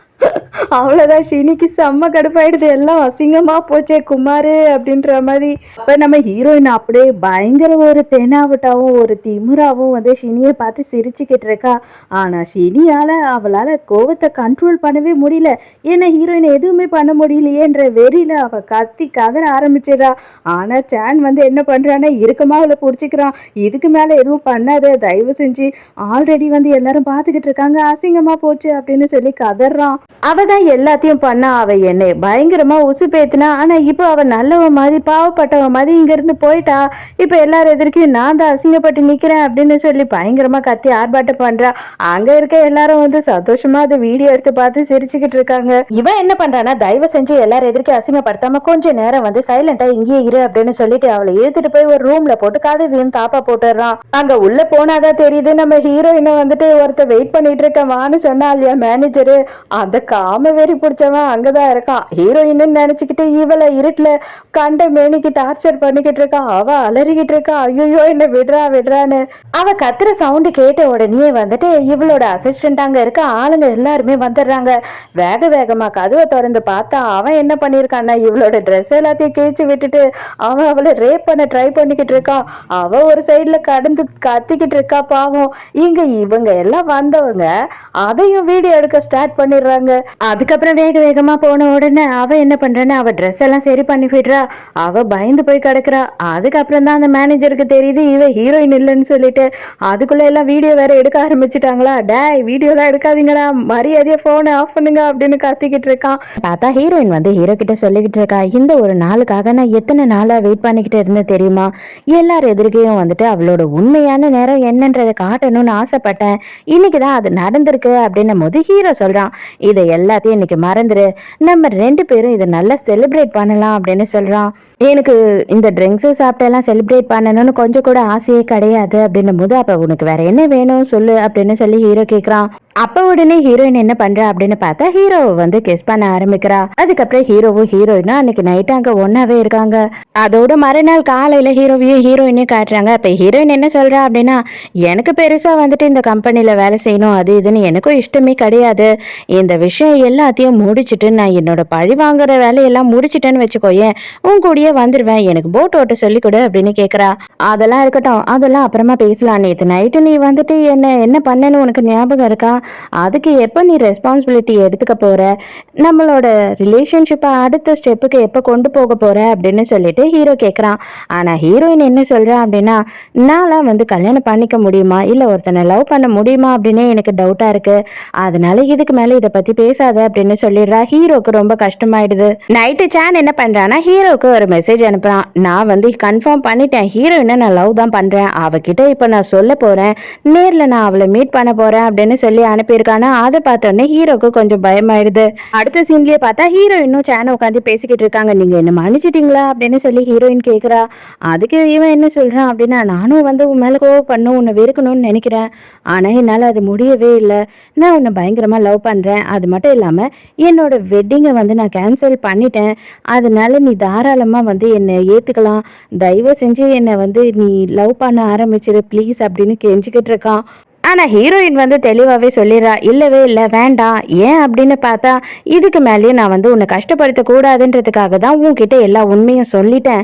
அவ்வளவுதான், ஷினிக்கு செம்ம கடுப்பாயிடுது, எல்லாம் அசிங்கமா போச்சே குமாரு அப்படின்ற மாதிரி. அப்ப நம்ம ஹீரோயின் அப்படியே பயங்கர ஒரு தெனாவட்டாவும் ஒரு திமுறாவும் வந்து ஷினியை பார்த்து சிரிச்சுக்கிட்டு இருக்கா. ஆனா ஷினியால அவளால கோவத்தை கண்ட்ரோல் பண்ணவே முடியல. ஏன்னா ஹீரோயின் எதுவுமே பண்ண முடியலையேன்ற வெறியில அவ கத்தி கதற ஆரம்பிச்சிடறா. ஆனா சான் வந்து என்ன பண்றான்னா இறுக்கமா அவளை பிடிச்சிக்கிறான். இதுக்கு மேல எதுவும் பண்ணாத, தயவு செஞ்சு, ஆல்ரெடி வந்து எல்லாரும் பார்த்துக்கிட்டு இருக்காங்க, அசிங்கமா போச்சு அப்படின்னு சொல்லி கதறான். அவதான் எல்லாத்தையும் பண்ணா, அவ என்னை பயங்கரமா உசுப்பேத்தினா. ஆனா இப்போ அவ நல்லவ மாதிரி பாவப்பட்டவ மாதிரி இங்க இருந்து போயிட்டா. இப்ப எல்லாரும் எதிர்க்கும் நான் தான் அசிங்கப்பட்டு நிக்கிறேன் அப்படின்னு சொல்லி பயங்கரமா கத்தி ஆர்ப்பாட்டம் பண்றா. அங்க இருக்க எல்லாரும் வந்து சந்தோஷமா அதை வீடியோ எடுத்து பார்த்து சிரிச்சுக்கிட்டு இருக்காங்க. இவன் என்ன பண்றானா தயவு செஞ்சு எல்லாரும் எதிர்க்க அசிங்கப்படுத்தாம கொஞ்ச நேரம் வந்து சைலண்டா இங்கேயே இரு அப்படின்னு சொல்லிட்டு அவளை இழுத்துட்டு போய் ஒரு ரூம்ல போட்டு கதவையும் தாப்பா போட்டுறான். அங்க உள்ள போனாதான் தெரியுது நம்ம ஹீரோயினை வந்துட்டு ஒருத்த வெயிட் பண்ணிட்டு இருக்கவான்னு சொன்னா இல்லையா மேனேஜரு, அந்த காம வெறி பிடிச்சவன் அங்கதான் இருக்கான். ஹீரோயின்னு நினைச்சுக்கிட்டு இவளை இருட்டுல கண்ட மேனிக்கு டார்ச்சர் பண்ணிக்கிட்டு இருக்கான். அவ அலறிக்கிட்டு இருக்கா, ஐயோ என்ன விடுறான்னு. அவ கத்துற சவுண்டு கேட்ட உடனே வந்துட்டு இவளோட அசிஸ்டன்ட் அங்க இருக்க ஆளுங்க எல்லாருமே வந்துடுறாங்க. வேகமா கதவை திறந்து பார்த்தா அவன் என்ன பண்ணிருக்கான்னா இவளோட ட்ரெஸ் எல்லாத்தையும் கிழிச்சு விட்டுட்டு அவன் அவளை ரேப் பண்ண ட்ரை பண்ணிக்கிட்டு இருக்கான். அவ ஒரு சைட்ல கடந்து கத்திக்கிட்டு இருக்கா பாவம். இங்க இவங்க எல்லாம் வந்தவங்க அதையும் வீடியோ எடுக்க ஸ்டார்ட் பண்ணிடுறாங்க. அதுக்கப்புறம் வேகமா போன உடனே அவ என்ன பண்றான்னு அவ ட்ரெஸ் எல்லாம் சரி பண்ணி விடுறா. அவ பயந்து போய் கிடக்குறா. அதுக்கப்புறம் தான் அந்த மேனேஜருக்கு தெரியுது இவ ஹீரோயின் இல்லைன்னு சொல்லிட்டு. அதுக்குள்ள எல்லாம் வீடியோ வேற எடுக்க ஆரம்பிச்சுட்டாங்களா. டேய் வீடியோ எல்லாம் எடுக்காதீங்கடா, மரியாதையா போனை ஆஃப் பண்ணுங்க அப்படின்னு கத்திக்கிட்டு இருக்கான். பார்த்தா ஹீரோயின் வந்து ஹீரோ கிட்ட சொல்லிக்கிட்டு இருக்கா, இந்த ஒரு நாளுக்காக நான் எத்தனை நாளா வெயிட் பண்ணிக்கிட்டு இருந்தேன் தெரியுமா, எல்லாரும் எதிர்க்கையும் வந்துட்டு அவளோட உண்மையான நேரம் என்னன்றதை காட்டணும்னு ஆசைப்பட்டேன், இன்னைக்குதான் அது நடந்திருக்கு அப்படின்னும் போது ஹீரோ சொல்றான், இதை எல்லாத்தையும் இன்னைக்கு மறந்துரு, நம்ம 2 பேரும் இதை நல்லா செலிப்ரேட் பண்ணலாம் அப்படின்னு சொல்றான். எனக்கு இந்த ட்ரிங்க்ஸு சாப்பிட்டெல்லாம் செலிப்ரேட் பண்ணணும்னு கொஞ்சம் கூட ஆசையே கிடையாது அப்படின்னும் போது அப்போ உனக்கு வேற என்ன வேணும் சொல்லு அப்படின்னு சொல்லி ஹீரோ கேட்குறான். அப்போ உடனே ஹீரோயின் என்ன பண்றா அப்படின்னு பார்த்தா ஹீரோவை வந்து கிஸ் பண்ண ஆரம்பிக்கிறா. அதுக்கப்புறம் ஹீரோவும் ஹீரோயினும் அன்னைக்கு நைட்டு அங்க ஒன்னாவே இருக்காங்க. அதோட மறுநாள் காலையில ஹீரோவையும் ஹீரோயினையும் காட்டுறாங்க. அப்ப ஹீரோயின் என்ன சொல்றா அப்படின்னா, எனக்கு பெருசா வந்துட்டு இந்த கம்பெனில வேலை செய்யணும் அது இதுன்னு எனக்கும் இஷ்டமே கிடையாது. இந்த விஷயம் எல்லாத்தையும் முடிச்சுட்டு நான் என்னோட பழி வாங்குற வேலையெல்லாம் முடிச்சுட்டேன்னு வச்சுக்கோயேன், உன் கூடிய வந்துருவேன், எனக்கு போட் ஓட்ட சொல்லி கொடு அப்படின்னு கேக்குறா. அதெல்லாம் இருக்கட்டும், அதெல்லாம் அப்புறமா பேசலாம். நேற்று நைட்டு நீ வந்துட்டு என்ன பண்ணன்னு உனக்கு ஞாபகம் இருக்கா? அதுக்கு எப்போ நீ ரெஸ்பான்சிபிலிட்டி எடுத்துக்க போற, நம்மளோட ரிலேஷன்ஷிப்பை அடுத்த ஸ்டெப்புக்கு எப்போ கொண்டு போக போற அப்படின்னு சொல்லிட்டு ஹீரோ கேட்குறான். ஆனா ஹீரோயின் என்ன சொல்றா அப்படின்னா, நான்லாம் வந்து கல்யாணம் பண்ணிக்க முடியுமா இல்ல ஒருத்தனை லவ் பண்ண முடியுமா அப்படின்னு எனக்கு டவுட்டா இருக்கு, அதனால இதுக்கு மேல இதை பத்தி பேசாத அப்படின்னு சொல்லிடுறா. ஹீரோக்கு ரொம்ப கஷ்டமாயிடுது. நைட்டு சான் என்ன பண்றானா ஹீரோக்கு ஒரு மெசேஜ் அனுப்புறான். நான் வந்து கன்ஃபார்ம் பண்ணிட்டேன், ஹீரோயினை நான் லவ் தான் பண்றேன், அவகிட்ட இப்ப நான் சொல்ல போறேன், நேர்ல நான் அவளை மீட் பண்ண போறேன் அப்படின்னு சொல்லி அனுப்பியிருக்கானா. அதை பார்த்தோன்னே ஹீரோக்கு கொஞ்சம் பயமாயிடுது. அடுத்த சீன்லயே பார்த்தா ஹீரோயினும் சேனை உட்காந்து பேசிக்கிட்டு இருக்காங்க. நீங்க என்ன மன்னிச்சிட்டீங்களா அப்படின்னு சொல்லி ஹீரோயின் கேக்குறா. அதுக்கு இவன் என்ன சொல்றான் அப்படின்னா, நானும் வந்து உன் மேல கோவப்படணும், உன்னை வெறுக்கணும்னு நினைக்கிறேன், ஆனா என்னால அது முடியவே இல்லை, நான் உன்னை பயங்கரமா லவ் பண்றேன், அது மட்டும் இல்லாம என்னோட வெட்டிங்கை வந்து நான் கேன்சல் பண்ணிட்டேன், அதனால நீ தாராளமா வந்து என்னை ஏத்துக்கலாம், தயவு செஞ்சு என்னை வந்து நீ லவ் பண்ண ஆரம்பிச்சிரு ப்ளீஸ் அப்படின்னு கெஞ்சிக்கிட்டு இருக்கான். ஆனா ஹீரோயின் வந்து தெளிவாவே சொல்லிடுறா, இல்லவே இல்லை, வேண்டாம். ஏன் அப்படின்னு பார்த்தா, இதுக்கு மேலேயும் நான் வந்து உன்னை கஷ்டப்படுத்த கூடாதுன்றதுக்காக தான் உன்கிட்ட எல்லா உண்மையும் சொல்லிட்டேன்,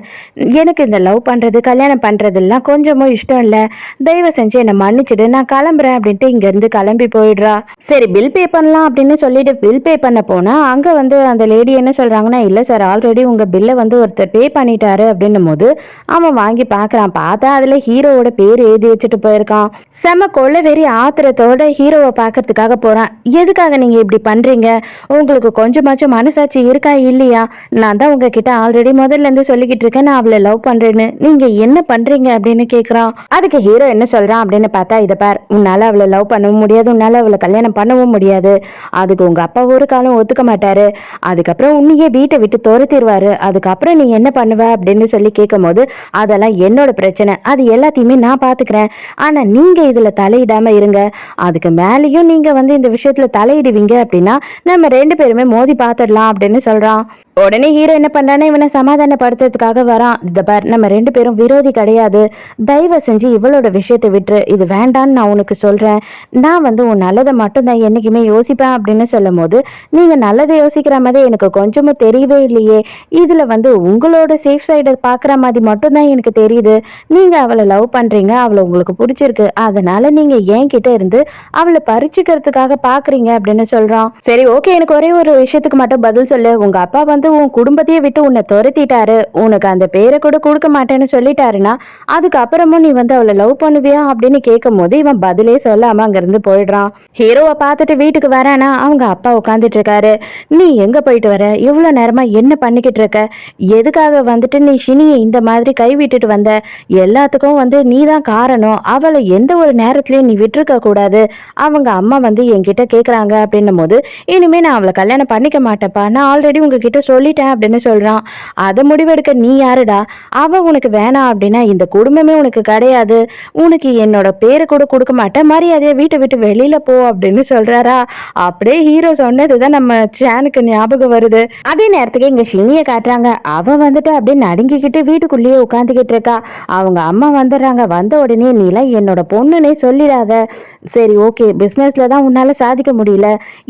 எனக்கு இந்த லவ் பண்றது கல்யாணம் பண்றதெல்லாம் கொஞ்சமும் இஷ்டம் இல்லை, தயவு செஞ்சு என்னை மன்னிச்சிடு, நான் கிளம்புறேன் அப்படின்ட்டு இங்கேருந்து கிளம்பி போயிடுறா. சரி பில் பே பண்ணலாம் அப்படின்னு சொல்லிட்டு பில் பே பண்ண போனா அங்க வந்து அந்த லேடி என்ன சொல்றாங்கன்னா, இல்லை சார், ஆல்ரெடி உங்க பில்லை வந்து ஒருத்தர் பே பண்ணிட்டாரு அப்படின்னும் போது அவன் வாங்கி பார்க்கறான். பார்த்தா அதுல ஹீரோவோட பேர் எழுதி வச்சுட்டு போயிருக்கான். செம கொள்ள வெறி ஆத்திரத்தோட ஹீரோவை பார்க்கறதுக்காக போறான். எதுக்காக நீங்க இப்படி பண்றீங்க, உங்களுக்கு கொஞ்சமாச்சும் மனசாட்சி இருக்கா இல்லையா, நான் தான் உங்ககிட்ட ஆல்ரெடி முதல்ல இருந்து சொல்லிக்கிட்டு இருக்கேன் நான் அவளை லவ் பண்றேன்னு, நீங்க என்ன பண்றீங்க அப்படின்னு கேக்குறான். அதுக்கு ஹீரோ என்ன சொல்றான் அப்படின்னு பார்த்தா, இதை பார், உன்னால அவளை லவ் பண்ணவும் முடியாது, உன்னால அவளை கல்யாணம் பண்ணவும் முடியாது, அதுக்கு உங்க அப்பா ஒரு காலம் ஒத்துக்க மாட்டாரு, அதுக்கப்புறம் உன்னையே வீட்டை விட்டு துரத்திடுவாரு, அதுக்கப்புறம் நீ என்ன பண்ணுவ அப்படின்னு சொல்லி கேட்கும் போது, அதெல்லாம் என்னோட பிரச்சனை, அது எல்லாத்தையுமே நான் பாத்துக்கிறேன், ஆனா நீங்க இதுல தலையிடாம இருங்க, அதுக்கு மேலேயும் நீங்க வந்து இந்த விஷயத்துல தலையிடுவீங்க அப்படின்னா நம்ம 2 பேருமே மோதி பாத்துடலாம் அப்படின்னு சொல்றான். உடனே ஹீரோ என்ன பண்றானே, இவனை சமாதானப்படுத்துறதுக்காக வரான். இந்த பார், நம்ம 2 பேரும் விரோதி கிடையாது, தயவு செஞ்சு இவளோட விஷயத்தை விட்டுரு, இது வேண்டான்னு நான் உனக்கு சொல்றேன், நான் வந்து உன் நல்லதை மட்டும் தான் என்னைக்குமே யோசிப்பேன் அப்படின்னு சொல்லும் போது, நீங்க நல்லதை யோசிக்கிற மாதிரி எனக்கு கொஞ்சமும் தெரியவே இல்லையே, இதுல வந்து உங்களோட சேஃப் சைடை பாக்குற மாதிரி மட்டும் தான் எனக்கு தெரியுது, நீங்க அவளை லவ் பண்றீங்க, அவளை உங்களுக்கு பிடிச்சிருக்கு, அதனால நீங்க என்கிட்ட இருந்து அவளை பறிச்சுக்கிறதுக்காக பாக்குறீங்க அப்படின்னு சொல்றான். சரி ஓகே, எனக்கு ஒரே ஒரு விஷயத்துக்கு மட்டும் பதில் சொல்லு, உங்க அப்பா வந்து உன் குடும்பத்தையே விட்டு உன்னை துரத்திட்டாரு, உனக்கு அந்த பேரை கூட கொடுக்க மாட்டேன்னு சொல்லிட்டாருன்னா அதுக்கப்புறமும் நீ வந்து அவளை லவ் பண்ணுவியா அப்படின்னு கேட்கும் போது இவன் பதிலே சொல்லாம அங்கிருந்து போயிடுறான். ஹீரோவை பார்த்துட்டு வீட்டுக்கு வரானா அவங்க அப்பா உட்காந்துட்டு இருக்காரு. நீ எங்க போயிட்டு வர, இவ்வளவு நேரமா என்ன பண்ணிக்கிட்டு இருக்க, எதுக்காக வந்துட்டு நீ ஷினியை இந்த மாதிரி கை விட்டுட்டு வந்த, எல்லாத்துக்கும் வந்து நீ தான் காரணம், அவளை எந்த ஒரு நேரத்திலயும் நீ விட்டுருக்க கூடாது, அவங்க அம்மா வந்து என்கிட்ட கேக்குறாங்க அப்படின்னும் போது, இனிமே நான் அவளை கல்யாணம் பண்ணிக்க மாட்டேப்பா, நான் ஆல்ரெடி உங்ககிட்ட சொல்லிட்டேன் அப்படின்னு சொல்றான். அதை முடிவெடுக்க நீ யாருடா, அவ உனக்கு வேணாம் அப்படின்னா இந்த குடும்பமே உனக்கு கிடையாது, உனக்கு என்னோட பேரை கூட கொடுக்க மாட்டேன், மரியாதையை வீட்டை விட்டு வெளியில போ அப்படின்னு சொல்றாரா. அப்படியே ஹீரோ சொன்னதுதான் நம்ம சேனுக்கு ஞாபகம் வருது. அதே நேரத்துக்கு இங்க ஷினியை காட்டுறாங்க. அவ வந்துட்டு அப்படியே நடுங்கிக்கிட்டு வீட்டுக்குள்ளேயே உட்காந்துக்கிட்டு இருக்கா. அவங்க அம்மா வந்துடுறாங்க. வந்த உடனே நீலாம் என்னோட பொண்ணுன்னே சொல்லிடாத, சரி ஓகே, பிசினஸ்ல தான் உன்னால சாதிக்க முடியல,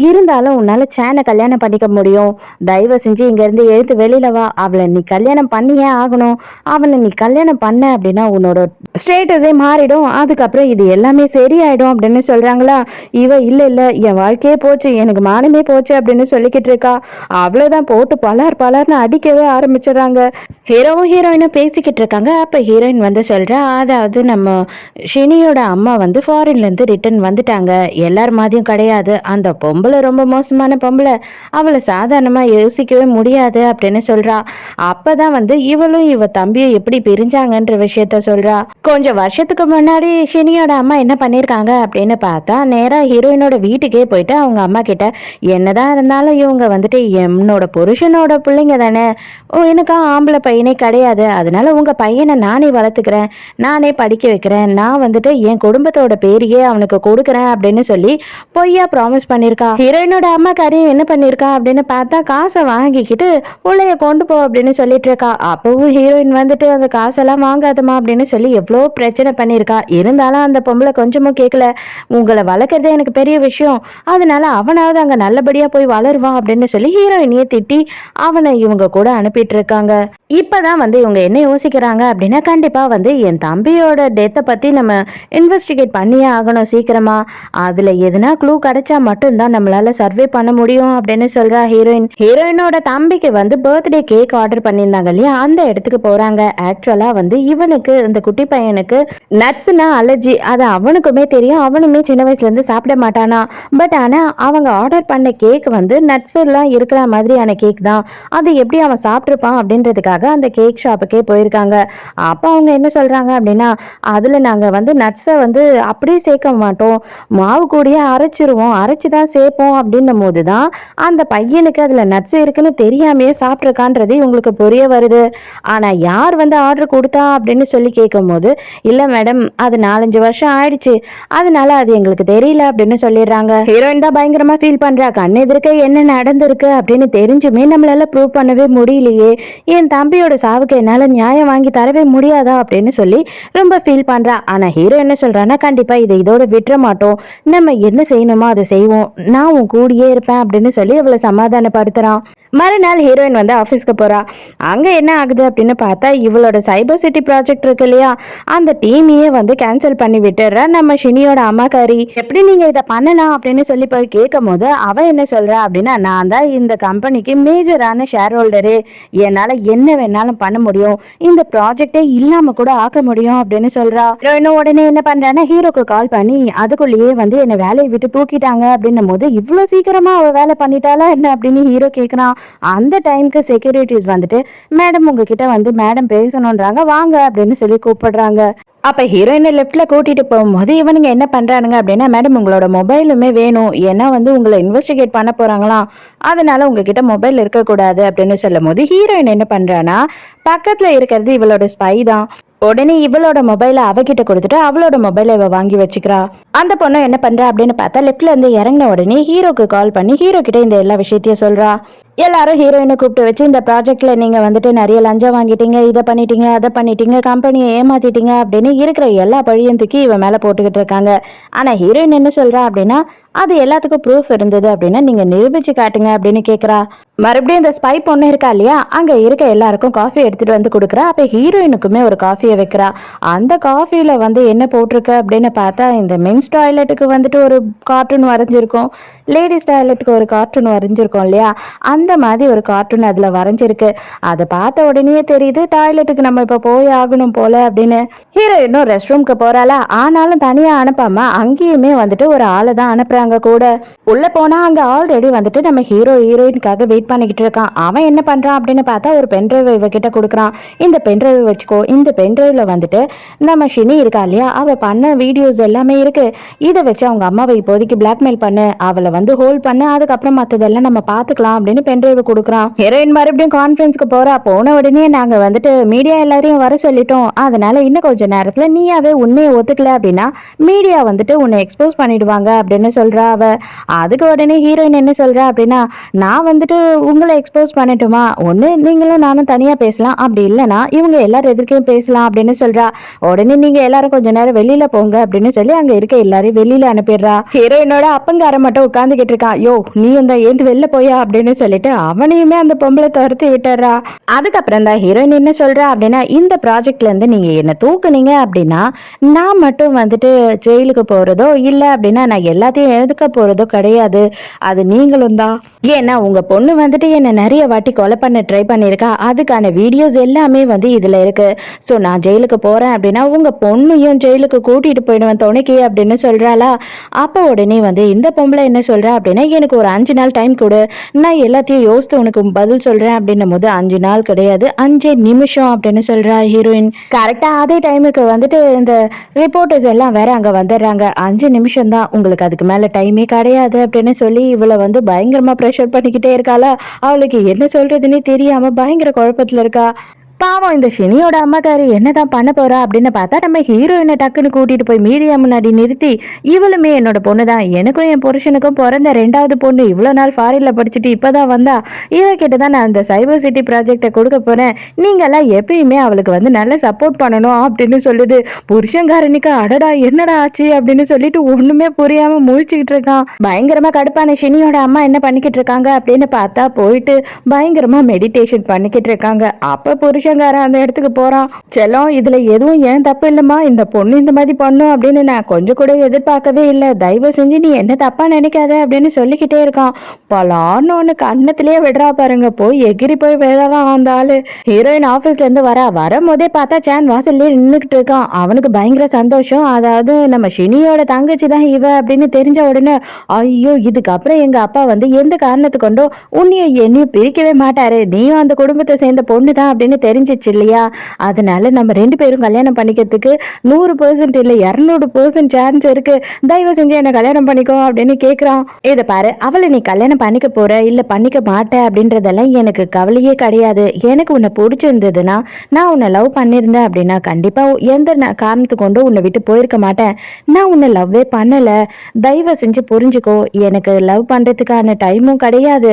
இருந்தாலும் உன்னால சேனை கல்யாணம் பண்ணிக்க முடியும், தயவு செஞ்சு இங்க இருந்து எழுத்து வெளியில வா, அவளை நீ கல்யாணம் பண்ணியே ஆகணும், அவளை நீ கல்யாணம் பண்ண அப்படின்னா உன்னோட ஸ்டேட்டஸே மாறிடும், அதுக்கப்புறம் இது எல்லாமே சரியாயிடும் அப்படின்னு சொல்றாங்களா. இவ இல்ல இல்ல, என் வாழ்க்கையே போச்சு, எனக்கு மானமே போச்சு அப்படின்னு சொல்லிக்கிட்டு இருக்கா. அவ்வளவுதான், போட்டு பலர்னு அடிக்கவே ஆரம்பிச்சிடறாங்க. ஹீரோவும் ஹீரோயினும் பேசிக்கிட்டு இருக்காங்க. அப்ப ஹீரோயின் வந்து சொல்றா, அதாவது நம்ம ஷினியோட அம்மா வந்து ஃபாரின்ல இருந்து ரிட்டர்ன் வந்துட்டாங்க, எல்லார் மாதிரியும் கிடையாது, அந்த பொம்பளை ரொம்ப மோசமான பொம்பளை, அவளை சாதாரணமா யோசிக்கவே முடியாது அப்படின்னு சொல்றா. அப்பதான் வந்து இவளும் இவ தம்பியும் எப்படி பிரிஞ்சாங்கன்ற விஷயத்த சொல்றா. கொஞ்சம் வருஷத்துக்கு முன்னாடி ஷினியோட அம்மா என்ன பண்ணிருக்காங்க அப்படின்னு பார்த்தா, நேரா ஹீரோயினோட வீட்டுக்கே போயிட்டு அவங்க அம்மா கிட்ட, என்னதான் இருந்தாலும் இவங்க வந்துட்டு என்னோட புருஷனோட பிள்ளைங்க தானே, எனக்கா ஆம்பளை பையனே கிடையாது, அதனால உங்க பையனை நானே வளர்த்துக்கிறேன், நானே படிக்க வைக்கிறேன், நான் வந்துட்டு என் குடும்பத்தோட பேரையே அவனுக்கு கொடுக்குறேன் அப்படின்னு சொல்லி பொய்யா ப்ராமிஸ் பண்ணிருக்கா. ஹீரோயினோட அம்மா காரியம் என்ன பண்ணிருக்கா அப்படின்னு பார்த்தா, காசை வாங்கிக்கிட்டு உள்ளைய கொண்டு போ அப்படின்னு சொல்லிட்டு இருக்கா. அப்பவும் ஹீரோயின் வந்துட்டு அந்த காசெல்லாம் வாங்காதமா அப்படின்னு சொல்லி எவ்வளோ பிரச்சனை பண்ணியிருக்கா. இருந்தாலும் அந்த பொம்பளை கொஞ்சமும் கேட்கல, உங்களை வளர்க்கறதே எனக்கு பெரிய விஷயம், அதனால அவனாவது அங்க நல்லபடியா போய் வளருவான் அப்படின்னு சொல்லி ஹீரோயினியை திட்டி அவனை இவங்க கூட அனுப்பிட்டு இருக்காங்க. இப்பதான் வந்து இவங்க என்ன யோசிக்கிறாங்க அப்படின்னா, கண்டிப்பா வந்து என் தம்பியோட டெத்தை பத்தி நம்ம இன்வெஸ்டிகேட் பண்ணி பண்ணியே ஆகணும் சீக்கிரமா. அதுல எதுனா க்ளூ கிடைச்சா மட்டும்தான் நம்மளால சர்வே பண்ண முடியும் அப்படின்னு சொல்றா ஹீரோயின். ஹீரோயினோட தம்பிக்கு வந்து பர்த்டே கேக் ஆர்டர் பண்ணியிருந்தாங்க இல்லையா, அந்த இடத்துக்கு போறாங்க. ஆக்சுவலா வந்து இவனுக்கு இந்த குட்டி பையனுக்கு நட்ஸ்னா அலர்ஜி, அது அவனுக்குமே தெரியும். அவனுமே சின்ன வயசுல இருந்து சாப்பிட மாட்டானா. பட் ஆனா அவங்க ஆர்டர் பண்ண கேக் வந்து நட்ஸ் எல்லாம் இருக்கிற மாதிரியான கேக் தான். அது எப்படி அவன் சாப்பிட்ருப்பான் அப்படின்றதுக்காக அந்த கேக் ஷாப்புக்கே போயிருக்காங்க. அப்போ அவங்க என்ன சொல்றாங்க அப்படின்னா, அதுல நாங்க வந்து நட்ஸை வந்து அப்படியே சேர்க்க மாட்டோம், மாவு கூடயே அரைச்சிருவோம், அரைச்சி தான் சேர்ப்போம் அப்படின்னும் போது தான் அந்த பையனுக்கு அதுல நட்ஸ் இருக்குன்னு தெரியாமையே சாப்பிட்ருக்கான்றது இவங்களுக்கு புரிய வருது. ஆனா யார் வந்து ஆர்டர் கொடுத்தா அப்படின்னு சொல்லி கேட்கும் போது, இல்ல மேடம் அது 4-5 வருஷம் ஆயிடுச்சு, அதனால அது எங்களுக்கு தெரியல அப்படின்னு சொல்லிடுறாங்க. ஹீரோயின் தான் பயங்கரமா ஃபீல் பண்றா. கண் எதிர்க்க என்ன நடந்திருக்கு அப்படின்னு தெரிஞ்சுமே நம்மளால ப்ரூவ் பண்ணவே முடியலையே, என் தம்பியோட சாவுக்கு என்னால நியாயம் வாங்கி தரவே முடியாதா அப்படின்னு சொல்லி ரொம்ப ஃபீல் பண்றா. ஆனா ஹீரோ என்ன சொல்றான்னா, கண்டிப்பா இதை இதோட விட்டுற மாட்டோம், நம்ம என்ன செய்யணுமோ அதை செய்வோம், நான் உன் கூடயே இருப்பேன் அப்படின்னு சொல்லி அவளை சமாதானப்படுத்துறான். மறுநாள் ஹீரோயின் வந்து ஆஃபீஸ்க்கு போறா. அங்க என்ன ஆகுது அப்படின்னு பார்த்தா, இவளோட சைபர் சிட்டி ப்ராஜெக்ட் இருக்கு இல்லையா, அந்த டீமையே வந்து கேன்சல் பண்ணி விட்டுறா நம்ம ஷினியோட அம்மாக்காரி. எப்படி நீங்க இதை பண்ணலாம் அப்படின்னு சொல்லி போய் கேட்கும் போது அவ என்ன சொல்றா அப்படின்னா, நான் தான் இந்த கம்பெனிக்கு மேஜரான ஷேர் ஹோல்டரு, என்னால என்ன வேணாலும் பண்ண முடியும், இந்த ப்ராஜெக்டே இல்லாம கூட ஆக்க முடியும் அப்படின்னு சொல்றா. ஹீரோயினும் உடனே என்ன பண்றான்னா ஹீரோக்கு கால் பண்ணி, அதுக்குள்ளேயே வந்து என்ன வேலையை விட்டு தூக்கிட்டாங்க அப்படின்னும் போது, இவ்வளவு சீக்கிரமா அவ வேலை பண்ணிட்டாலா என்ன அப்படின்னு ஹீரோ கேட்கிறான். அந்த டைம்க்கு செக்யூரிட்டிஸ் வந்துட்டு, மேடம் உங்ககிட்ட வந்து மேடம் பேசணுன்றாங்க, வாங்க அப்படின்னு சொல்லி கூப்பிடுறாங்க. அப்ப ஹீரோயினை லெஃப்ட்ல கூட்டிட்டு போகும்போது இவனுங்க என்ன பண்றானுங்க அப்படின்னா, மேடம் உங்களோட மொபைலுமே வேணும், ஏன்னா வந்து உங்களை இன்வெஸ்டிகேட் பண்ண போறாங்களாம், அதனால உங்ககிட்ட மொபைல் இருக்கக்கூடாது அப்படின்னு சொல்லும் போது ஹீரோயின் என்ன பண்றானா, பக்கத்துல இருக்கிறது இவளோட ஸ்பை தான். உடனே இவளோட மொபைலை அவகிட்ட கொடுத்துட்டு அவளோட மொபைலை இவ வாங்கி வச்சுக்கிறா. அந்த பொண்ணு என்ன பண்றா அப்படின்னு பார்த்தா, லெஃப்ட்ல இருந்து இறங்கின உடனே ஹீரோக்கு கால் பண்ணி ஹீரோ கிட்ட இந்த எல்லா விஷயத்தையும் சொல்றா. எல்லாரும் ஹீரோயினை கூப்பிட்டு வச்சு, இந்த ப்ராஜெக்ட்ல நீங்க வந்துட்டு நிறைய லஞ்சம் வாங்கிட்டீங்க, இதை பண்ணிட்டீங்க, அதை பண்ணிட்டீங்க, கம்பெனியை ஏமாத்திட்டீங்க அப்படின்னு இருக்கிற எல்லா பழியும் தூக்கி இவன் மேல போட்டுக்கிட்டு இருக்காங்க. ஆனா ஹீரோயின் என்ன சொல்றா அப்படின்னா, அது எல்லாத்துக்கும் ப்ரூஃப் இருந்தது அப்படின்னா நீங்க நிரூபிச்சு காட்டுங்க அப்படின்னு கேக்குறா. மறுபடியும் இந்த ஸ்பை பொண்ணு இருக்கா இல்லையா, அங்க இருக்க எல்லாருக்கும் காஃபி எடுத்துட்டு வந்து கொடுக்குறா. அப்ப ஹீரோயினுக்குமே ஒரு காஃபியை வைக்கிறா. அந்த காஃபில வந்து என்ன போட்டிருக்கு அப்படின்னு பார்த்தா, இந்த மென்ஸ் டாய்லெட்டுக்கு வந்துட்டு ஒரு கார்ட்டூன் வரைஞ்சிருக்கும், லேடிஸ் டாய்லெட்டுக்கு ஒரு கார்ட்டூன் வரைஞ்சிருக்கும் இல்லையா, அந்த மாதிரி ஒரு கார்ட்டூன் அதுல வரைஞ்சிருக்கு. அதை பார்த்த உடனே தெரியுது டாய்லெட்டுக்கு நம்ம இப்ப போய் ஆகணும் போல அப்படின்னு. ஹீரோயினும் ரெஸ்ட் ரூம்க்கு போறாளா, ஆனாலும் தனியா அனுப்பாம அங்கேயுமே வந்துட்டு ஒரு ஆளை தான் அனுப்புறாங்க கூட. உள்ள போனா அங்க ஆல்ரெடி வந்துட்டு நம்ம ஹீரோயினுக்காக வெயிட் பண்ணிக்கிட்டு இருக்கான். அவன் என்ன பண்றான் அப்படின்னு பார்த்தா, ஒரு பென்ட்ரைவ் இவகிட்ட கொடுக்குறான். இந்த பென்ட்ரைவ் வச்சுக்கோ, இந்த பென்ட்ரைவ்ல வந்துட்டு நம்ம ஷினி இருக்கா இல்லையா, அவ பண்ண வீடியோஸ் எல்லாமே இருக்கு, இதை வச்சு அவங்க அம்மாவை இப்போதைக்கு பிளாக்மெயில் பண்ணு, அவளை வந்து ஹோல்ட் பண்ணு, அதுக்கப்புறம் மத்ததெல்லாம் நம்ம பாத்துக்கலாம் அப்படின்னு பென்ட்ரைவ் கொடுக்குறான். ஹீரோயின் மறுபடியும் கான்ஃபரன்ஸ்க்கு போறா. போன உடனே நாங்க வந்துட்டு மீடியா எல்லாரையும் வர சொல்லிட்டோம், அதனால இன்னும் கொஞ்ச நேரத்துல நீயாவே உண்மையை ஒத்துக்கல அப்படின்னா மீடியா வந்துட்டு உன்னை எக்ஸ்போஸ் பண்ணிடுவாங்க அப்படின்னு சொல்றா அவ. அதுக்கு உடனே ஹீரோயின் என்ன சொல்றா அப்படின்னா, நான் வந்துட்டு உங்களை எக்ஸ்போஸ் பண்ணட்டுமா, ஒண்ணு நீங்களும் நானும் தனியா பேசலாம், அப்படி இல்லைன்னா இவங்க எல்லாரும் எதிர்க்கையும் பேசலாம் அப்படின்னு சொல்றா. உடனே நீங்க எல்லாரும் கொஞ்ச நேரம் வெளியில போங்க அப்படின்னு சொல்லி அங்க இருக்க எல்லாரையும் வெளியில அனுப்பிடுறா. ஹீரோயினோட அப்பங்கார மட்டும் உட்கார்ந்துகிட்டு இருக்கான். யோ நீ இந்த ஏந்து வெளில போயா அப்படின்னு சொல்லிட்டு அவனையுமே அந்த பொம்பளை துரத்தி விட்டுறா. அதுக்கப்புறம் தான் ஹீரோயின் என்ன சொல்றா அப்படின்னா, இந்த ப்ராஜெக்ட்ல இருந்து நீங்க என்ன தூக்குனீங்க அப்படின்னா நான் மட்டும் வந்துட்டு ஜெயிலுக்கு போறதோ இல்ல அப்படின்னா நான் எல்லாத்தையும் எழுதுக்க போறதோ கிடையாது, அது நீங்களும் தான். ஏன்னா உங்க பொண்ணு வந்துட்டு என்ன நிறைய வாட்டி கொலை பண்ண ட்ரை பண்ணிருக்கா, அதுக்கான வீடியோஸ் எல்லாமே வந்து இதுல இருக்கு. சோ நான் ஜெயிலுக்கு போறேன் அப்படின்னா உங்க பொண்ணையும் ஜெயிலுக்கு கூட்டிட்டு போயிடுவேன் துணைக்கு அப்படின்னு சொல்றாளா. அப்ப உடனே வந்து இந்த பொம்பளை என்ன சொல்றா அப்படின்னா, எனக்கு ஒரு 5 நாள் டைம் கொடு, நான் எல்லாத்தையும் யோசித்து உனக்கு பதில் சொல்றேன் அப்படின்னும் போது 5 நாள் கிடையாது 5 நிமிஷம் அப்படின்னு சொல்றா ஹீரோயின். கரெக்டா அதே டைமுக்கு வந்துட்டு இந்த ரிப்போர்ட்டர்ஸ் எல்லாம் வேற அங்க வந்துடுறாங்க. 5 நிமிஷம் தான், உங்களுக்கு அதுக்கு மேல டைமே கிடையாது அப்படின்னு சொல்லி இவளை வந்து பயங்கரமா ப்ரெஷர் பண்ணிக்கிட்டே இருக்காளா. அவளுக்கு என்ன சொல்றதுன்னே தெரியாம பயங்கர குழப்பத்துல இருக்கா. பாவம் இந்த ஷினியோட அம்மாக்காரி என்னதான் பண்ண போறா அப்படின்னு பார்த்தா, நம்ம ஹீரோயினை டக்குன்னு கூட்டிட்டு போய் மீடியா முன்னாடி நிறுத்தி, இவளுமே என்னோட பொண்ணு தான், எனக்கும் என் புருஷனுக்கும் பிறந்த 2வது பொண்ணு, இவ்வளவு நாள் ஃபாரின்ல படிச்சுட்டு இப்பதான் வந்தா, இவகிட்ட தான் நான் அந்த சைபர் சிட்டி ப்ராஜெக்டை கொடுக்க போறேன், நீங்க எல்லாம் எப்பயுமே அவளுக்கு வந்து நல்ல சப்போர்ட் பண்ணணும் அப்படின்னு சொல்லுது. புருஷங்காரனுக்கு அடடா என்னடா ஆச்சு அப்படின்னு சொல்லிட்டு ஒண்ணுமே புரியாம முழிச்சுக்கிட்டு இருக்கான். பயங்கரமா கடுப்பான ஷினியோட அம்மா என்ன பண்ணிக்கிட்டு இருக்காங்க அப்படின்னு பார்த்தா, போயிட்டு பயங்கரமா மெடிடேஷன் பண்ணிக்கிட்டு இருக்காங்க. அப்ப புருஷன் புருஷங்காரன் அந்த இடத்துக்கு போறான். செல்லம், இதுல எதுவும் ஏன் தப்பு இல்லம்மா, இந்த பொண்ணு இந்த மாதிரி பண்ணும் அப்படின்னு நான் கொஞ்சம் கூட எதிர்பார்க்கவே இல்லை, தயவு செஞ்சு நீ என்ன தப்பா நினைக்காத அப்படின்னு சொல்லிக்கிட்டே இருக்கான். பலான்னு ஒண்ணு கண்ணத்திலேயே விடுறா பாருங்க, போய் எகிரி போய் விழறான் அந்த ஆளு. ஹீரோயின் ஆபீஸ்ல இருந்து வரும்போதே பார்த்தா சான் வாசல்லே நின்றுகிட்டு இருக்கான். அவனுக்கு பயங்கர சந்தோஷம். அதாவது நம்ம ஷினியோட தங்கச்சி தான் இவ அப்படின்னு தெரிஞ்ச உடனே, ஐயோ இதுக்கப்புறம் எங்க அப்பா வந்து எந்த காரணத்து கொண்டோ உன்னைய என்னையும் பிரிக்கவே மாட்டாரு, நீயும் அந்த குடும்பத்தை சேர்ந்த பொண்ணு தான் அப்படின்னு தெரிஞ்சிச்சு இல்லையா, அதனால நம்ம 2 பேரும் கல்யாணம் பண்ணிக்கிறதுக்கு 100% இல்ல 200% சான்ஸ் இருக்கு, தயவு செஞ்சு என்ன கல்யாணம் பண்ணிக்கோ அப்படின்னு கேக்குறான். இதை பாரு, அவளை நீ கல்யாணம் பண்ணிக்க போற இல்ல பண்ணிக்க மாட்ட அப்படின்றதெல்லாம் எனக்கு கவலையே கிடையாது. எனக்கு உன்னை பிடிச்சிருந்ததுன்னா, நான் உன்னை லவ் பண்ணியிருந்தேன் அப்படின்னா கண்டிப்பா எந்த காரணத்து கொண்டு உன்னை விட்டு போயிருக்க மாட்டேன். நான் உன்னை லவ்வே பண்ணல, தயவு செஞ்சு புரிஞ்சுக்கோ. எனக்கு லவ் பண்றதுக்கான டைமும் கிடையாது,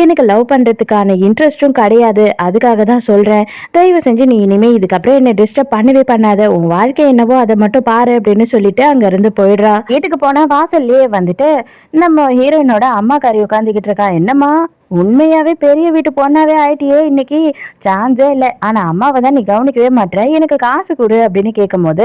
எனக்கு லவ் பண்றதுக்கான இன்ட்ரெஸ்டும் கிடையாது. அதுக்காக தான் சொல்றேன், தயவு செஞ்சு நீ இனிமே இதுக்கப்புறம் என்ன டிஸ்டர்ப் பண்ணவே பண்ணாத, உன் வாழ்க்கை என்னவோ அதை மட்டும் பாரு அப்படின்னு சொல்லிட்டு அங்க இருந்து போயிடுறா. வீட்டுக்கு போனா வாசல்லையே வந்துட்டு நம்ம ஹீரோயினோட அம்மா காரி உட்காந்துக்கிட்டு இருக்கா. என்னம்மா, உண்மையாவே பெரிய வீட்டு பொண்ணாவே ஆயிட்டியே இன்னைக்கு, சான்ஸே இல்லை. ஆனா அம்மாவை தான் நீ கவனிக்கவே மாட்டேற, எனக்கு காசு கொடு அப்படின்னு கேட்கும் போது,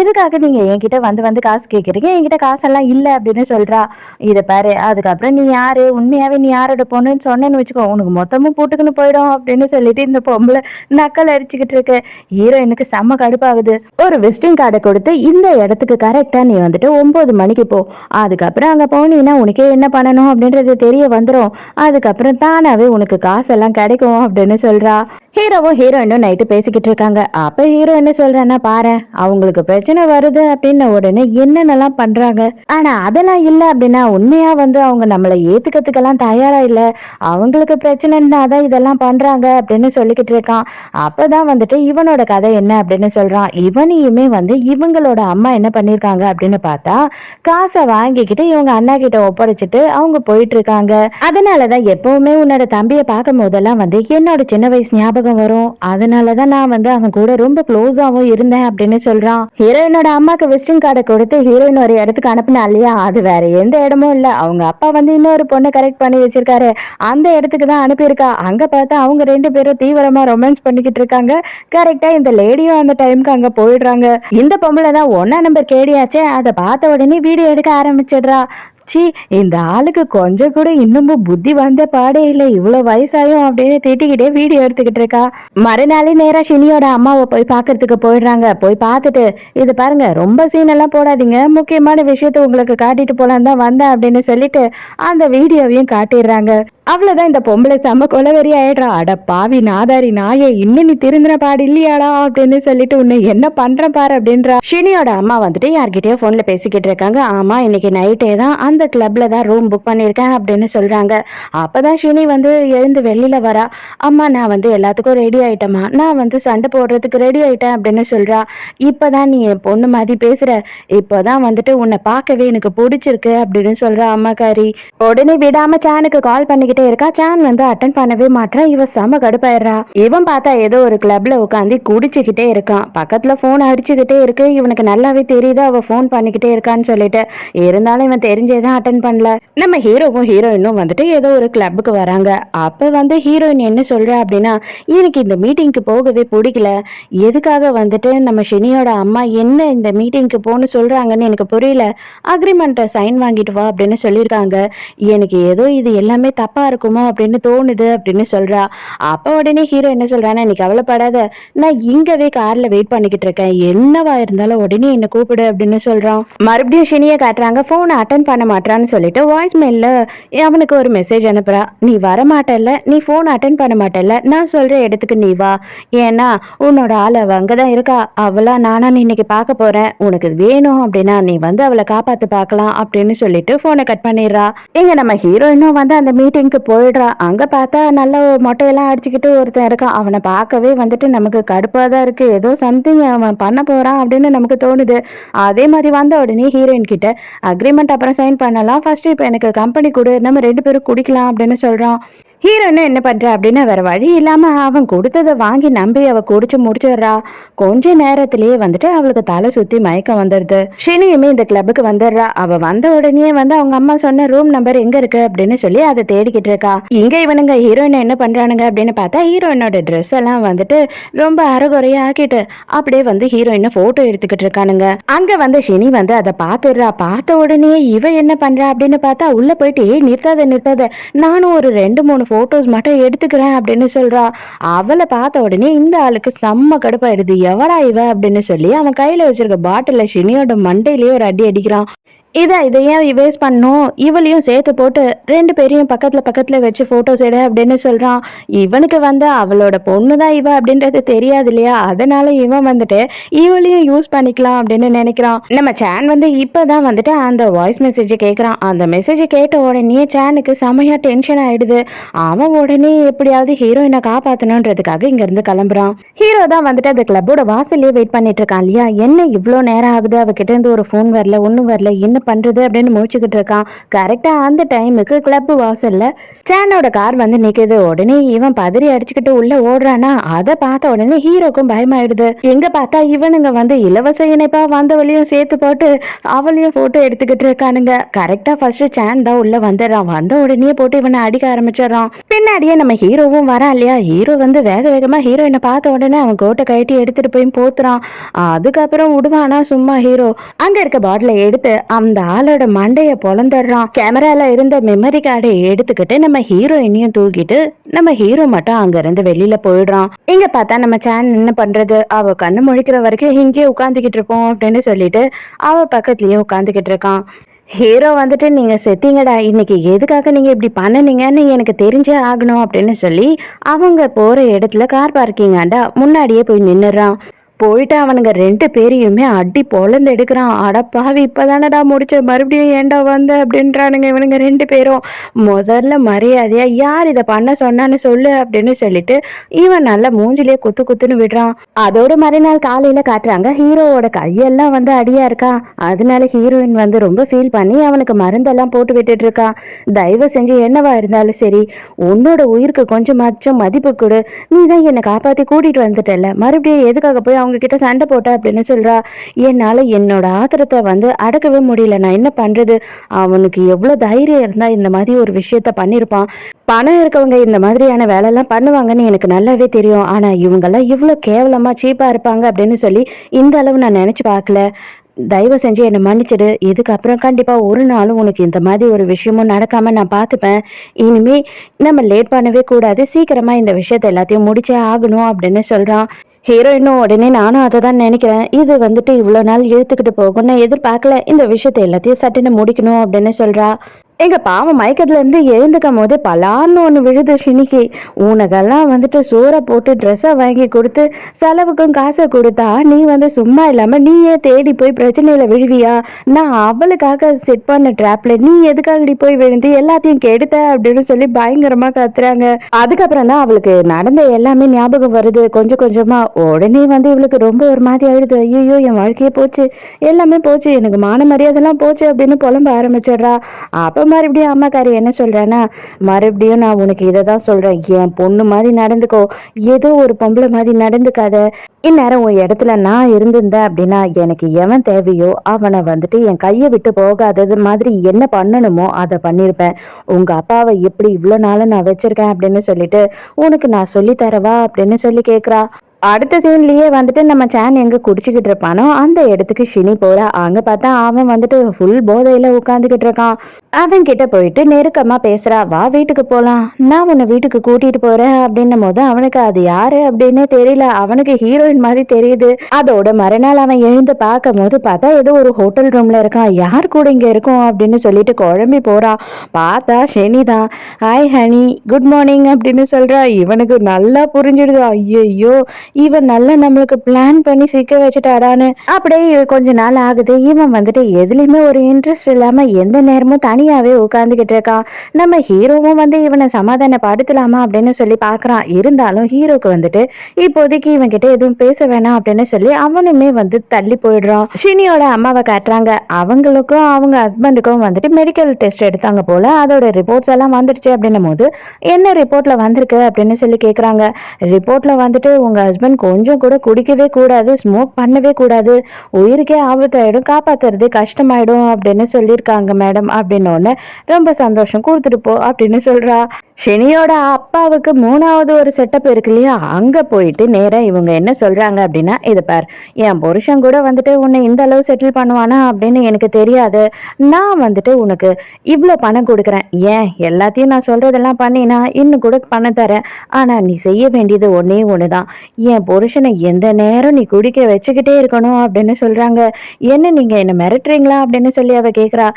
எதுக்காக நீங்க என்கிட்ட வந்து வந்து காசு கேட்குறீங்க, என்கிட்ட காசெல்லாம் இல்லை அப்படின்னு சொல்றா. இதை பாரு, அதுக்கப்புறம் நீ யாரு, உண்மையாவே நீ யாரோட பொண்ணுன்னு சொன்னேன்னு வச்சுக்கோ, உனக்கு மொத்தமும் போட்டுக்குன்னு போயிடும் அப்படின்னு சொல்லிட்டு இந்த பொம்பளை நக்கல் அடிச்சுக்கிட்டு இருக்கு. ஹீரோயினுக்கு செம்ம கடுப்பாகுது. ஒரு விசிட்டிங் கார்டை கொடுத்து, இந்த இடத்துக்கு கரெக்டா நீ வந்துட்டு 9 மணிக்கு போ, அதுக்கப்புறம் அங்க போனீங்கன்னா உனக்கே என்ன பண்ணணும் அப்படின்றது தெரிய வந்துடும், அதுக்கப்புறம் தானாவே உனக்கு காசெல்லாம் கிடைக்கும் அப்படின்னு சொல்றா. ஹீரோவும் ஹீரோயினும் நைட்டு பேசிக்கிட்டு இருக்காங்க. அப்ப ஹீரோ என்ன சொல்றான்னா, பாரு அவங்களுக்கு பிரச்சனை வருது அப்படின்னு உடனே என்னென்னலாம் பண்றாங்க, ஆனா அதெல்லாம் இல்லை அப்படின்னா உண்மையா வந்து அவங்க நம்மளை ஏத்துக்கிறதுக்கெல்லாம் தயாரா இல்லை, அவங்களுக்கு பிரச்சனைன்னா தான் இதெல்லாம் பண்றாங்க அப்படின்னு சொல்லிக்கிட்டு இருக்கான். அப்பதான் வந்துட்டு இவனோட கதை என்ன அப்படின்னு சொல்றான். இவனையுமே வந்து இவங்களோட அம்மா என்ன பண்ணிருக்காங்க அப்படின்னு பார்த்தா, காசை வாங்கிக்கிட்டு இவங்க அண்ணா கிட்ட ஒப்படைச்சிட்டு அவங்க போயிட்டு இருக்காங்க. அதனாலதான் எப்பவுமே உன்னோட தம்பியை பார்க்கும் போதெல்லாம் வந்து என்னோட சின்ன வயசு ஞாபகம் வரும், அதனாலதான் நான் வந்து அவன் கூட ரொம்ப க்ளோஸாவும் இருந்தேன் அப்படின்னு சொல்றான். ஹீரோயினோட அம்மாக்கு விசிட்டிங் கார்டை கொடுத்து ஹீரோயின் ஒரு இடத்துக்கு அனுப்புனா இல்லையா, அது வேற எந்த இடமும் இல்ல, அவங்க அப்பா வந்து இன்னொரு பொண்ணை கரெக்ட் பண்ணி வச்சிருக்காரு, அந்த இடத்துக்கு தான் அனுப்பியிருக்கா. அங்க பார்த்தா அவங்க 2 பேரும் தீவிரமா ரொமான்ஸ் பண்ணிக்கிட்டு இருக்காங்க. கரெக்டா இந்த லேடியும் அந்த டைமுக்கு அங்க போயிடுறாங்க. இந்த பொம்பளை தான் 1ஆம் நம்பர் கேடியாச்சே, அதை பார்த்த உடனே வீடியோ எடுக்க ஆரம்பிச்சிடுறா. சி, இந்த ஆளுக்கு கொஞ்சம் கூட இன்னமும் புத்தி வந்த பாடே இல்லை, இவ்வளவு வயசாயும் அப்படின்னு திட்டிக்கிட்டே வீடியோ எடுத்துக்கிட்டு இருக்கா. மறுநாளே நேரா ஷினியோட அம்மாவை போய் பாக்குறதுக்கு போயிடுறாங்க. போய் பார்த்துட்டு, இது பாருங்க ரொம்ப சீன் எல்லாம் போடாதீங்க, முக்கியமான விஷயத்த உங்களுக்கு காட்டிட்டு போலாம் தான் வந்தேன் அப்படின்னு சொல்லிட்டு அந்த வீடியோவையும் காட்டிடுறாங்க. அவ்வளவுதான், இந்த பொம்பளை செம்ம கொலவெறி ஆயிடுறா. அட பாவி நாதாரி நாயே, இன்னும் நீ திருந்தின பாடு இல்லையாடா அப்படின்னு சொல்லிட்டு உன்னை என்ன பண்றேன் பாரு அப்படின்றா. ஷினியோட அம்மா வந்துட்டு யார்கிட்டயோ போன்ல பேசிக்கிட்டு இருக்காங்க. ஆமா, இன்னைக்கு நைட்டே தான் அந்த கிளப்ல தான் ரூம் புக் பண்ணியிருக்கேன் அப்படின்னு சொல்றாங்க. அப்பதான் ஷினி வந்து எழுந்து வெளியில வரா. அம்மா, நான் வந்து எல்லாத்துக்கும் ரெடி ஆயிட்டேம்மா, நான் வந்து சண்டை போடுறதுக்கு ரெடி ஆயிட்டேன் அப்படின்னு சொல்றா. இப்பதான் நீ என் பொண்ணு மாதிரி பேசுற, இப்பதான் வந்துட்டு உன்னை பார்க்கவே எனக்கு பிடிச்சிருக்கு அப்படின்னு சொல்றா அம்மாக்காரி. உடனே விடாம சானுக்கு கால் பண்ணிக்கிட்டு இருக்கா. சான் வந்து அட்டன் பண்ணவே மாட்டான். இவ செம கடுப்பாயிடுறா. இவன் பார்த்தா ஏதோ ஒரு கிளப்ல உட்காந்து குடிச்சுக்கிட்டே இருக்கான். பக்கத்துல போன் அடிச்சுக்கிட்டே இருக்கு. இவனுக்கு நல்லாவே தெரியுது அவ போன் பண்ணிக்கிட்டே இருக்கான்னு சொல்லிட்டு, இருந்தாலும் இவன் தெரிஞ்சேதான் அட்டன் பண்ணல. நம்ம ஹீரோவும் ஹீரோயினும் வந்துட்டு ஏதோ ஒரு கிளப்புக்கு வராங்க. அப்ப வந்து ஹீரோயின் என்ன சொல்றா அப்படின்னா, எனக்கு இந்த மீட்டிங்க்கு போகவே பிடிக்கல, எதுக்காக வந்துட்டு நம்ம ஷினியோட அம்மா என்ன இந்த மீட்டிங்க்கு போன்னு சொல்றாங்கன்னு எனக்கு புரியல, அக்ரிமெண்ட்டை சைன் வாங்கிட்டு வா அப்படின்னு சொல்லியிருக்காங்க, எனக்கு ஏதோ இது எல்லாமே தப்பா இருக்குமோ அப்படின்னு தோணுது அப்படின்னு சொல்றா. அப்ப உடனே ஹீரோ என்ன சொல்றான்னா, நீ கவலைப்படாத, நான் இங்கவே கார்ல வெயிட் பண்ணிக்கிட்டு இருக்கேன், என்னவா இருந்தாலும் உடனே என்ன கூப்பிடு அப்படின்னு சொல்றான். மறுபடியும் ஷினியை காட்டுறாங்க. போனை அட்டன் பண்ண மாட்டான்னு சொல்லிட்டு வாய்ஸ் மெயில்ல அவனுக்கு ஒரு மெசேஜ் அனுப்புறா. நீ வர மாட்டல்ல, நீ போன் அட்டன் பண்ண மாட்டல்ல, நான் சொல்ற இடத்துக்கு நீ வா, ஏன்னா உன்னோட ஆள் அவ அங்கதான் இருக்கா, அவளா நானா நீ இன்னைக்கு பார்க்க போறேன், உனக்கு வேணும் அப்படின்னா நீ வந்து அவளை காப்பாத்து பார்க்கலாம் அப்படின்னு சொல்லிட்டு போனை கட் பண்ணிடுறா. இங்க நம்ம ஹீரோயினும் வந்து அந்த மீட்டிங்க்கு போயிடுறா. அங்க பார்த்தா நல்ல மொட்டையெல்லாம் அடிச்சுக்கிட்டு ஒருத்தன் இருக்கான். அவனை பார்க்கவே வந்துட்டு நமக்கு கடுப்பா தான் இருக்கு, ஏதோ சம்திங் அவன் பண்ண போறான் அப்படின்னு நமக்கு தோணுது. அதே மாதிரி வந்த உடனே ஹீரோயின் கிட்ட அக்ரிமெண்ட் அப்புறம் சைன் பண்ணலாம், ஃபர்ஸ்ட் இப்போ எனக்கு கம்பெனி கொடு, நம்ம 2 பேரும் குடிக்கலாம் அப்படின்னு சொல்றான். ஹீரோயின் என்ன பண்றா அப்படின்னா வேற வழி இல்லாம அவன் கொடுத்ததை வாங்கி நம்பி அவ குடிச்சு முடிச்சிடுறா. கொஞ்ச நேரத்திலேயே வந்துட்டு அவளுக்கு தலை சுத்தி மயக்கம் வந்துடுது. ஷினியுமே இந்த கிளப்புக்கு வந்துடுறா. அவ வந்த உடனே வந்து அவங்க அம்மா சொன்ன ரூம் நம்பர் எங்க இருக்கு அப்படின்னு சொல்லி அதை தேடிக்கிட்டு இருக்கா. இங்க இவனுங்க ஹீரோயின் என்ன பண்றானுங்க அப்படின்னு பார்த்தா ஹீரோயினோட ட்ரெஸ் எல்லாம் வந்துட்டு ரொம்ப அரைகுறையா ஆக்கிட்டு அப்படியே வந்து ஹீரோயினை போட்டோ எடுத்துக்கிட்டு இருக்கானுங்க. அங்க வந்து ஷினி வந்து அதை பாத்துடுறா. பார்த்த உடனே இவ என்ன பண்றா அப்படின்னு பார்த்தா உள்ள போயிட்டு நிறுத்தாத நிறுத்தாத, நானும் ஒரு 2 3 போட்டோஸ் மட்டும் எடுத்துக்கிறேன் அப்படின்னு சொல்றா. அவளை பார்த்த உடனே இந்த ஆளுக்கு செம்ம கடுப்பாயிடுது. எவடா இவ அப்படின்னு சொல்லி அவன் கையில வச்சிருக்க பாட்டில ஷினியோட மண்டையிலேயே ஒரு அடி அடிக்கிறான். இதை ஏன் வேஸ்ட் பண்ணும், இவளையும் சேர்த்து போட்டு 2 பேரையும் பக்கத்துல பக்கத்துல வச்சு போட்டோஸ் எடு அப்படின்னு சொல்றான். இவனுக்கு வந்து அவளோட பொண்ணுதான் இவ அப்படின்றது தெரியாது இல்லையா, அதனால இவன் வந்துட்டு இவளையும் யூஸ் பண்ணிக்கலாம் அப்படின்னு நினைக்கிறான். நம்ம சேன் வந்து இப்பதான் வந்துட்டு அந்த வாய்ஸ் மெசேஜ் கேட்கறான். அந்த மெசேஜ் கேட்ட உடனே சேனுக்கு செமையா டென்ஷன் ஆயிடுது. அவன் உடனே எப்படியாவது ஹீரோயினை காப்பாத்தணுன்றதுக்காக இங்க இருந்து கிளம்புறான். ஹீரோ தான் வந்துட்டு அந்த கிளப்போட வாசல்லே வெயிட் பண்ணிட்டு இருக்கான் இல்லையா. என்ன இவ்வளோ நேரம் ஆகுது, அவகிட்ட இருந்து ஒரு ஃபோன் வரல, ஒன்றும் வரல, என்ன பண்றது அப்படின்னு முடிச்சுக்கிட்டு இருக்கான். கரெக்டா அந்த டைமுக்கு கிளப் வாசல்ல சேனோட கார் வந்து நிக்குது. உடனே இவன் பதறி அடிச்சுக்கிட்டு உள்ள ஓடுறானா. அதை பார்த்த உடனே ஹீரோக்கும் பயமாயிடுது. எங்க பார்த்தா இவனுங்க வந்து இலவச இணைப்பா வந்தவளையும் சேர்த்து போட்டு அவளையும் போட்டோ எடுத்துக்கிட்டு இருக்கானுங்க. கரெக்டா ஃபர்ஸ்ட் சேன் தான் உள்ள வந்துடுறான். வந்த உடனே போட்டு இவனை அடிக்க ஆரம்பிச்சிடறான். பின்னாடியே நம்ம ஹீரோவும் வரான் இல்லையா. ஹீரோ வந்து வேக வேகமா ஹீரோயினை பார்த்த உடனே அவன் கோட்டை கட்டி எடுத்துட்டு போய் போத்துறான். அதுக்கப்புறம் விடுவானா சும்மா ஹீரோ அங்க இருக்க பாட்டில எடுத்து அந்த ஆளோட மண்டைய பொழந்துடுறான். கேமரால இருந்த மெமரி கார்டை எடுத்துக்கிட்டு நம்ம ஹீரோயினையும் தூக்கிட்டு நம்ம ஹீரோ மட்டும் அங்க இருந்து வெளியில போயிடுறான். இங்க பார்த்தா நம்ம சேன் என்ன பண்றது, அவ கண்ணு முழிக்கிற வரைக்கும் இங்கே உட்காந்துக்கிட்டு இருப்போம் அப்படின்னு சொல்லிட்டு அவ பக்கத்துலயே உட்காந்துக்கிட்டு இருக்கான். ஹீரோ வந்துட்டு நீங்க செத்தீங்கடா, இன்னைக்கு எதுக்காக நீங்க இப்படி பண்ணனீங்கன்னு எனக்கு தெரிஞ்சே ஆகணும் அப்படின்னு சொல்லி அவங்க போற இடத்துல கார் பார்க்கிங் ஆண்டா முன்னாடியே போய் நின்னுறான். போயிட்டு அவனுங்க 2 பேரையுமே அடி பொழந்து எடுக்கிறான். அடப்பாவி இப்பதானடா முடிச்ச, மறுபடியும் ஏண்டா வந்த அப்படின்றானுங்க இவனுங்க 2 பேரும். முதல்ல மரியாதையா யார் இதை பண்ண சொன்னான்னு சொல்லு அப்படின்னு சொல்லிட்டு இவன் நல்லா மூஞ்சிலேயே குத்து குத்துன்னு விடுறான். அதோட மறுநாள் காலையில காட்டுறாங்க ஹீரோவோட கையெல்லாம் வந்து அடியா இருக்கா. அதனால ஹீரோயின் வந்து ரொம்ப ஃபீல் பண்ணி அவனுக்கு மருந்தெல்லாம் போட்டு விட்டுட்டு இருக்கா. தயவு செஞ்சு என்னவா இருந்தாலும் சரி, உன்னோட உயிருக்கு கொஞ்சமாச்சும் மதிப்பு கொடு, நீ தான் என்னை காப்பாத்தி கூட்டிட்டு வந்துட்டல, மறுபடியும் எதுக்காக போய் அவங்க கிட்ட சண்டை போட்ட அப்படின்னு சொல்றா. என்னால என்னோட ஆத்திரத்தை வந்து அடக்கவே முடியல, நான் என்ன பண்றது, அவனுக்கு எவ்வளவு தைரியம் இருந்தா இந்த மாதிரி ஒரு விஷயத்த பண்ணிருப்பான். பணம் இருக்கவங்க இந்த மாதிரியான வேலை எல்லாம் பண்ணுவாங்கன்னு எனக்கு நல்லாவே தெரியும். ஆனா இவங்கெல்லாம் இவ்வளவு கேவலமா சீப்பா இருப்பாங்க அப்படின்னு சொல்லி இந்த அளவு நான் நினைச்சு பார்க்கல. தயவு செஞ்சு என்னை மன்னிச்சிடு. இதுக்கப்புறம் கண்டிப்பா ஒரு நாளும் உனக்கு இந்த மாதிரி ஒரு விஷயமும் நடக்காம நான் பார்த்துப்பேன். இனிமே நம்ம லேட் பண்ணவே கூடாது, சீக்கிரமா இந்த விஷயத்த எல்லாத்தையும் முடிச்சே ஆகணும் அப்படின்னு சொல்றான். ஹீரோயினும் உடனே நானும் அதை தான் நினைக்கிறேன், இது வந்துட்டு இவ்வளோ நாள் இழுத்துக்கிட்டு போகும்னு எதிர்பார்க்கல, இந்த விஷயத்த எல்லாத்தையும் சட்டுன்னு முடிக்கணும் அப்படின்னு சொல்றா. எங்க பாவம் மயக்கத்துல இருந்து எழுந்துக்கும் போது பலார்னு ஒன்று விழுது ஷினிக்கு. உனக்கெல்லாம் வந்துட்டு சோறை போட்டு ட்ரெஸ்ஸை வாங்கி கொடுத்து செலவுக்கும் காசை கொடுத்தா நீ வந்து சும்மா இல்லாம நீயே தேடி போய் பிரச்சனையில விழுவியா? நான் அவளுக்காக செட் பண்ண ட்ராப்ல நீ எதுக்காகடி போய் விழுந்து எல்லாத்தையும் கெடுத்த அப்படின்னு சொல்லி பயங்கரமா கத்துறாங்க. அதுக்கப்புறம் தான் அவளுக்கு நடந்த எல்லாமே ஞாபகம் வருது கொஞ்சம் கொஞ்சமா. உடனே வந்து இவளுக்கு ரொம்ப ஒரு மாதிரி ஆயிடுது. ஐயோ என் வாழ்க்கையே போச்சு, எல்லாமே போச்சு, எனக்கு மான மரியாதைலாம் போச்சு அப்படின்னு புலம்ப ஆரம்பிச்சிடுறா. அப்ப மறுபடியும் அம்மாக்காரி என்ன சொல்றானா, மறுபடியும் நான் உனக்கு இதை தான் சொல்றேன், என் பொண்ணு மாதிரி நடந்துக்கோ, ஏதோ ஒரு பொம்பளை மாதிரி நடந்துக்காத. இந்நேரம் உன் இடத்துல நான் இருந்திருந்தேன் அப்படின்னா எனக்கு எவன் தேவையோ அவனை வந்துட்டு என் கையை விட்டு போகாதது மாதிரி என்ன பண்ணணுமோ அதை பண்ணியிருப்பேன். உங்க அப்பாவை எப்படி இவ்வளவு நாளும் நான் வச்சிருக்கேன் அப்படின்னு சொல்லிட்டு உனக்கு நான் சொல்லி தரவா அப்படின்னு சொல்லி கேக்குறா. அடுத்த சீன்லயே வந்துட்டு நம்ம சேன் எங்க குடிச்சுக்கிட்டு இருப்பானோ அந்த இடத்துக்கு ஷினி போறா. அங்க பார்த்தா அவன் வந்துட்டு ஃபுல் போதையில உட்காந்துக்கிட்டு இருக்கான். அவன் கிட்ட போயிட்டு நெருக்கமா பேசுறா. வா வீட்டுக்கு போலாம், நான் உன்னை வீட்டுக்கு கூட்டிட்டு போறேன் அப்படின்னும் போது அவனுக்கு அது யாரு அப்படின்னு தெரியல. அவனுக்கு ஹீரோயின் மாதிரி தெரியுது. அதோட மறுநாள் அவன் எழுந்து பார்க்கும் போது பார்த்தா ஏதோ ஒரு ஹோட்டல் ரூம்ல இருக்கான். யார் கூட இங்க இருக்கும் அப்படின்னு சொல்லிட்டு குழம்பி போறான். பார்த்தா ஷெனி தான். ஹாய் ஹனி, குட் மார்னிங் அப்படின்னு சொல்றா. இவனுக்கு நல்லா புரிஞ்சிடுது. ஐயோ இவன் நல்லா நம்மளுக்கு பிளான் பண்ணி சிக்க வச்சுட்டாடான்னு. அப்படியே கொஞ்ச நாள் ஆகுது. இவன் வந்துட்டு எதுலயுமே ஒரு இன்ட்ரெஸ்ட் இல்லாம எந்த நேரமும் தனியாவே உட்கார்ந்துகிட்டு இருக்கான். நம்ம ஹீரோவும் வந்து இவனை சமாதானப்படுத்தலாமா அப்படின்னு சொல்லி பாக்குறான். இருந்தாலும் ஹீரோக்கு வந்துட்டு இப்போதைக்கு இவன் கிட்ட எதுவும் பேச வேணாம் அப்படின்னு சொல்லி அவனுமே வந்து தள்ளி போயிடுறான். ஷினியோட அம்மாவை காட்டுறாங்க. அவங்களுக்கும் அவங்க ஹஸ்பண்டுக்கும் வந்துட்டு மெடிக்கல் டெஸ்ட் எடுத்தாங்க போல. அதோட ரிப்போர்ட்ஸ் எல்லாம் வந்துடுச்சு அப்படின்னும் போது என்ன ரிப்போர்ட்ல வந்திருக்கு அப்படின்னு சொல்லி கேக்குறாங்க. ரிப்போர்ட்ல வந்துட்டு உங்க ஹஸ்பண்ட் கொஞ்சம் கூட குடிக்கவே கூடாது, ஸ்மோக் பண்ணவே கூடாது, உயிருக்கே ஆபத்தாயிடும், காப்பாத்துறது கஷ்டமாயிடும் அப்படின்னு சொல்லியிருக்காங்க மேடம் அப்படின்னு. ரொம்ப சந்தோஷம், கொடுத்துட்டு போ அப்படின்னு சொல்றா. ஷெனியோட அப்பாவுக்கு மூணாவது ஒரு செட்டப் இருக்கு இல்லையா, அங்க போயிட்டு நேரா இவங்க என்ன சொல்றாங்க அப்படின்னா, இது பார், என் புருஷன் கூட வந்துட்டு உன்னை இந்த அளவு செட்டில் பண்ணுவானா அப்படின்னு எனக்கு தெரியாது. நான் வந்துட்டு உனக்கு இவ்வளோ பணம் கொடுக்குறேன், ஏன் எல்லாத்தையும் நான் சொல்றதெல்லாம் பண்ணினா இன்னும் கூட பணம் தரேன். ஆனா நீ செய்ய வேண்டியது ஒன்னே ஒண்ணுதான், என் புருஷனை எந்த நேரம் நீ குடிக்க வச்சுக்கிட்டே இருக்கணும் அப்படின்னு சொல்றாங்க. என்ன நீங்க என்ன மிரட்டுறீங்களா அப்படின்னு சொல்லி அவ கேக்குறா.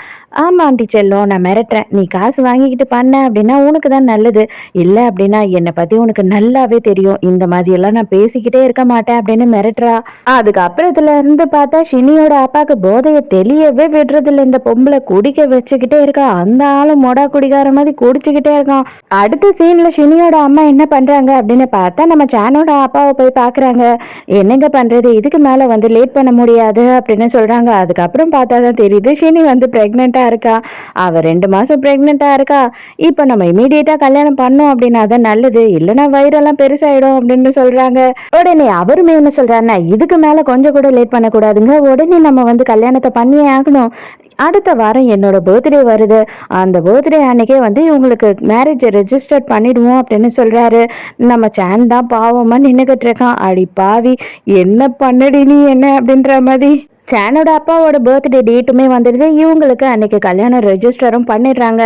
ஆமா ஆண்டி செல்லம், நான் மிரட்டுறேன். நீ காசு வாங்கிக்கிட்டு பண்ண அப்படின்னா உனக்கு தான் நல்லது. இல்ல அப்படின்னா என்னை பத்தி உனக்கு நல்லாவே தெரியும், இந்த மாதிரி எல்லாம் நான் பேசிக்கிட்டே இருக்க மாட்டேன் அப்படின்னு மிரட்டுறா. அதுக்கப்புறத்துல இருந்து பார்த்தா ஷினியோட அப்பாக்கு போதைய தெளியவே விடுறது இல்ல. இந்த பொம்பளை குடிக்க வச்சுக்கிட்டே இருக்கா. அந்த ஆளும் மொடா குடிக்கார மாதிரி குடிச்சுக்கிட்டே இருக்கான். அடுத்த சீன்ல ஷினியோட அம்மா என்ன பண்றாங்க அப்படின்னு பார்த்தா நம்ம சானோட அப்பாவை போய் பாக்குறாங்க. என்னங்க பண்றது, இதுக்கு மேல வந்து லேட் பண்ண முடியாது அப்படின்னு சொல்றாங்க. அதுக்கப்புறம் பார்த்தாதான் தெரியுது ஷினி வந்து பிரெக்னெண்டா இருக்கா. அவ 2 மாசம் பிரெக்னெண்டா இருக்கா. இப்ப நம்ம இமீடியட்டா கல்யாணம் பண்ணோம் அப்படின்னா தான் நல்லது, இல்லைன்னா வயிறெல்லாம் பெருசாயிடும் அப்படின்னு சொல்றாங்க. உடனே அவருமே என்ன சொல்றாருன்னா, இதுக்கு மேல கொஞ்சம் கூட லேட் பண்ணக்கூடாதுங்க, உடனே நம்ம வந்து கல்யாணத்தை பண்ணியே ஆகணும். அடுத்த வாரம் என்னோட பர்த்டே வருது, அந்த பர்த்டே அன்னைக்கே வந்து இவங்களுக்கு மேரேஜ் ரெஜிஸ்டர் பண்ணிடுவோம் அப்படின்னு சொல்றாரு. நம்ம சான் தான் பாவமா நின்னுகிட்டு இருக்கான். அடி பாவி, என்ன பண்ணடி நீ என்ன அப்படின்ற மாதிரி. சானோட அப்பாவோட பர்த்டே டேட்டுமே வந்துடுது. இவங்களுக்கு அன்னைக்கு கல்யாணம் ரெஜிஸ்டரும் பண்ணிடுறாங்க.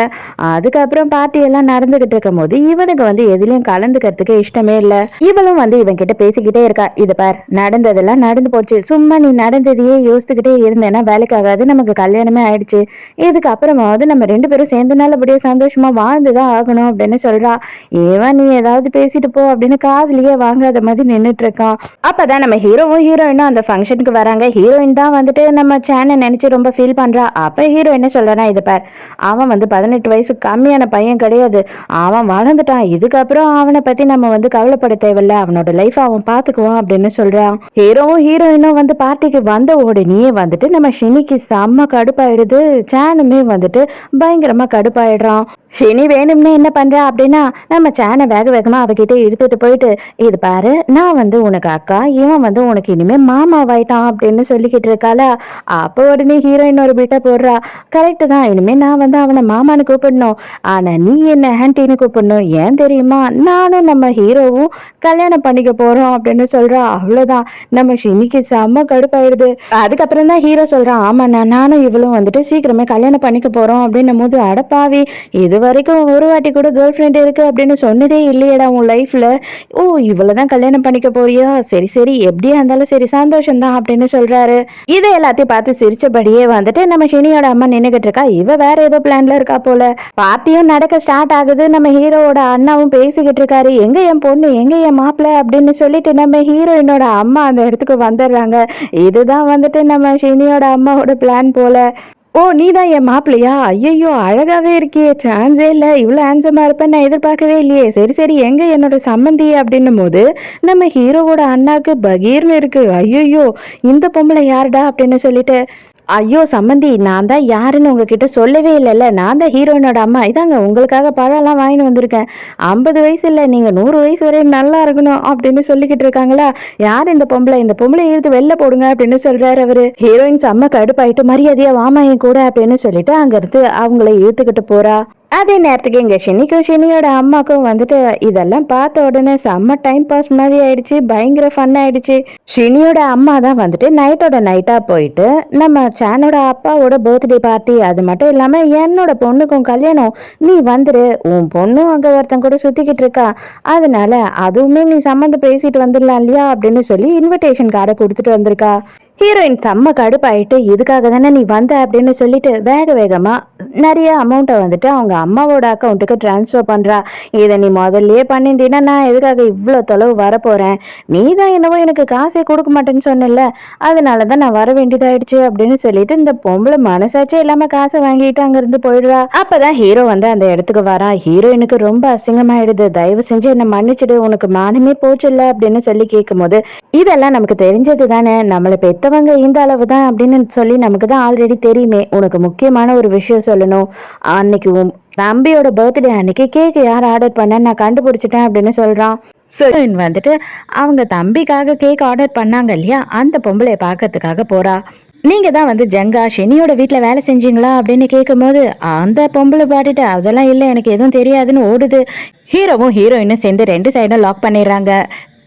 அதுக்கப்புறம் பார்ட்டி எல்லாம் நடந்துகிட்டு இருக்கும் போது இவனுக்கு வந்து எதுலயும் கலந்துக்கிறதுக்கு இஷ்டமே இல்லை. இவளும் வந்து இவன் கிட்ட பேசிக்கிட்டே இருக்கா. இது பார், நடந்ததெல்லாம் நடந்து போச்சு, சும்மா நீ நடந்ததையே யோசிச்சுக்கிட்டே இருந்தேன்னா வேலைக்காகாது, நமக்கு கல்யாணமே ஆயிடுச்சு, இதுக்கப்புறமாவது நம்ம 2 பேரும் சேர்ந்து நல்லபடியா சந்தோஷமா வாழ்ந்துதான் ஆகணும் அப்படின்னு சொல்றா. ஏவன் நீ ஏதாவது பேசிட்டு போ அப்படின்னு காதுலயே வாங்காத மாதிரி நின்றுட்டு இருக்கான். அப்பதான் நம்ம ஹீரோவும் ஹீரோயினும் அந்த ஃபங்க்ஷனுக்கு வராங்க. ஹீரோயின் தான் வந்துட்டு நம்ம சேனை நினைச்சு ரொம்ப ஃபீல் பண்றா. அப்ப ஹீரோ என்ன சொல்றானா, இது பார், அவன் வந்து 18 வயசு கம்மியான பையன் கிடையாது, அவன் வளர்ந்துட்டான், இதுக்கப்புறம் அவனை பத்தி நம்ம வந்து கவலைப்பட தேவையில்ல, அவனோட லைஃப் அவன் பாத்துக்குவான் அப்படின்னு சொல்றான். ஹீரோவும் ஹீரோயினும் வந்து பார்ட்டிக்கு வந்த உடனே வந்துட்டு நம்ம ஷினிக்கு செம்ம கடுப்பாயிடுது. சேனுமே வந்துட்டு பயங்கரமா கடுப்பாயிடுறான். ஷினி வேணும்னே என்ன பண்றா அப்படின்னா, நம்ம சேனை வேக வேகமா அவகிட்ட எடுத்துட்டு போயிட்டு, இது பாரு, நான் வந்து உனக்கு அக்கா, இவன் வந்து உனக்கு இனிமே மாமாவாயிட்டான் அப்படின்னு சொல்லிக்கிட்டு இருக்காளா. அப்போ உடனே ஹீரோயின் ஒரு பிட்ட போடுறா. கரெக்டு தான், இனிமே நான் வந்து அவனை மாமான்னு கூப்பிடணும், ஆனா நீ என்ன ஆன்டின்னு கூப்பிடணும், ஏன் தெரியுமா, நானும் நம்ம ஹீரோவும் கல்யாணம் பண்ணிக்க போறோம் அப்படின்னு சொல்றா. அவ்வளவுதான், நம்ம ஷினிக்கு செம்ம கடுப்பாயிடுது. அதுக்கப்புறம் தான் ஹீரோ சொல்றான், ஆமா நானும் இவளும் வந்துட்டு சீக்கிரமே கல்யாணம் பண்ணிக்க போறோம் அப்படின்னும் போது, அடப்பாவி, இது வரைக்கும் ஒரு வாட்டி கூட கேர்ள் ஃப்ரெண்ட் இருக்கு அப்படின்னு சொன்னதே இல்லையடா உன் லைஃப்ல, ஓ இவ்வளவுதான் கல்யாணம் பண்ணிக்க போறியா, சரி சரி எப்படியா இருந்தாலும் சரி சந்தோஷம் தான் அப்படின்னு சொல்றாரு. இதை எல்லாத்தையும் பார்த்து சிரிச்சபடியே வந்துட்டு நம்ம ஷினியோட அம்மா நின்னுகிட்டு இருக்கா. இவ வேற ஏதோ பிளான்ல இருக்கா போல. பார்ட்டியும் நடக்க ஸ்டார்ட் ஆகுது. நம்ம ஹீரோவோட அண்ணாவும் பேசிக்கிட்டு இருக்காரு, எங்க என் பொண்ணு, எங்க என் மாப்பிள்ள அப்படின்னு சொல்லிட்டு நம்ம ஹீரோயினோட அம்மா அந்த இடத்துக்கு வந்துடுறாங்க. இதுதான் வந்துட்டு நம்ம ஷினியோட அம்மாவோட பிளான் போல. ஓ நீதான் என் மாப்பிள்ளையா, ஐயோ அழகாவே இருக்கியே, சான்ஸே இல்லை, இவ்வளோ ஹேண்ட்ஸமா இருப்பேன் நான் எதிர்பார்க்கவே இல்லையே, சரி சரி எங்க என்னோட சம்மந்தி அப்படின்னும் போது நம்ம ஹீரோவோட அண்ணாக்கு பகீர்னு இருக்கு. ஐயோ இந்த பொம்பளை யாருடா அப்படின்னு சொல்லிட்டு, ஐயோ சம்மந்தி, நான் தான் யாருன்னு உங்ககிட்ட சொல்லவே இல்லைல்ல, நான் தான் ஹீரோயினோட அம்மா, இதாங்க உங்களுக்காக பழம்லாம் வாங்கிட்டு வந்திருக்கேன், 50 வயசு இல்லை, நீங்க 100 வயசு வரையும் நல்லா இருக்கணும் அப்படின்னு சொல்லிக்கிட்டு இருக்காங்களா. யார் இந்த பொம்பளை, இந்த பொம்பளை இழுத்து வெளில போடுங்க அப்படின்னு சொல்றாரு அவரு. ஹீரோயின் செம்ம கடுப்பாயிட்டு மரியாதையா வாமா என் கூட அப்படின்னு சொல்லிட்டு அங்க இருந்து அவங்கள இழுத்துக்கிட்டு போறா. அதே நேரத்துக்கு இங்க ஷினிக்கும் ஷினியோட அம்மாக்கும் வந்துட்டு இதெல்லாம் பார்த்த உடனே செம்ம டைம் பாஸ் மாதிரி ஆயிடுச்சு, பயங்கர ஃபன் ஆயிடுச்சு. ஷினியோட அம்மா தான் வந்துட்டு நைட்டோட நைட்டா போயிட்டு நம்ம சேனோட அப்பாவோட பர்த்டே பார்ட்டி, அது மட்டும் இல்லாம என்னோட பொண்ணுக்கும் கல்யாணம், நீ வந்துரு, உன் பொண்ணும் அங்க ஒருத்தன் கூட சுத்திக்கிட்டு இருக்கா, அதனால அதுவுமே நீ சம்மந்தம் பேசிட்டு வந்துடலாம் இல்லையா அப்படின்னு சொல்லி இன்விடேஷன் கார்டை கொடுத்துட்டு வந்திருக்கா. ஹீரோயின் செம்ம கடுப்பாயிட்டு இதுக்காக தானே நீ வந்த அப்படின்னு சொல்லிட்டு வேக வேகமா நிறைய அமௌண்ட்டை வந்துட்டு அவங்க அம்மாவோட அக்கௌண்ட்டுக்கு டிரான்ஸ்ஃபர் பண்றா. இதை நீ முதல்லயே பண்ணியிருந்தீன்னா நான் எதுக்காக இவ்வளோ தொலைவு வரப்போறேன், நீ தான் என்னவோ எனக்கு காசே கொடுக்க மாட்டேன்னு சொன்னல, அதனால தான் நான் வர வேண்டியதாயிடுச்சு அப்படின்னு சொல்லிட்டு இந்த பொம்பளை மனசாச்சே இல்லாம காசை வாங்கிட்டு அங்கிருந்து போயிடுறா. அப்பதான் ஹீரோ வந்து அந்த இடத்துக்கு வரா. ஹீரோயினுக்கு ரொம்ப அசிங்கமாயிடுது. தயவு செஞ்சு என்ன மன்னிச்சிடு, உனக்கு மானமே போச்சு இல்ல அப்படின்னு சொல்லி கேட்கும் போது, இதெல்லாம் நமக்கு தெரிஞ்சது தானே, நம்மளை பெத்தவங்க இந்த அளவு தான் அப்படின்னு சொல்லி நமக்கு தான் ஆல்ரெடி தெரியுமே. உனக்கு முக்கியமான ஒரு விஷயம் சொல்லணும். அன்னைக்கு உன் தம்பியோட பர்த்டே அன்னைக்கு கேக் யார் ஆர்டர் பண்ண நான் கண்டுபிடிச்சிட்டேன் அப்படின்னு சொல்றான். வந்துட்டு அவங்க தம்பிக்காக கேக் ஆர்டர் பண்ணாங்க இல்லையா, அந்த பொம்பளைய பார்க்கறதுக்காக போறா. நீங்க தான் வந்து ஜங்கா ஷெனியோட வீட்டுல வேலை செஞ்சீங்களா அப்படின்னு கேட்கும் போது அந்த பொம்பளை பாட்டுட்டு அதெல்லாம் இல்லை எனக்கு எதுவும் தெரியாதுன்னு ஓடுது. ஹீரோவும் ஹீரோயினும் சேர்ந்து ரெண்டு சைடும் லாக் பண்ணிடுறாங்க.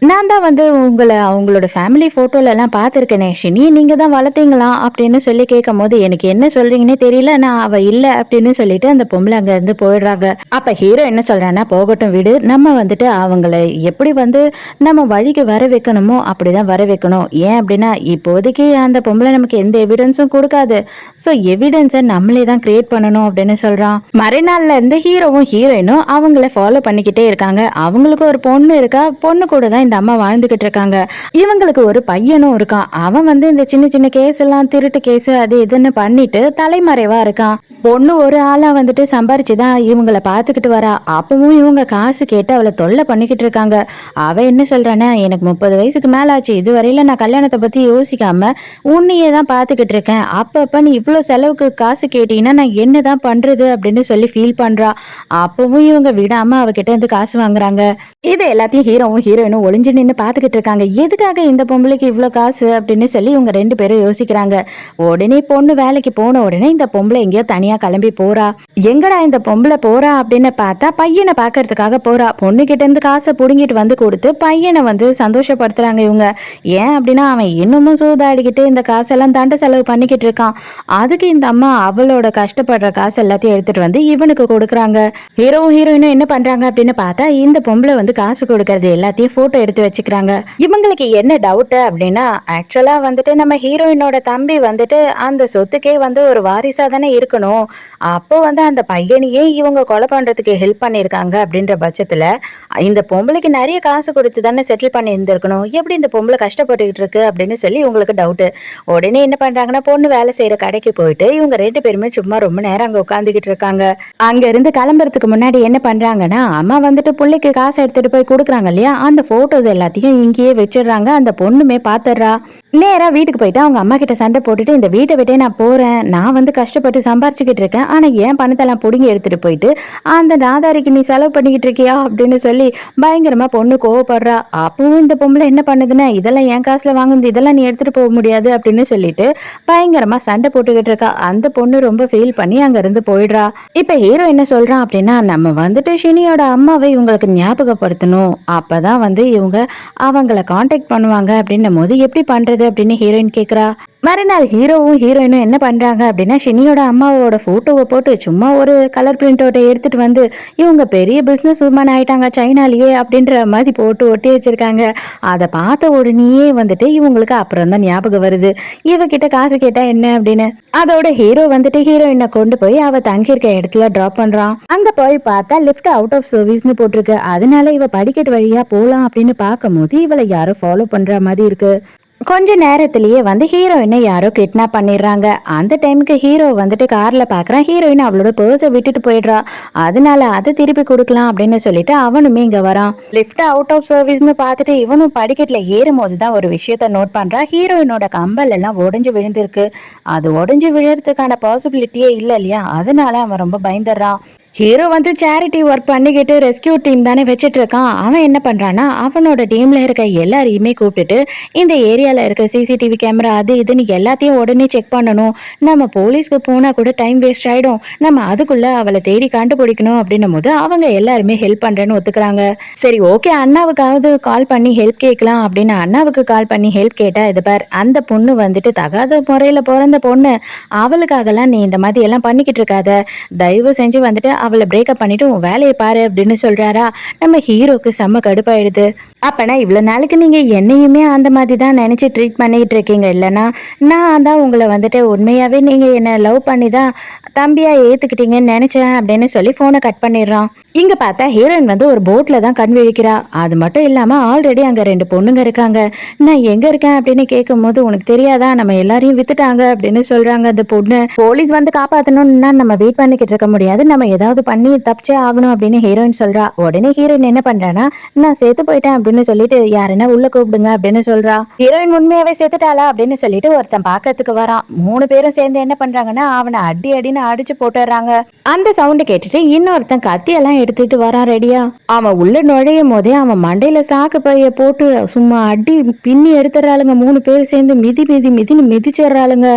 நான் தான் வந்து உங்களை அவங்களோட ஃபேமிலி ஃபோட்டோலலாம் பார்த்துருக்கேனே, ஷினி நீங்கள் தான் வளர்த்தீங்களா அப்படின்னு சொல்லி கேட்கும் போது எனக்கு என்ன சொல்கிறீங்கன்னே தெரியல, நான் அவள் இல்லை அப்படின்னு சொல்லிட்டு அந்த பொம்பளை அங்கேருந்து போயிடுறாங்க. அப்போ ஹீரோ என்ன சொல்கிறான்னா, போகட்டும் விடு, நம்ம வந்துட்டு அவங்கள எப்படி வந்து நம்ம வழிக்கு வர வைக்கணுமோ அப்படி தான் வர வைக்கணும். ஏன் அப்படின்னா இப்போதைக்கு அந்த பொம்பளை நமக்கு எந்த எவிடன்ஸும் கொடுக்காது, ஸோ எவிடன்ஸை நம்மளே தான் கிரியேட் பண்ணணும் அப்படின்னு சொல்கிறான். மறுநாள்ல இருந்து ஹீரோவும் ஹீரோயினும் அவங்கள ஃபாலோ பண்ணிக்கிட்டே இருக்காங்க. அவங்களுக்கு ஒரு பொண்ணு இருக்கா, பொண்ணு கூட தான் இந்த அம்மா வாழ்ந்துகிட்டு இருக்காங்க. இவங்களுக்கு ஒரு பையனும் இருக்கான். அவன் வந்து இந்த சின்ன சின்ன கேஸ் எல்லாம் திருட்டு கேஸ் அது இதுன்னு பண்ணிட்டு தலைமறைவா இருக்கான். பொண்ணு ஒரு ஆளா வந்துட்டு சம்பாரிச்சுதான் இவங்களை பார்த்துக்கிட்டு வரா. அப்பவும் இவங்க காசு கேட்டு அவளை தொல்லை பண்ணிக்கிட்டு இருக்காங்க. அவ என்ன சொல்றானா, எனக்கு 30 வயசுக்கு மேல ஆச்சு, இதுவரையில நான் கல்யாணத்தை பத்தி யோசிக்காம உன்னையே தான் பார்த்துக்கிட்டு இருக்கேன். அப்பப்ப நீ இவ்வளவு செலவுக்கு காசு கேட்டீங்கன்னா நான் என்னதான் பண்றது அப்படின்னு சொல்லி ஃபீல் பண்றா. அப்பவும் இவங்க விடாம அவகிட்ட இருந்து காசு வாங்குறாங்க. இது எல்லாத்தையும் ஹீரோவும் ஹீரோயினும் ஒளிஞ்சு நின்று பார்த்துக்கிட்டு இருக்காங்க. எதுக்காக இந்த பொம்பளைக்கு இவ்வளோ காசு அப்படின்னு சொல்லி இவங்க ரெண்டு பேரும் யோசிக்கிறாங்க. உடனே பொண்ணு வேலைக்கு போன உடனே இந்த பொம்பளை எங்கேயோ தனியா கிளம்பி போறா. எங்கடா இந்த பொம்பளை போறா அப்படின்னு பார்த்தா பையனை பார்க்கறதுக்காக போறா. பொண்ணு கிட்ட இருந்து காசை புடுங்கிட்டு வந்து கொடுத்து பையனை வந்து சந்தோஷப்படுத்துறாங்க இவங்க. ஏன் அப்படின்னா அவன் இன்னமும் சூதாடிக்கிட்டு இந்த காசெல்லாம் தண்டை செலவு பண்ணிக்கிட்டு இருக்கான். அதுக்கு இந்த அம்மா அவளோட கஷ்டப்படுற காசு எல்லாத்தையும் எடுத்துட்டு வந்து இவனுக்கு கொடுக்குறாங்க. ஹீரோவும் ஹீரோயினும் என்ன பண்றாங்க அப்படின்னு பார்த்தா இந்த பொம்பளை வந்து காசு கொடுக்கறது எல்லாத்தையும் போட்டோ எடுத்து வச்சுக்கிறாங்க. இவங்களுக்கு என்ன டவுட் அப்படின்னா, ஆக்சுவலா வந்துட்டு நம்ம ஹீரோயினோட தம்பி வந்துட்டு அந்த சொத்துக்கே வந்து ஒரு வாரிசா தானே இருக்கணும். அப்போ வந்து அந்த பையனையே இவங்க கொலை பண்றதுக்கு ஹெல்ப் பண்ணியிருக்காங்க அப்படின்ற பட்சத்துல இந்த பொம்பளைக்கு நிறைய காசு கொடுத்து தானே செட்டில் பண்ணி இருந்திருக்கணும். எப்படி இந்த பொம்பளை கஷ்டப்பட்டுக்கிட்டு இருக்கு அப்படின்னு சொல்லி இவங்களுக்கு டவுட். உடனே என்ன பண்றாங்கன்னா, பொண்ணு வேலை செய்யற கடைக்கு போயிட்டு இவங்க ரெண்டு பேருமே சும்மா ரொம்ப நேரம் அங்க உட்காந்துக்கிட்டு இருக்காங்க. அங்க இருந்து கிளம்புறதுக்கு முன்னாடி என்ன பண்றாங்கன்னா, அம்மா வந்துட்டு பிள்ளைக்கு காசு எடுத்துட்டு போய் கொடுக்குறாங்க இல்லையா, அந்த போட்டோஸ் எல்லாத்தையும் இங்கேயே வச்சிடுறாங்க. அந்த பொண்ணுமே பாத்துடுறா. நேரா வீட்டுக்கு போயிட்டு அவங்க அம்மா கிட்ட சண்டை போட்டுட்டு, இந்த வீட்டை விட்டே நான் போறேன், நான் வந்து கஷ்டப்பட்டு சம்பாரிச்சுக்கிட்டு இருக்கேன், ஆனா ஏன் பணத்தெல்லாம் பிடுங்கி எடுத்துட்டு போயிட்டு அந்த நாதாரிக்கு நீ செலவு பண்ணிக்கிட்டு இருக்கியா அப்படின்னு சொல்லி பயங்கரமா பொண்ணு கோவப்படுறா. அப்பவும் இந்த பொம்பளை என்ன பண்ணுதுன்னா, இதெல்லாம் என் காசுல வாங்குது, இதெல்லாம் நீ எடுத்துட்டு போக முடியாது அப்படின்னு சொல்லிட்டு பயங்கரமா சண்டை போட்டுக்கிட்டு இருக்கா. அந்த பொண்ணு ரொம்ப ஃபீல் பண்ணி அங்க இருந்து போயிடுறா. இப்ப ஹீரோ என்ன சொல்றான் அப்படின்னா, நம்ம வந்துட்டு ஷினியோட அம்மாவை இவங்களுக்கு ஞாபகப்படுத்தணும், அப்பதான் வந்து இவங்க அவங்கள காண்டாக்ட் பண்ணுவாங்க அப்படின்னும் போது எப்படி பண்றது அப்படின்னு ஹீரோயின் கேக்குறா. மறுநாள் ஹீரோவும் ஹீரோயினும் என்ன பண்றாங்க அப்படின்னா, ஷினியோட அம்மாவோட போட்டோவை போட்டு சும்மா ஒரு கலர் பிரிண்ட் அவுட்டை எடுத்துட்டு வந்து இவங்க பெரிய பிசினஸ் உமன் ஆயிட்டாங்க சைனாலேயே அப்படின்ற மாதிரி போட்டு ஒட்டி வச்சிருக்காங்க. அதை பார்த்த உடனேயே வந்துட்டு இவங்களுக்கு அப்புறம் தான் ஞாபகம் வருது, இவகிட்ட காசு கேட்டா என்ன அப்படின்னு. அதோட ஹீரோ வந்துட்டு ஹீரோயினை கொண்டு போய் அவ தங்கியிருக்க இடத்துல டிராப் பண்றான். அங்க போய் பார்த்தா லிஃப்ட் அவுட் ஆஃப் சர்வீஸ்னு போட்டிருக்கு. அதனால இவ படிக்கட்டு வழியா போலாம் அப்படின்னு பார்க்கும் போது இவளை யாரோ ஃபாலோ பண்ற மாதிரி இருக்கு. கொஞ்ச நேரத்திலேயே வந்து ஹீரோயினை யாரோ கிட்னாப் பண்ணிடுறாங்க. அந்த டைமுக்கு ஹீரோ வந்துட்டு கார்ல பாக்குறான், ஹீரோயின் அவளோட பர்ஸை விட்டுட்டு போயிடுறா. அதனால அதை திருப்பி கொடுக்கலாம் அப்படின்னு சொல்லிட்டு அவனுமே இங்க வரான். லிஃப்ட் அவுட் ஆஃப் சர்வீஸ்னு பார்த்துட்டு இவனும் படிக்கட்டுல ஏறும் போதுதான் ஒரு விஷயத்த நோட் பண்றான். ஹீரோயினோட கம்பல் எல்லாம் உடஞ்சு விழுந்திருக்கு. அது உடஞ்சு விழுறதுக்கான பாசிபிலிட்டியே இல்லை இல்லையா, அதனால அவன் ரொம்ப பயந்துடுறான். ஹீரோ வந்து சேரிட்டி ஒர்க் பண்ணிக்கிட்டு ரெஸ்கியூ டீம் தானே வச்சுட்டு இருக்கான். அவன் என்ன பண்றான்னா, அவனோட டீம்ல இருக்க எல்லாரையுமே கூப்பிட்டுட்டு இந்த ஏரியால இருக்க சிசிடிவி கேமரா அது இதுன்னு எல்லாத்தையும் உடனே செக் பண்ணணும், நம்ம போலீஸ்க்கு போனா கூட டைம் வேஸ்ட் ஆயிடும், நம்ம அதுக்குள்ள அவளை தேடி கண்டுபிடிக்கணும் அப்படின்னும் போது அவங்க எல்லாருமே ஹெல்ப் பண்றேன்னு ஒத்துக்கிறாங்க. சரி ஓகே, அண்ணாவுக்காவது கால் பண்ணி ஹெல்ப் கேட்கலாம் அப்படின்னு அண்ணாவுக்கு கால் பண்ணி ஹெல்ப் கேட்டா, இது பார் அந்த பொண்ணு வந்துட்டு தகாத முறையில பிறந்த பொண்ணு, அவளுக்காகலாம் நீ இந்த மாதிரி எல்லாம் பண்ணிக்கிட்டு இருக்காத, தயவு செஞ்சு வந்துட்டு அவளை பிரேக்கப் பண்ணிட்டு உன் வேலையை பாரு அப்படின்னு சொல்றாரா. நம்ம ஹீரோக்கு செம்ம கடுப்பாயிடுது. அப்பனா இவ்வளவு நாளைக்கு நீங்க என்னையுமே அந்த மாதிரி தான் நினைச்சு ட்ரீட் பண்ணிட்டு இருக்கீங்க இல்லைன்னா, நான் தான் உங்களை வந்துட்டு உண்மையாவே நீங்க என்ன லவ் பண்ணி தான் தம்பியா ஏத்துக்கிட்டீங்கன்னு நினைச்சேன் அப்படின்னு சொல்லி போனை கட் பண்ணிடுறான். இங்க பார்த்தா ஹீரோயின் வந்து ஒரு போட்ல தான் கண் விழிக்கிறா. அது மட்டும் இல்லாம ஆல்ரெடி அங்க 2 பொண்ணுங்க இருக்காங்க. நான் எங்க இருக்கேன் அப்படின்னு கேட்கும் போது உனக்கு தெரியாதா நம்ம எல்லாரையும் வித்துட்டாங்க அப்படின்னு சொல்றாங்க அந்த பொண்ணு. போலீஸ் வந்து காப்பாத்தணும்னா நம்ம வெயிட் பண்ணிக்கிட்டு இருக்க முடியாது, நம்ம ஏதாவது பண்ணி தப்பிச்சே ஆகணும் அப்படின்னு ஹீரோயின் சொல்றா. உடனே ஹீரோயின் என்ன பண்றானா, நான் செத்து போயிட்டேன் அப்படின்னு சொல்லிட்டு யாருன்னா உள்ள கூப்பிடுங்க அப்படின்னு சொல்றா. ஹீரோயின் உண்மையாவே செத்துட்டாளா அப்படின்னு சொல்லிட்டு ஒருத்தன் பாக்கிறதுக்கு வரான். 3 பேரும் சேர்ந்து என்ன பண்றாங்கன்னா அவனை அடி அடின்னு அடிச்சு போட்டுறாங்க. அந்த சவுண்ட் கேட்டுட்டு இன்னொருத்தன் கத்தியெல்லாம் எடுத்துட்டு வரான் ரெடியா. அவன் உள்ள நுழையும் போதே அவன் மண்டையில சாக்கு பைய போட்டு சும்மா அடி பின்னி எடுத்துறாளுங்க. 3 பேரும் சேர்ந்து மிதின்னு மிதிச்சிடறாளுங்க.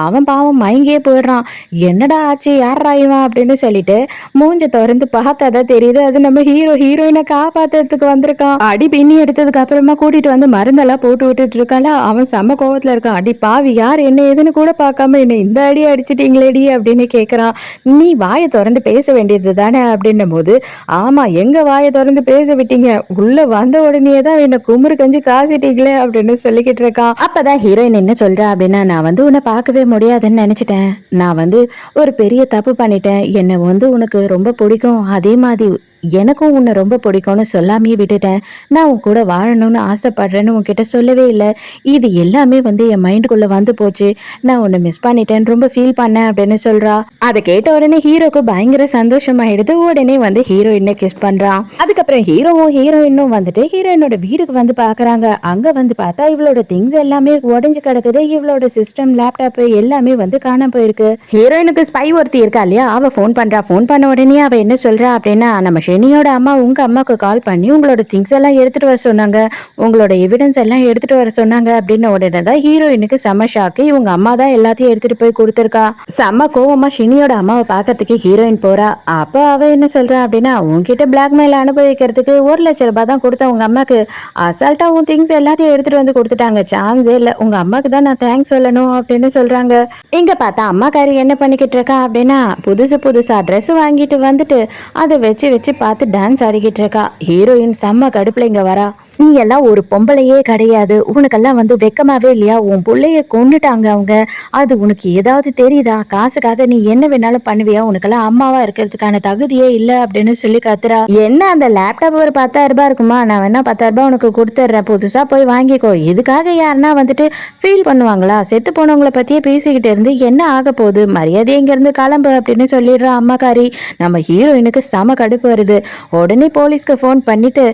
அவன் பாவம் மயங்கியே போயிடுறான். என்னடா ஆச்சு, யாரா இவன் அப்படின்னு சொல்லிட்டு மூஞ்ச திறந்து பார்த்தாதான் தெரியுது அது நம்ம ஹீரோயினை காப்பாத்துறதுக்கு வந்திருக்கான். அடி பின்னி எடுத்ததுக்கு அப்புறமா கூட்டிட்டு வந்து மருந்தெல்லாம் போட்டு விட்டுட்டு இருக்கால. அவன் செம்ம கோவத்துல இருக்கான். அடி பாவி, யார் என்ன ஏதுன்னு கூட பார்க்காம என்ன இந்த அடி அடிச்சிட்டீங்களேடி அப்படின்னு கேக்குறான். நீ வாயை திறந்து பேச வேண்டியது தானே அப்படின்னும் போது, ஆமா எங்க வாயை திறந்து பேச விட்டீங்க, உள்ள வந்த உடனே தான் என்ன குமுறு கஞ்சி காசிட்டீங்களே அப்படின்னு சொல்லிக்கிட்டு இருக்கான். அப்பதான் ஹீரோயின் என்ன சொல்றா அப்படின்னா, நான் வந்து உன்னை பார்க்கவே முடியாதுன்னு நினைச்சிட்டேன், நான் வந்து ஒரு பெரிய தப்பு பண்ணிட்டேன், என்னை வந்து உனக்கு ரொம்ப பிடிக்கும், அதே மாதிரி எனக்கும் உன்னை ரொம்ப பிடிக்கும்னு சொல்லாமே விட்டுட்டேன், நான் உன் கூட வாழணும்னு ஆசைப்படுறேன்னு உன்கிட்ட சொல்லவே இல்லை, இது எல்லாமே வந்து என் மைண்டுக்குள்ள வந்து போச்சு, நான் உன்னை மிஸ் பண்ணிட்டேன், ரொம்ப ஃபீல் பண்ணேன் அப்படின்னு சொல்றா. அதை கேட்ட உடனே ஹீரோக்கு பயங்கர சந்தோஷமாயிடுது. உடனே வந்து ஹீரோயினை கிஸ் பண்றான். அதுக்கப்புறம் ஹீரோவும் ஹீரோயினும் வந்துட்டு ஹீரோயினோட வீடுக்கு வந்து பாக்குறாங்க. அங்க வந்து பார்த்தா இவளோட திங்ஸ் எல்லாமே உடைஞ்சு கிடக்குது. இவளோட சிஸ்டம், லேப்டாப் எல்லாமே வந்து காணாம போயிருக்கு. ஹீரோயினுக்கு ஸ்பை ஒருத்தி இருக்கா இல்லையா, அவ போன் பண்றா. போன் பண்ண உடனே அவ என்ன சொல்றா அப்படின்னா, நம்ம ஷெனியோட அம்மா உங்க அம்மாக்கு கால் பண்ணி உங்களோட திங்ஸ் எல்லாம் எடுத்துட்டு வர சொன்னாங்க, உங்களோட எவிடன்ஸ் எல்லாம் எடுத்துட்டு வர சொன்னாங்க அப்படின்னு. உடனே தான் ஹீரோயினுக்கு செம ஷாக்கு. இவங்க அம்மா தான் எல்லாத்தையும் எடுத்துட்டு போய் கொடுத்துருக்கா. செம்ம கோவமா ஷெனியோட அம்மாவை பார்க்கறதுக்கு ஹீரோயின் போறா. அப்ப அவ என்ன சொல்றா அப்படின்னா, உன்கிட்ட பிளாக்மெயில் அனுபவிக்கிறதுக்கு 1,00,000 ரூபாய் தான் கொடுத்த உங்க அம்மாக்கு, அசால்ட்டா உன் திங்ஸ் எல்லாத்தையும் எடுத்துட்டு வந்து கொடுத்துட்டாங்க, சான்ஸே இல்ல, உங்க அம்மாக்கு தான் நான் தேங்க்ஸ் சொல்லணும் அப்படின்னு சொல்றாங்க. இங்க பார்த்தா அம்மாக்காரி என்ன பண்ணிக்கிட்டு இருக்கா அப்படின்னா, புதுசா ட்ரெஸ் வாங்கிட்டு வந்துட்டு அதை வச்சு பார்த்து டான்ஸ் ஆடிக்கிட்டு இருக்கா. ஹீரோயின் செம்ம கடுப்புல இங்க வரா. நீ எல்லாம் ஒரு பொம்பளையே கிடையாது, உனக்கெல்லாம் வந்து வெக்கமாவே இல்லையா, உன் பிள்ளைய கொன்னுட்டாங்க அவங்க, அது உனக்கு ஏதாவது தெரியுதா, காசுக்காக நீ என்ன வேணாலும் பண்ணுவியா, உனக்கெல்லாம் அம்மாவா இருக்கிறதுக்கான தகுதியே இல்லை அப்படின்னு சொல்லி கத்துறா. என்ன அந்த லேப்டாப் ஒரு 10,000 ரூபாய் இருக்குமா, நான் வேணா 10,000 ரூபாய் உனக்கு கொடுத்துட்றேன், புதுசா போய் வாங்கிக்கோ, இதுக்காக யாருன்னா வந்துட்டு ஃபீல் பண்ணுவாங்களா, செத்து போனவங்களை பத்தியே பேசிக்கிட்டு இருந்து என்ன ஆக போகுது, மரியாதை இங்க இருந்து கிளம்பு அப்படின்னு சொல்லிடுறா அம்மாக்காரி. நம்ம ஹீரோயினுக்கு செம கடுப்பு வருது. உடனே போலீஸ்க்கு ஃபோன் பண்ணிட்டு,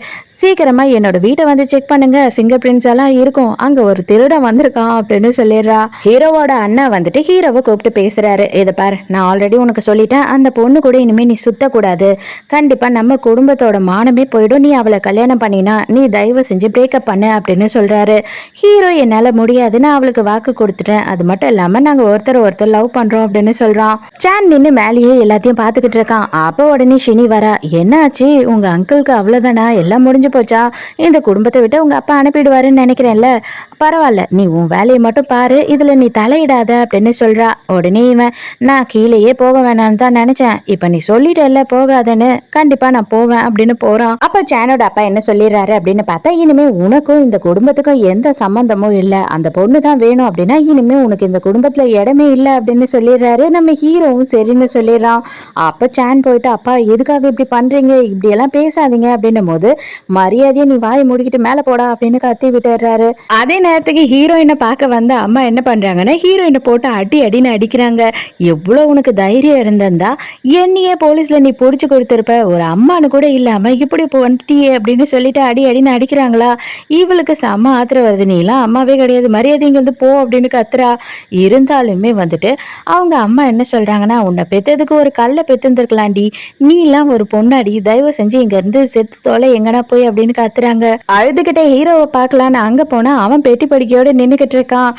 சீக்கிரமா என்னோட வீட்டை வந்து செக் பண்ணுங்க, ஃபிங்கர் பிரிண்ட்ஸ் எல்லாம் இருக்கும், அங்க ஒரு திருடன் வந்திருக்கான் அப்படின்னு சொல்லிடுறா. ஹீரோவோட அண்ணா வந்துட்டு ஹீரோவை கூப்பிட்டு பேசுறாரு. இதை பாரு, நான் ஆல்ரெடி உனக்கு சொல்லிட்டேன், அந்த பொண்ணு கூட இனிமே நீ சுத்தக்கூடாது, கண்டிப்பா நம்ம குடும்பத்தோட மானமே போயிடும், நீ அவளை கல்யாணம் பண்ணினா நீ தயவு செஞ்சு பிரேக்கப் பண்ணு அப்படின்னு சொல்றாரு. ஹீரோ என்னால முடியாதுன்னு அவளுக்கு வாக்கு கொடுத்துட்டேன், அது மட்டும் இல்லாம நாங்க ஒருத்தர் லவ் பண்றோம் அப்படின்னு சொல்றான். சான் நின்னு மேலேயே எல்லாத்தையும் பாத்துக்கிட்டு இருக்கான். அப்போ உடனே ஷினி வரா. என்னாச்சு, உங்க அங்கிளுக்கு அவ்வளவுதானா, எல்லாம் முடிஞ்சு போச்சா, இந்த குடும்பத்தை விட்டு உங்க அப்பா அனுப்பிடுவாருன்னு நினைக்கிறேன்ல, பரவாயில்ல நீ உன் வேலையை மட்டும் பாரு, இதுல நீ தலையிடாத அப்படின்னு சொல்றா. உடனே இவன், நான் கீழேயே போக வேணாம்னு தான் நினைச்சேன், இப்ப நீ சொல்லிட்டல போகாதன்னு, கண்டிப்பா நான் போவேன் அப்படின்னு போறான். அப்ப சானோட அப்பா என்ன சொல்லிடுறாரு அப்படின்னு பார்த்தா, இனிமே உனக்கும் இந்த குடும்பத்துக்கும் எந்த சம்பந்தமும் இல்ல, அந்த பொண்ணு தான் வேணும் அப்படின்னா இனிமே உனக்கு இந்த குடும்பத்துல இடமே இல்லை அப்படின்னு சொல்லிடுறாரு. நம்ம ஹீரோவும் சரின்னு சொல்லிடுறான். அப்ப சான் போயிட்டு, அப்பா எதுக்காக இப்படி பண்றீங்க, இப்படி எல்லாம் பேசாதீங்க அப்படின்னும் போது, மரியாதையை நீ வாயை முடிக்கிட்டு மேல போடா அப்படின்னு கத்தி விட்டுறாரு. அதே நேரத்துக்கு ஹீரோயினை பார்க்க வந்த அம்மா என்ன பண்றாங்கன்னா, ஹீரோயினை போட்டு அடின்னு அடிக்கிறாங்க. எவ்வளவு உனக்கு தைரியம் இருந்திருந்தா என்னையே போலீஸ்ல நீ புடிச்சு கொடுத்திருப்ப, ஒரு அம்மானு கூட இல்லாம இப்படி வந்துட்டியே அப்படின்னு சொல்லிட்டு அடின்னு அடிக்கிறாங்களா. இவளுக்கு செம்ம ஆத்திரம் வருது. நீ எல்லாம் அம்மாவே கிடையாது, மரியாதை இங்க வந்து போ அப்படின்னு கத்துறா. இருந்தாலுமே வந்துட்டு அவங்க அம்மா என்ன சொல்றாங்கன்னா, உன்னை பெத்ததுக்கு ஒரு கல்லை பெத்திருந்திருக்கலாம்டி, நீ எல்லாம் ஒரு பொண்ணாடி, தயவு செஞ்சு இங்க இருந்து செத்து தொலை, எங்கன்னா போய் அப்படின்னு கத்துறாங்க. அழுதுகிட்டே ஹீரோவை பார்க்கலான்னு அங்க போனா அவன் பெட்டி படிக்கையோட நின்னுகிட்டு இருக்கான்.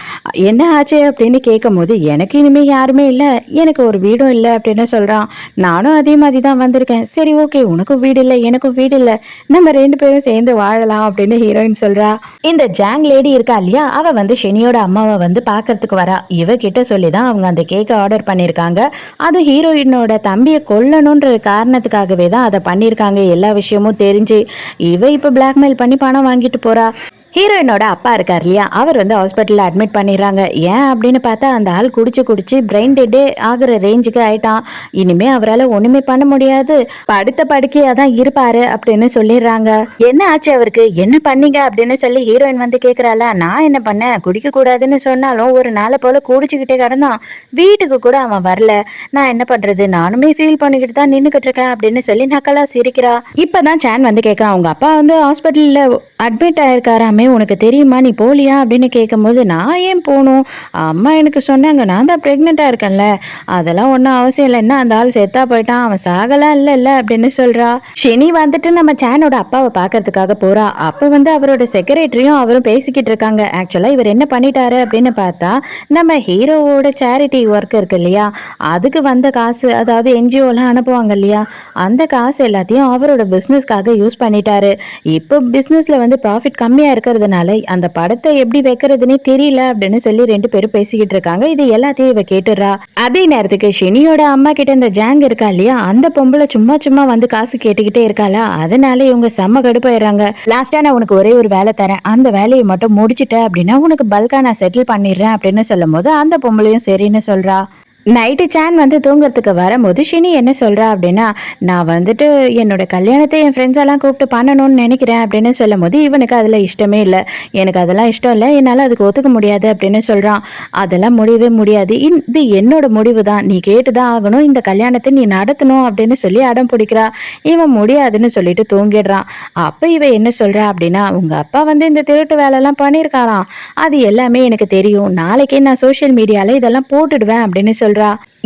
என்ன ஆச்சு அப்படின்னு கேட்கும் போது எனக்கு இனிமே யாருமே இல்ல, எனக்கு ஒரு வீடும் இல்ல அப்படின்னு சொல்றான். நானும் அதே மாதிரி தான் வந்திருக்கேன். சரி ஓகே, உனக்கும் வீடு இல்ல எனக்கும் வீடு இல்ல, நம்ம 2 பேரும் சேர்ந்து வாழலாம் அப்படின்னு ஹீரோயின் சொல்றா. இந்த ஜாங் லேடி இருக்கா இல்லையா, அவ வந்து ஷெனியோட அம்மாவை வந்து பாக்குறதுக்கு வரா. இவ கிட்ட சொல்லிதான் அவங்க அந்த கேக்க ஆர்டர் பண்ணிருக்காங்க. அது ஹீரோயினோட தம்பியை கொல்லணும்ன்ற காரணத்துக்காகவே தான் அதை பண்ணிருக்காங்க. எல்லா விஷயமும் தெரிஞ்சு இவ இப்ப பிளாக்மெயில் பண்ணி பணம் வாங்கிட்டு போறா. ஹீரோயினோட அப்பா இருக்கார் இல்லையா, அவர் வந்து ஹாஸ்பிட்டலில் அட்மிட் பண்ணிடுறாங்க. ஏன் அப்படின்னு பார்த்தா அந்த ஆள் குடிச்சு குடிச்சு பிரெயின் டெட்டே ஆகுற ரேஞ்சுக்கு ஆயிட்டான். இனிமே அவரால் ஒண்ணுமே பண்ண முடியாது, படுத்த படுக்கையா தான் இருப்பாரு அப்படின்னு சொல்லிடுறாங்க. என்ன ஆச்சு அவருக்கு, என்ன பண்ணீங்க அப்படின்னு சொல்லி ஹீரோயின் வந்து கேட்கறாள. நான் என்ன பண்ணேன், குடிக்க கூடாதுன்னு சொன்னாலும் ஒரு நாளை போல குடிச்சுக்கிட்டே கிடந்தான், வீட்டுக்கு கூட அவன் வரல, நான் என்ன பண்றது, நானுமே ஃபீல் பண்ணிக்கிட்டு தான் நின்றுகிட்டு இருக்கேன் அப்படின்னு சொல்லி நக்கலா சிரிக்கிறா. இப்பதான் சான் வந்து கேட்கறான், அவங்க அப்பா வந்து ஹாஸ்பிட்டல்ல அட்மிட் ஆயிருக்காராமே, உனக்கு தெரியுமா, நீ போலியா அப்படின்னு கேட்கும்போது நான் ஏன் போகணும், அம்மா எனக்கு சொன்னாங்க, நான் தான் ப்ரெக்னெண்ட்டாக இருக்கேன்ல, அதெல்லாம் ஒன்றும் அவசியம் இல்லை, என்ன அந்த ஆள் செத்தா போயிட்டான், அவன் சாகலாம் இல்லை அப்படின்னு சொல்கிறா. ஷெனி வந்துட்டு நம்ம சானோட அப்பாவை பார்க்கறதுக்காக போகிறா. அப்போ வந்து அவரோட செக்ரட்டரியும் அவரும் பேசிக்கிட்டு இருக்காங்க. ஆக்சுவலாக இவர் என்ன பண்ணிட்டாரு அப்படின்னு பார்த்தா, நம்ம ஹீரோவோட சேரிட்டி ஒர்க் இருக்கு இல்லையா, அதுக்கு வந்த காசு, அதாவது என்ஜிஓலாம் அனுப்புவாங்க இல்லையா, அந்த காசு எல்லாத்தையும் அவரோட பிஸ்னஸ்க்காக யூஸ் பண்ணிட்டாரு. இப்போ பிஸ்னஸில் வந்து ப்ராஃபிட் கம்மியாக இருக்கிறதுனால அந்த படத்தை எப்படி வைக்கிறதுனே தெரியல அப்படின்னு சொல்லி 2 பேரும் பேசிக்கிட்டு இருக்காங்க. இது எல்லாத்தையும் இவ கேட்டுறா. அதே நேரத்துக்கு ஷெனியோட அம்மா கிட்ட இந்த ஜாங் இருக்கா இல்லையா, அந்த பொம்பளை சும்மா சும்மா வந்து காசு கேட்டுக்கிட்டே இருக்காளா, அதனால இவங்க செம்ம கடுப்பாயிடுறாங்க. லாஸ்டா நான் உனக்கு ஒரே ஒரு வேலை தரேன், அந்த வேலையை மட்டும் முடிச்சுட்ட அப்படின்னா உனக்கு பல்கா நான் செட்டில் பண்ணிடுறேன் அப்படின்னு சொல்லும் போது அந்த பொம்பளையும் சரின்னு சொல்றா. நைட்டு சான் வந்து தூங்குறதுக்கு வரும்போது ஷினி என்ன சொல்கிறா அப்படின்னா, நான் வந்துட்டு என்னோட கல்யாணத்தை என் ஃப்ரெண்ட்ஸ் எல்லாம் கூப்பிட்டு பண்ணணும்னு நினைக்கிறேன் அப்படின்னு சொல்லும் போது இவனுக்கு அதில் இஷ்டமே இல்லை. எனக்கு அதெல்லாம் இஷ்டம் இல்லை, என்னால் அதுக்கு ஒத்துக்க முடியாது அப்படின்னு சொல்கிறான். அதெல்லாம் முடியவே முடியாது, இது என்னோட முடிவு தான், நீ கேட்டு தான் ஆகணும், இந்த கல்யாணத்தை நீ நடத்தணும் அப்படின்னு சொல்லி அடம் பிடிக்கிறா. இவன் முடியாதுன்னு சொல்லிட்டு தூங்கிடுறான். அப்போ இவன் என்ன சொல்கிறா அப்படின்னா, உங்கள் அப்பா வந்து இந்த திருட்டு வேலைலாம் பண்ணியிருக்காராம், அது எல்லாமே எனக்கு தெரியும், நாளைக்கே நான் சோஷியல் மீடியாவில் இதெல்லாம் போட்டுடுவேன் அப்படின்னு சொல்கிறா.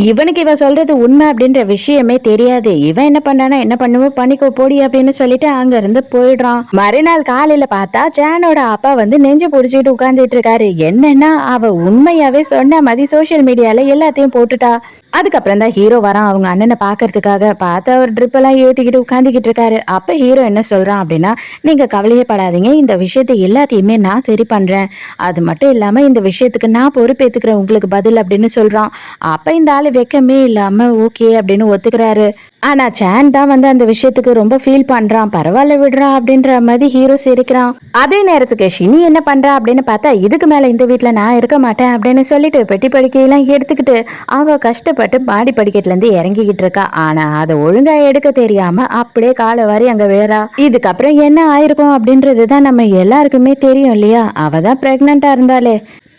இவனுக்கு இவ சொல்றது உண்மை அப்படின்ற விஷயமே தெரியாது. இவன் என்ன பண்றானா, என்ன பண்ணுவோ பண்ணிக்கோ போடி அப்படின்னு சொல்லிட்டு அங்க இருந்து போயிடுறான். மறுநாள் காலையில பார்த்தா ஜானோட அப்பா வந்து நெஞ்சு புடிச்சிட்டு உட்கார்ந்துட்டு இருக்காரு. என்னன்னா அவ உண்மையாவே சொன்ன மாதிரி சோசியல் மீடியால எல்லாத்தையும் போட்டுட்டா. அதுக்கப்புறம் தான் ஹீரோ வரான் அவங்க அண்ணனை பாக்குறதுக்காக. பார்த்து அவர் ட்ரிப் எல்லாம் ஏத்திக்கிட்டு உட்காந்துக்கிட்டு இருக்காரு. அப்ப ஹீரோ என்ன சொல்றான் அப்படின்னா, நீங்க கவலையே படாதீங்க, இந்த விஷயத்தை எல்லாத்தையுமே நான் சரி பண்றேன், அது மட்டும் இல்லாம இந்த விஷயத்துக்கு நான் பொறுப்பேத்துக்கிறேன் உங்களுக்கு பதில் அப்படின்னு சொல்றான். அப்ப இந்த ஆளு வெக்கமே இல்லாம ஓகே அப்படின்னு ஒத்துக்கிறாரு. ஆனா சான் தான் வந்து அந்த விஷயத்துக்கு ரொம்ப ஃபீல் பண்றான். பரவாயில்ல விடுறா அப்படின்ற மாதிரி ஹீரோ சிரிக்கிறான். அதே நேரத்துக்கு ஷினி என்ன பண்றா அப்படின்னு பார்த்தா, இதுக்கு மேல இந்த வீட்டுல நான் இருக்க மாட்டேன் அப்படின்னு சொல்லிட்டு பெட்டி படிக்கையெல்லாம் எடுத்துக்கிட்டு அவ கஷ்டப்பட்டு மாடி படிக்கட்டுல இருந்து இறங்கிக்கிட்டு இருக்கா. ஆனா அதை ஒழுங்கா எடுக்க தெரியாம அப்படியே காலை வாரி அங்க விழறா. இதுக்கப்புறம் என்ன ஆயிருக்கும் அப்படின்றதுதான் நம்ம எல்லாருக்குமே தெரியும் இல்லையா. அவ தான் பிரெக்னண்டா இருந்தாலே.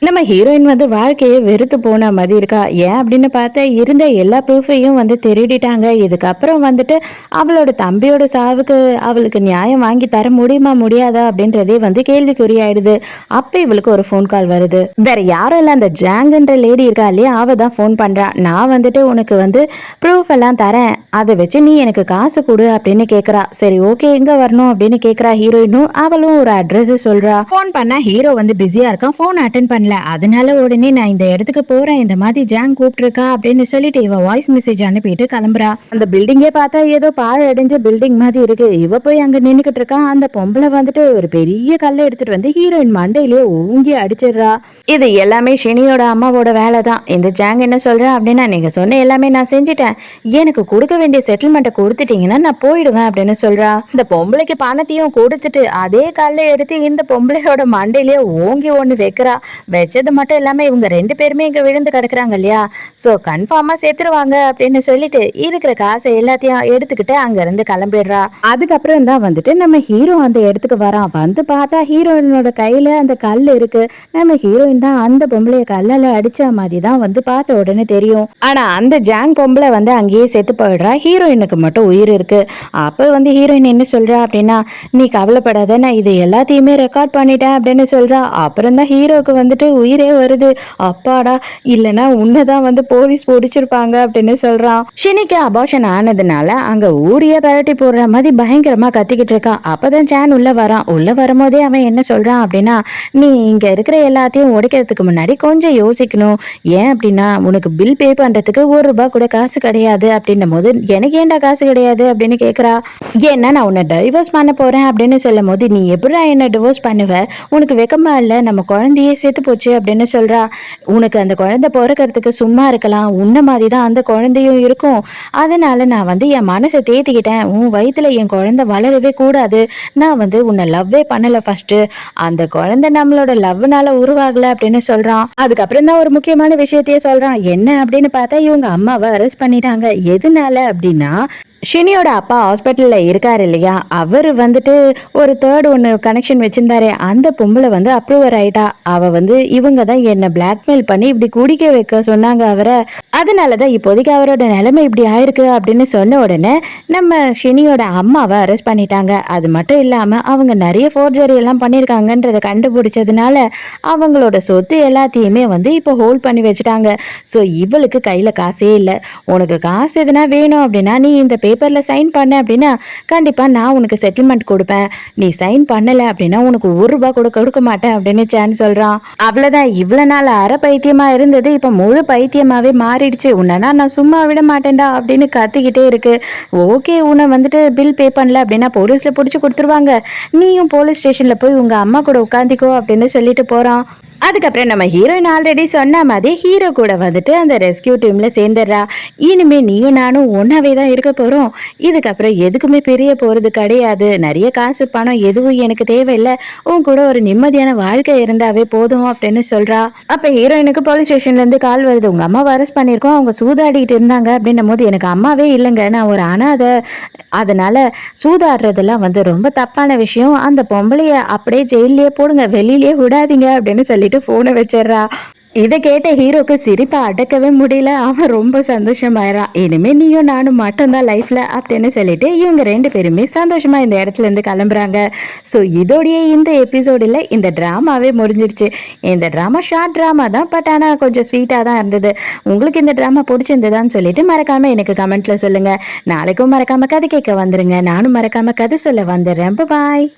நம்ம ஹீரோயின் வந்து வாழ்க்கையை வெறுத்து போன மாதிரி இருக்கா. ஏன் அப்படின்னு பார்த்தா, இருந்த எல்லா ப்ரூஃபையும் வந்து திருடிட்டாங்க. இதுக்கப்புறம் வந்துட்டு அவளோட தம்பியோட சாவுக்கு அவளுக்கு நியாயம் வாங்கி தர முடியுமா முடியாதா அப்படின்றதே வந்து கேள்விக்குறியாயிடுது. அப்போ இவளுக்கு ஒரு ஃபோன் கால் வருது. வேற யாரும் இல்லை, அந்த ஜாங்குன்ற லேடி இருக்கா இல்லையா, அவ தான் ஃபோன் பண்றா. நான் வந்துட்டு உனக்கு வந்து ப்ரூஃப் எல்லாம் தரேன், அதை வச்சு நீ எனக்கு காசு கொடு அப்படின்னு கேட்குறா. சரி ஓகே, எங்க வரணும் அப்படின்னு கேட்குறா ஹீரோயினும். அவளும் ஒரு அட்ரஸ் சொல்றா. ஃபோன் பண்ணா ஹீரோ வந்து பிஸியா இருக்கான், ஃபோன் அட்டன் பண்ணல. அதனால உடனே நான் இந்த இடத்துக்கு போறேன், இந்த மாதிரி ஜாங் கூப்பிட்டுருக்கா அப்படின்னு சொல்லிட்டு இவ வாய்ஸ் மெசேஜ் அனுப்பிட்டு கிளம்புறா. அந்த பில்டிங்கே பார்த்தா ஏதோ பாழடைஞ்ச பில்டிங் மாதிரி இருக்கு. இவ போய் அங்க நின்னுக்கிட்டு இருக்கா. அந்த பொம்பளை வந்துட்டு ஒரு பெரிய கல்லை எடுத்துட்டு வந்து ஹீரோயின் மண்டையிலேயே ஓங்கி அடிச்சிடுறா. இது எல்லாமே ஷெனியோட அம்மாவோட வேலை தான். இந்த ஜாங் என்ன சொல்றா அப்படின்னா, நீங்க சொன்ன எல்லாமே நான் செஞ்சுட்டேன், எனக்கு கொடுக்க வேண்டிய செட்டில்மெண்ட்டை கொடுத்துட்டீங்கன்னா நான் போயிடுவேன் அப்படின்னு சொல்றா. இந்த பொம்பளைக்கு பணத்தையும் கொடுத்துட்டு அதே கல்லை எடுத்து இந்த பொம்பளையோட மண்டையிலேயே ஓங்கி ஒண்ணு வைக்கிறா. வச்சது மட்டும் இல்லாம இவங்க 2 பேருமே இங்க விழுந்து கிடக்குறாங்க இல்லையா, சோ கன்ஃபார்மா செத்துருவாங்க அப்படின்னு சொல்லிட்டு இருக்கிற காசை எல்லாத்தையும் எடுத்துக்கிட்டு அங்க இருந்து கிளம்பிடுறா. அதுக்கப்புறம் தான் வந்துட்டு நம்ம ஹீரோ அந்த இடத்துக்கு வரான். வந்து பார்த்தா ஹீரோயினோட கையில அந்த கல் இருக்கு. நம்ம ஹீரோயின் தான் அந்த பொம்பளைய கல்லால அடிச்ச மாதிரி தான் வந்து பார்த்த உடனே தெரியும். ஆனா அந்த ஜாங் பொம்பளை வந்து அங்கேயே செத்து போயிடுறா. ஹீரோயினுக்கு மட்டும் உயிர் இருக்கு. அப்ப வந்து ஹீரோயின் என்ன சொல்றா அப்படின்னா, நீ கவலைப்படாத, நான் இது எல்லாத்தையுமே ரெக்கார்ட் பண்ணிட்டேன் அப்படின்னு சொல்றா. அப்புறம் தான் ஹீரோக்கு வந்துட்டு பார்த்துட்டு உயிரே வருது. அப்பாடா, இல்லைன்னா உன்னதான் வந்து போலீஸ் பிடிச்சிருப்பாங்க அப்படின்னு சொல்றான். ஷினிக்கு அபார்ஷன் ஆனதுனால அங்க ஊரையே பரட்டி போடுற மாதிரி பயங்கரமா கத்திக்கிட்டு இருக்கான். அப்பதான் சான் உள்ள வரான். உள்ள வரும்போதே அவன் என்ன சொல்றான் அப்படின்னா, நீ இங்க இருக்கிற எல்லாத்தையும் உடைக்கிறதுக்கு முன்னாடி கொஞ்சம் யோசிக்கணும். ஏன் அப்படின்னா, உனக்கு பில் பே பண்றதுக்கு ₹1 கூட காசு கிடையாது அப்படின்னும் போது, எனக்கு ஏன்டா காசு கிடையாது அப்படின்னு கேக்குறா. ஏன்னா நான் உன்னை டைவர்ஸ் பண்ண போறேன் அப்படின்னு சொல்லும் போது, நீ எப்படிடா என்ன டிவோர்ஸ் பண்ணுவ? உனக்கு வெக்கமா இல்ல? நம்ம குழந்தையே செத்து போச்சு அப்படின்னு சொல்றா. உனக்கு அந்த குழந்தை பிறக்கறதுக்கு சும்மா இருக்கலாம். உன்ன மாதிரி தான் அந்த குழந்தையும் இருக்கும். அதனால நான் வந்து என் மனசை தேத்திக்கிட்டேன். உன் வயித்துல என் குழந்தை வளரவே கூடாது. நான் வந்து உன்னை லவ்வே பண்ணல ஃபர்ஸ்ட். அந்த குழந்தை நம்மளோட லவ்னால உருவாகல அப்படின்னு சொல்றான். அதுக்கப்புறம் தான் ஒரு முக்கியமான விஷயத்தையே சொல்றான். என்ன அப்படின்னு பார்த்தா, இவங்க அம்மாவை அரெஸ்ட் பண்ணிட்டாங்க. எதனால அப்படின்னா, ஷினியோட அப்பா ஹாஸ்பிட்டல்ல இருக்காரு இல்லையா, அவரு வந்துட்டு ஒரு தேர்ட் ஒன்று கனெக்ஷன் வச்சிருந்தாரு. அந்த பொம்பளை வந்து அப்ரூவர் ஆயிட்டா. அவ வந்து இவங்க தான் என்ன பிளாக்மெயில் பண்ணி இப்படி குடிக்க வைக்க சொன்னாங்க அவரை. அதனாலதான் இப்போதைக்கு அவரோட நிலைமை இப்படி ஆயிருக்கு அப்படின்னு சொன்ன உடனே நம்ம ஷினியோட அம்மாவை அரெஸ்ட் பண்ணிட்டாங்க. அது மட்டும் இல்லாம அவங்க நிறைய ஃபோர்ஜரி எல்லாம் பண்ணியிருக்காங்கன்றத கண்டுபிடிச்சதுனால அவங்களோட சொத்து எல்லாத்தையுமே வந்து இப்போ ஹோல்ட் பண்ணி வச்சுட்டாங்க. ஸோ இவளுக்கு கையில காசே இல்லை. உனக்கு காசு எதுனா வேணும் அப்படின்னா நீ இந்த பேப்பர்ல சைன் பண்ண அப்படின்னா கண்டிப்பா நான் உனக்கு செட்டில்மெண்ட் கொடுப்பேன். நீ சைன் பண்ணல அப்படின்னா உனக்கு ₹1 கூட கொடுக்க மாட்டேன் அப்படின்னு சான் சொல்றான். அவ்வளவுதான், இவ்வளவு நாள் அரை பைத்தியமா இருந்தது இப்ப முழு பைத்தியமாவே மாறிடுச்சு. உன்னா நான் சும்மா விட மாட்டேன்டா அப்படின்னு கத்திக்கிட்டே இருக்கு. ஓகே, உன்னை வந்துட்டு பில் பே பண்ணல அப்படின்னா போலீஸ்ல பிடிச்சி கொடுத்துருவாங்க. நீயும் போலீஸ் ஸ்டேஷன்ல போய் உங்க அம்மா கூட உட்காந்துக்கோ அப்படின்னு சொல்லிட்டு போறான். அதுக்கப்புறம் நம்ம ஹீரோயின் ஆல்ரெடி சொன்ன மாதிரி ஹீரோ கூட வந்துட்டு அந்த ரெஸ்கியூ டீம்ல சேர்ந்துடுறா. இனிமே நீயும் நானும் ஒன்னாவே தான் இருக்க போறோம். இதுக்கப்புறம் எதுக்குமே பிரிய போறது கிடையாது. நிறைய காசு பணம் எதுவும் எனக்கு தேவையில்லை. உன் கூட ஒரு நிம்மதியான வாழ்க்கை இருந்தாவே போதும் அப்படின்னு சொல்றா. அப்ப ஹீரோயினுக்கு போலீஸ் ஸ்டேஷன்ல இருந்து கால் வருது. உங்க அம்மா அரெஸ்ட் பண்ணிருக்கோம், அவங்க சூதாடிட்டு இருந்தாங்க அப்படின்னும் போது, எனக்கு அம்மாவே இல்லைங்க, நான் ஒரு அனாதை. அதனால சூதாடுறதெல்லாம் வந்து ரொம்ப தப்பான விஷயம். அந்த பொம்பளைய அப்படியே ஜெயிலே போடுங்க, வெளியிலேயே விடாதீங்க அப்படின்னு சொல்லிட்டு போனை வச்சிடுறா. இதை கேட்ட ஹீரோக்கு சிரிப்பை அடக்கவே முடியல. அவன் ரொம்ப சந்தோஷமாயிரான். இனிமே நீயும் நானும் மட்டும்தான் லைஃப்ல அப்படின்னு சொல்லிட்டு இவங்க 2 பேருமே சந்தோஷமா இந்த இடத்துல இருந்து கிளம்புறாங்க. ஸோ இதோடைய இந்த எபிசோடில் இந்த ட்ராமாவே முடிஞ்சிருச்சு. இந்த ட்ராமா ஷார்ட் ட்ராமா தான், பட் ஆனால் கொஞ்சம் ஸ்வீட்டாக தான் இருந்தது. உங்களுக்கு இந்த ட்ராமா பிடிச்சிருந்ததான்னு சொல்லிட்டு மறக்காம எனக்கு கமெண்ட்ல சொல்லுங்க. நாளைக்கும் மறக்காம கதை கேட்க வந்துருங்க. நானும் மறக்காம கதை சொல்ல வந்துடுறேன். பாய்.